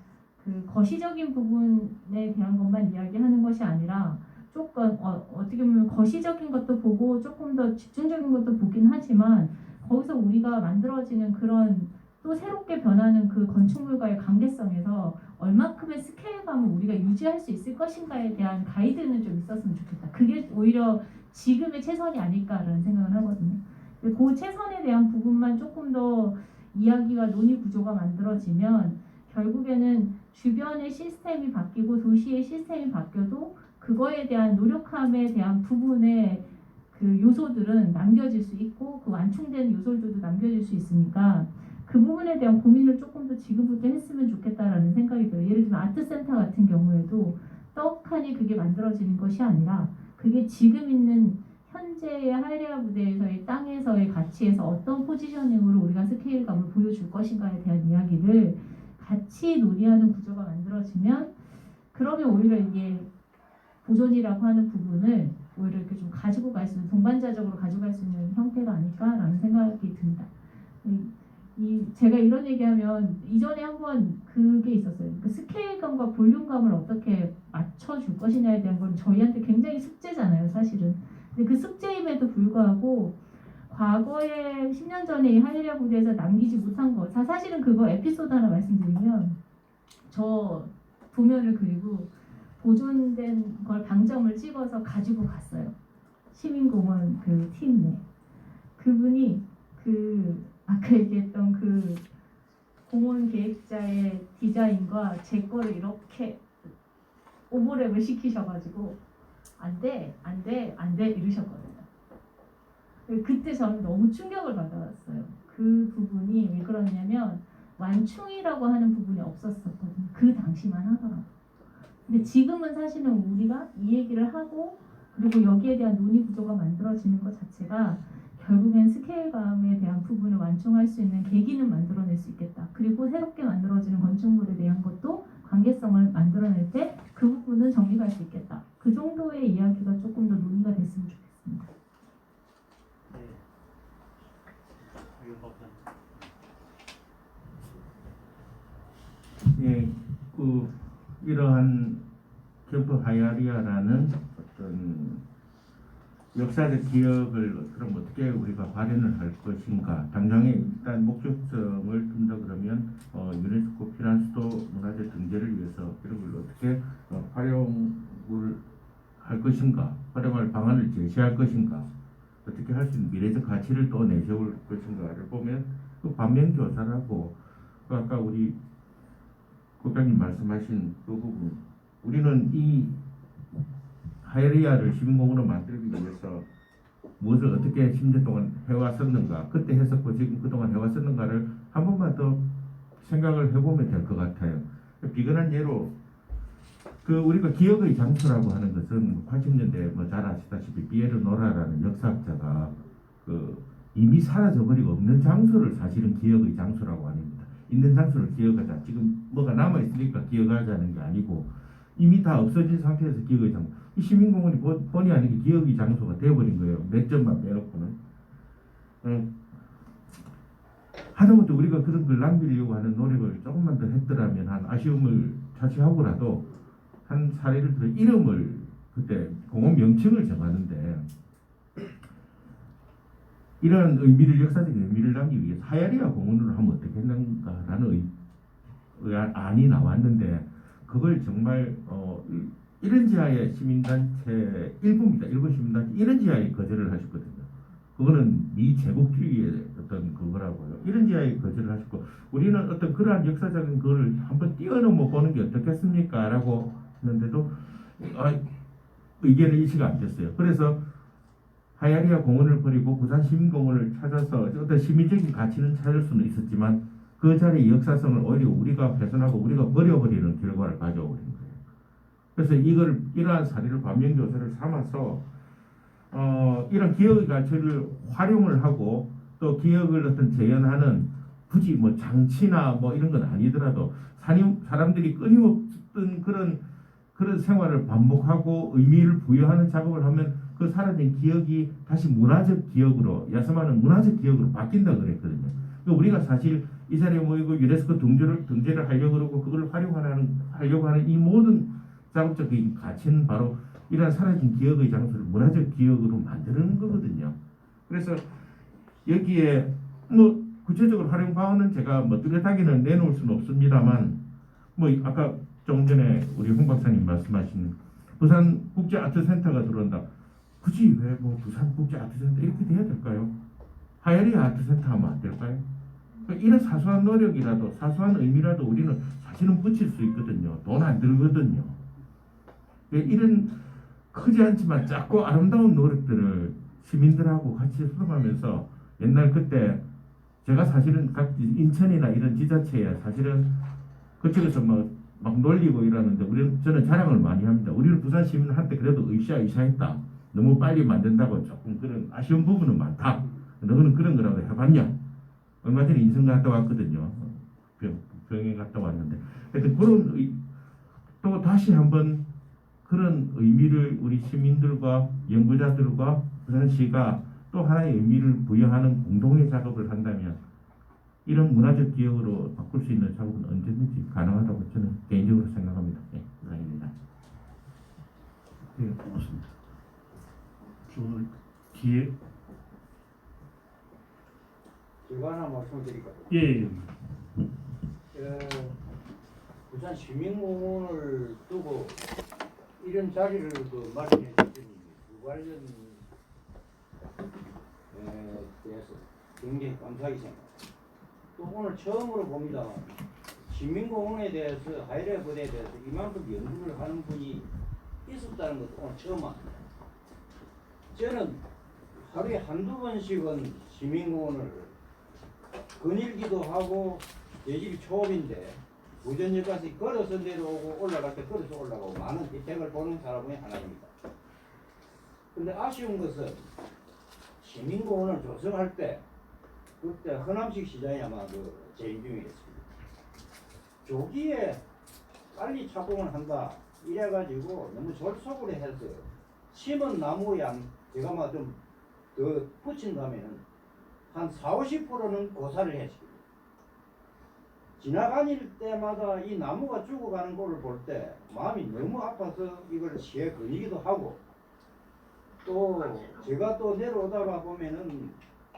그 거시적인 부분에 대한 것만 이야기하는 것이 아니라 조금 어떻게 보면 거시적인 것도 보고 조금 더 집중적인 것도 보긴 하지만 거기서 우리가 만들어지는 그런 또 새롭게 변하는 그 건축물과의 관계성에서 얼만큼의 스케일감을 우리가 유지할 수 있을 것인가에 대한 가이드는 좀 있었으면 좋겠다. 그게 오히려 지금의 최선이 아닐까라는 생각을 하거든요. 그 최선에 대한 부분만 조금 더 이야기와 논의 구조가 만들어지면 결국에는 주변의 시스템이 바뀌고 도시의 시스템이 바뀌어도 그거에 대한 노력함에 대한 부분의 그 요소들은 남겨질 수 있고 그 완충된 요소들도 남겨질 수 있으니까 그 부분에 대한 고민을 조금 더 지금부터 했으면 좋겠다라는 생각이 들어요. 예를 들면 아트센터 같은 경우에도 떡하니 그게 만들어지는 것이 아니라 그게 지금 있는 현재의 하이레아 무대에서의 땅에서의 가치에서 어떤 포지셔닝으로 우리가 스케일감을 보여줄 것인가에 대한 이야기를 같이 논의하는 구조가 만들어지면 그러면 오히려 이게 보존이라고 하는 부분을 오히려 이렇게 좀 가지고 갈 수 있는 동반자적으로 가져갈 수 있는 형태가 아닐까라는 생각이 듭니다. 제가 이런 얘기하면 이전에 한번 그게 있었어요. 그 스케일감과 볼륨감을 어떻게 맞춰줄 것이냐에 대한 건 저희한테 굉장히 숙제잖아요, 사실은. 근데 그 숙제임에도 불구하고 과거에 10년 전에 이 하이레아 무대에서 남기지 못한 거 사실은 그거 에피소드 하나 말씀드리면 저 도면을 그리고 보존된 걸 방점을 찍어서 가지고 갔어요. 시민공원 그 팀 내. 그분이 그 아까 얘기했던 그 공원 계획자의 디자인과 제 거를 이렇게 오버랩을 시키셔가지고 안 돼 이러셨거든요. 그때 저는 너무 충격을 받아왔어요. 그 부분이 왜 그러냐면 완충이라고 하는 부분이 없었었거든요. 그 당시만 하더라고요. 근데 지금은 사실은 우리가 이 얘기를 하고 그리고 여기에 대한 논의 구조가 만들어지는 것 자체가 결국엔 스케일감에 대한 부분을 완충할 수 있는 계기는 만들어낼 수 있겠다. 그리고 새롭게 만들어지는 건축물에 대한 것도 관계성을 만들어낼 때 그 부분은 정리할 수 있겠다. 그 정도의 이야기가 조금 더 논의가 됐으면 좋겠습니다. 예, 그 이러한 캠프 하이아리아라는 어떤 역사적 기억을 그럼 어떻게 우리가 발현을 할 것인가? 당장에 일단 목적성을 둔다 그러면 유네스코 피난수도 문화재 등재를 위해서 이런 걸 어떻게 활용을 할 것인가? 활용할 방안을 제시할 것인가? 어떻게 할 수 있는 미래적 가치를 또 내세울 것인가를 보면 그 반면 교사를 하고 아까 우리 국장님 말씀하신 그 부분 우리는 이 하이리아를 시민공원으로 만들기 위해서 무엇을 어떻게 10년 동안 해왔었는가 그때 했었고 지금 그동안 해왔었는가를 한 번만 더 생각을 해보면 될 것 같아요. 비근한 예로 그 우리가 기억의 장소라고 하는 것은 80년대 뭐 잘 아시다시피 피에르 노라라는 역사학자가 그 이미 사라져버리고 없는 장소를 사실은 기억의 장소라고 합니다. 있는 장소를 기억하자. 지금 뭐가 남아있으니까 기억하자는 게 아니고 이미 다 없어진 상태에서 기억의 장소. 이 시민공원이 본의 아니게 기억의 장소가 되어버린 거예요. 몇 점만 빼놓고는. 하다못해 우리가 그런 걸 남기려고 하는 노력을 조금만 더 했더라면 한 아쉬움을 자취하고라도 한 사례를 들어 이름을 그때 공원 명칭을 정하는데 이러한 의미를 역사적인 의미를 남기기 위해서 하야리아 공원으로 하면 어떻겠는가라는 안이 나왔는데 그걸 정말 이런 지하의 시민단체 일부입니다. 일부 시민단체 이런 지하에 거절을 하셨거든요. 그거는 미 제국주의의 어떤 그거라고요. 이런 지하에 거절을 하셨고 우리는 어떤 그러한 역사적인 거를 한번 뛰어넘어 보는 게 어떻겠습니까? 라고 했는데도 의견의 일치가 안 됐어요. 그래서 하야리아 공원을 버리고 부산 시민공원을 찾아서 어떤 시민적인 가치는 찾을 수는 있었지만 그 자리의 역사성을 오히려 우리가 훼손하고 우리가 버려버리는 결과를 가져오는 거예요. 그래서 이러한 사례를 반면교사를 삼아서 이런 기억의 가치를 활용을 하고 또 기억을 어떤 재현하는 굳이 뭐 장치나 뭐 이런 건 아니더라도 사람들이 끊임없던 그런 생활을 반복하고 의미를 부여하는 작업을 하면 그 사라진 기억이 다시 문화적 기억으로, 야스만은 문화적 기억으로 바뀐다 그랬거든요. 그러니까 우리가 사실 이 자리에 모이고 유네스코 등재를 하려고 그러고 그걸 하려고 하는 이 모든 작업적인 가치는 바로 이러한 사라진 기억의 장소를 문화적 기억으로 만드는 거거든요. 그래서 여기에 뭐 구체적으로 활용 방안은 제가 뭐 뚜렷하게는 내놓을 수는 없습니다만, 뭐 아까 좀 전에 우리 홍 박사님 말씀하신 부산 국제 아트센터가 들어온다. 굳이 왜 뭐 부산 국제 아트센터 이렇게 돼야 될까요? 하야리 아트센터 하면 안 될까요? 그러니까 이런 사소한 노력이라도, 사소한 의미라도 우리는 사실은 붙일 수 있거든요. 돈 안 들거든요. 이런 크지 않지만 작고 아름다운 노력들을 시민들하고 같이 수립하면서, 옛날 그때 제가 사실은 각 인천이나 이런 지자체에 사실은 그쪽에서 막 놀리고 이러는데 저는 자랑을 많이 합니다. 우리는 부산 시민한테 그래도 으쌰으쌰했다. 너무 빨리 만든다고 조금 그런 아쉬운 부분은 많다. 너는 그런 거라도 해봤냐? 얼마 전에 인천 갔다 왔거든요. 병에 갔다 왔는데, 하여튼 그런 또 다시 한번 그런 의미를 우리 시민들과 연구자들과 부산시가 또 하나의 의미를 부여하는 공동의 작업을 한다면 이런 문화적 기억으로 바꿀 수 있는 작업은 언제든지 가능하다고 저는 개인적으로 생각합니다. 네, 이상입니다. 네, 고맙습니다. 저 뒤에 제가 하나 말씀드릴까요? 예. 부산 시민공원을 두고 이런 자리를 마련해 주신 그 관련 대해서 굉장히 감사하게 생각합니다. 또 오늘 처음으로 봅니다. 시민공원에 대해서, 하이레브에 대해서 이만큼 연구를 하는 분이 있었다는 것도 오늘 처음 왔습니다. 저는 하루에 한두 번씩은 시민공원을 거닐기도 하고, 내 집이 초업인데 우전역까지 걸어서 내려오고 올라갈 때 걸어서 올라가고 많은 혜택을 보는 사람 중에 하나입니다. 근데 아쉬운 것은 시민공원을 조성할 때, 그때 허남식 시장이 아마 제일 유명했습니다. 조기에 빨리 착공을 한다 이래가지고 너무 졸속으로 해서 심은 나무 양, 제가 막 좀 더 붙인다면 한 40~50%는 고사를 했습니다. 지나다닐 때마다 이 나무가 죽어가는 거를 볼 때 마음이 너무 아파서 이걸 시에 거니기도 하고, 또 제가 또 내려오다가 보면은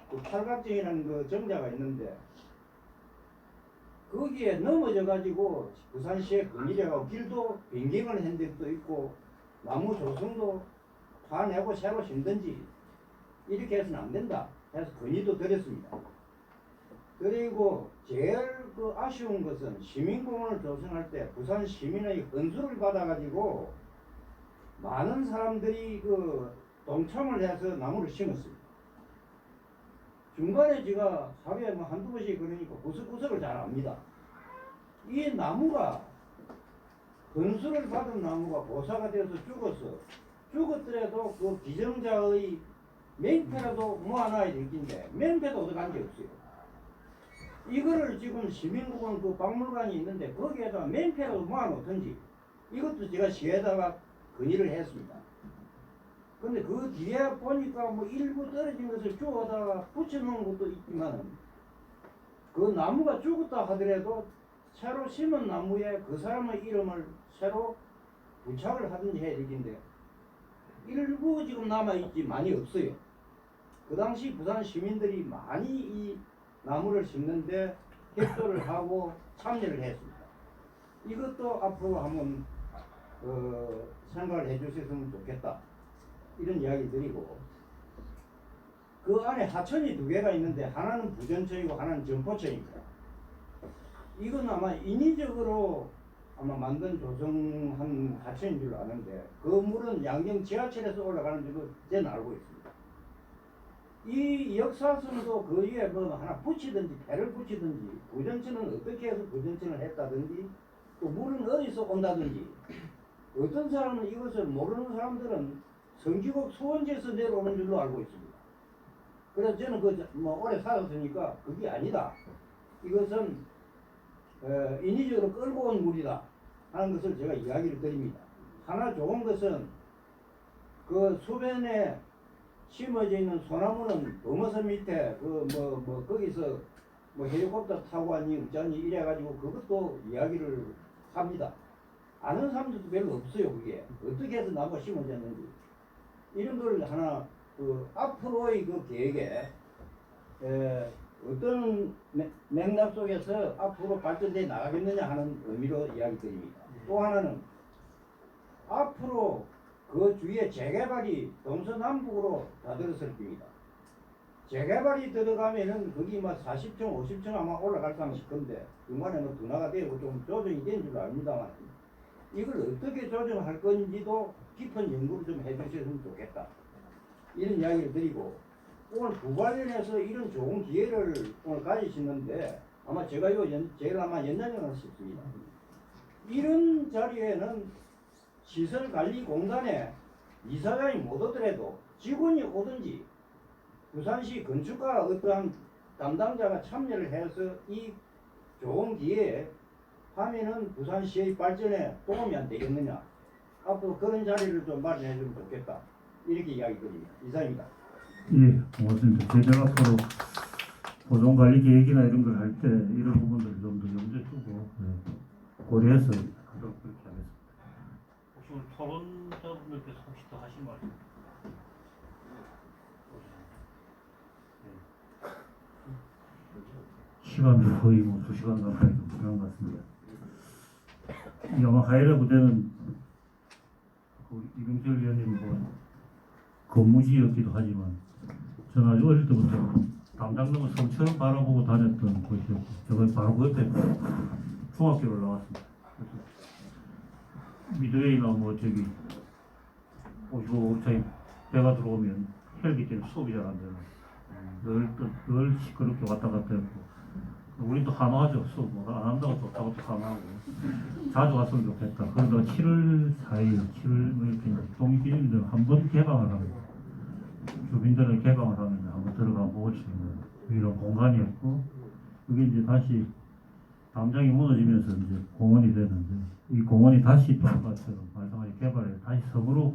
그 팔각정이라는 그 정자가 있는데 거기에 넘어져 가지고 부산시에 거니려고 길도 변경을 한 데도 있고 나무 조성도 파내고 새로 심든지 이렇게 해서는 안 된다 해서 건의도 드렸습니다. 그리고 제일 아쉬운 것은 시민공원을 조성할 때 부산 시민의 헌수를 받아가지고 많은 사람들이 동참을 해서 나무를 심었습니다. 중간에 제가 하루에 한두 번씩 그러니까 구석구석을 잘 압니다. 이 나무가, 헌수를 받은 나무가 보사가 되어서 죽었더라도 그 기증자의 맹패라도 모아놔야 되겠는데 맹패도 얻어간 게 없어요. 이거를 지금 시민공원 그 박물관이 있는데 거기에다가 맹패라도 모아놓든지, 이것도 제가 시에다가 건의를 했습니다. 근데 그 뒤에 보니까 일부 떨어진 것을 주워다가 붙여놓은 것도 있지만, 그 나무가 죽었다 하더라도 새로 심은 나무에 그 사람의 이름을 새로 부착을 하든지 해야 되겠는데 일부 지금 남아있지 많이 없어요. 그 당시 부산 시민들이 많이 이 나무를 심는데 협조를 하고 참여를 했습니다. 이것도 앞으로 한번 생각을 해주셨으면 좋겠다, 이런 이야기 드리고, 그 안에 하천이 두 개가 있는데 하나는 부전천이고 하나는 전포천입니다. 이건 아마 인위적으로 아마 만든 조성한 하천인 줄로 아는데 그 물은 양정 지하철에서 올라가는 줄로 저는 알고 있습니다. 이 역사성도 그 위에 하나 붙이든지 배를 붙이든지, 부전천은 어떻게 해서 부전천을 했다든지, 또 물은 어디서 온다든지, 어떤 사람은 이것을 모르는 사람들은 성지곡 소원지에서 내려오는 줄로 알고 있습니다. 그래서 저는 오래 살았으니까 그게 아니다. 이것은 인위적으로 끌고 온 물이다 하는 것을 제가 이야기를 드립니다. 하나 좋은 것은 그 수변에 심어져 있는 소나무는 범어선 밑에 거기서 뭐 헬리콥터 타고 왔니 어쩌니 이래가지고 그것도 이야기를 합니다. 아는 사람들도 별로 없어요. 그게 어떻게 해서 나무가 심어졌는지 이런 걸 하나 그 앞으로의 그 계획에 어떤 맥락 속에서 앞으로 발전돼 나가겠느냐 하는 의미로 이야기 드립니다. 또 하나는 앞으로 그 주위에 재개발이 동서남북으로 다 들어설 겁니다. 재개발이 들어가면은 거기 막 40층, 50층 아마 올라갈 까 싶은데 중간에 뭐 둔화가 되고 좀 조정이 된 줄 압니다만 이걸 어떻게 조정할 건지도 깊은 연구를 좀 해주셨으면 좋겠다. 이런 이야기를 드리고 오늘 그 관련해서 이런 좋은 기회를 오늘 가지시는데 아마 제가 제일 아마 연장연을 싶습니다. 이런 자리에는 시설관리공단에 이사장이 못 오더라도 직원이 오든지 부산시 건축가 어떠한 담당자가 참여를 해서 이 좋은 기회에 하면은 부산시의 발전에 도움이 안 되겠느냐. 앞으로 그런 자리를 좀 마련해 주면 좋겠다. 이렇게 이야기 드립니다. 이상입니다. 예, 고맙습니다. 제가 앞으로 보존관리 계획이나 이런 걸 할 때 이런 부분들을 좀 더 염두에 두고 고려해서 하도록 그렇게 하겠습니다. 혹시 오늘 토론자분들께서 혹시 더 하실 말씀? 시간도 거의 뭐 2시간 가까이 지난 것 같습니다. 이 아마 하이라 부대는 그 이병철 위원님 뭐 근무지였기도 하지만 저는 아주 어릴 때부터 담당동을 섬처럼 바라보고 다녔던 곳이었고 제가 바로 그 옆에 중학교를 나왔습니다. 그래서 미드웨이나 뭐 저기 55차에 배가 들어오면 헬기 때문에 수업이 잘 안 되는 늘 시끄럽게 왔다 갔다 했고 우리 또 한화하죠. 수업 안 한다고 좋다고 또 한화하고 자주 왔으면 좋겠다. 그러다가 7월 4일 7월 뭐 이렇게 독립기념일을 한번 개방을 합니다. 주민들은 개방을 하면 한번 들어가 볼 수 있는 이런 공간이었고 그게 이제 다시 담장이 무너지면서 이제 공원이 되는데 이 공원이 다시 또 아까처럼 말씀하신 개발에 다시 섬으로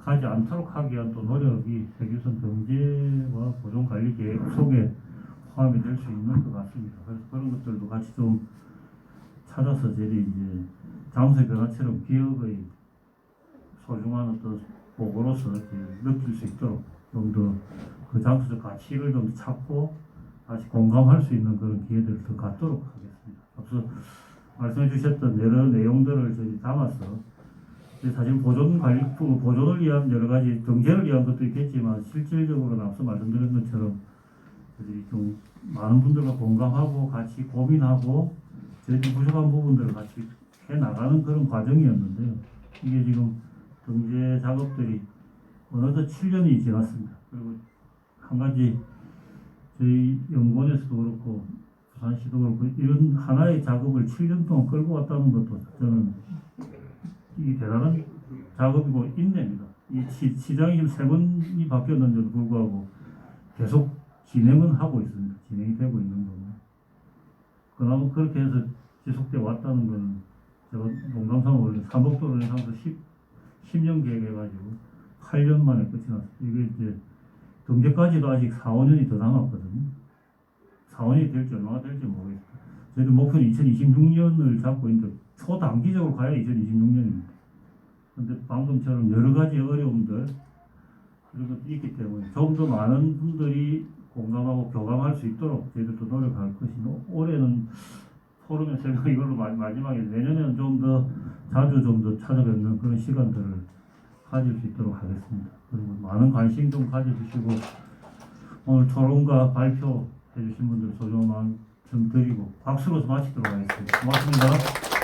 가지 않도록 하기 위한 또 노력이 세계유산 등재와 보존관리 계획 속에 포함이 될 수 있는 것 같습니다. 그래서 그런 것들도 같이 좀 찾아서 저희 이제 장소의 변화처럼 기억의 소중한 어떤 보고로서 느낄 수 있도록 좀 더 그 장소적 가치를 좀 찾고 다시 공감할 수 있는 그런 기회들을 더 갖도록 하겠습니다. 앞서 말씀해 주셨던 여러 내용들을 저희 담아서 사실 보존을 위한 여러 가지 등재를 위한 것도 있겠지만 실질적으로는 앞서 말씀드린 것처럼 좀 많은 분들과 공감하고 같이 고민하고 저희들 부족한 부분들을 같이 해나가는 그런 과정이었는데요. 이게 지금 등재 작업들이 어느덧 7년이 지났습니다. 그리고 한 가지 저희 연구원에서도 그렇고 부산시도 그렇고 이런 하나의 작업을 7년 동안 끌고 왔다는 것도 저는 이 대단한 작업이고 인내입니다. 이 시장이 지금 3번이 바뀌었는데도 불구하고 계속 진행은 하고 있습니다. 진행이 되고 있는 거고. 그나마 그렇게 해서 지속돼 왔다는 건 제가 농담삼아 3억도를 항상 10년 계획해가지고 8년 만에 끝이 났어요. 이게 이제 등재까지도 아직 4, 5년이 더 남았거든요. 4, 5년이 될지 얼마나 될지 모르겠어요. 저희도 목표는 2026년을 잡고 있는데 초단기적으로 가야 2026년입니다. 근데 방금처럼 여러 가지 어려움들 이런 것도 있기 때문에 좀 더 많은 분들이 공감하고 교감할 수 있도록 저희들도 노력할 것이고 올해는 포럼의 생각 이걸로 마지막에 내년에는 좀 더 자주 좀 더 찾아뵙는 그런 시간들을 가질 수 있도록 하겠습니다. 그리고 많은 관심 좀 가져주시고 오늘 토론과 발표 해주신 분들 소중한 마음 좀 드리고 박수로 마치도록 하겠습니다. 고맙습니다.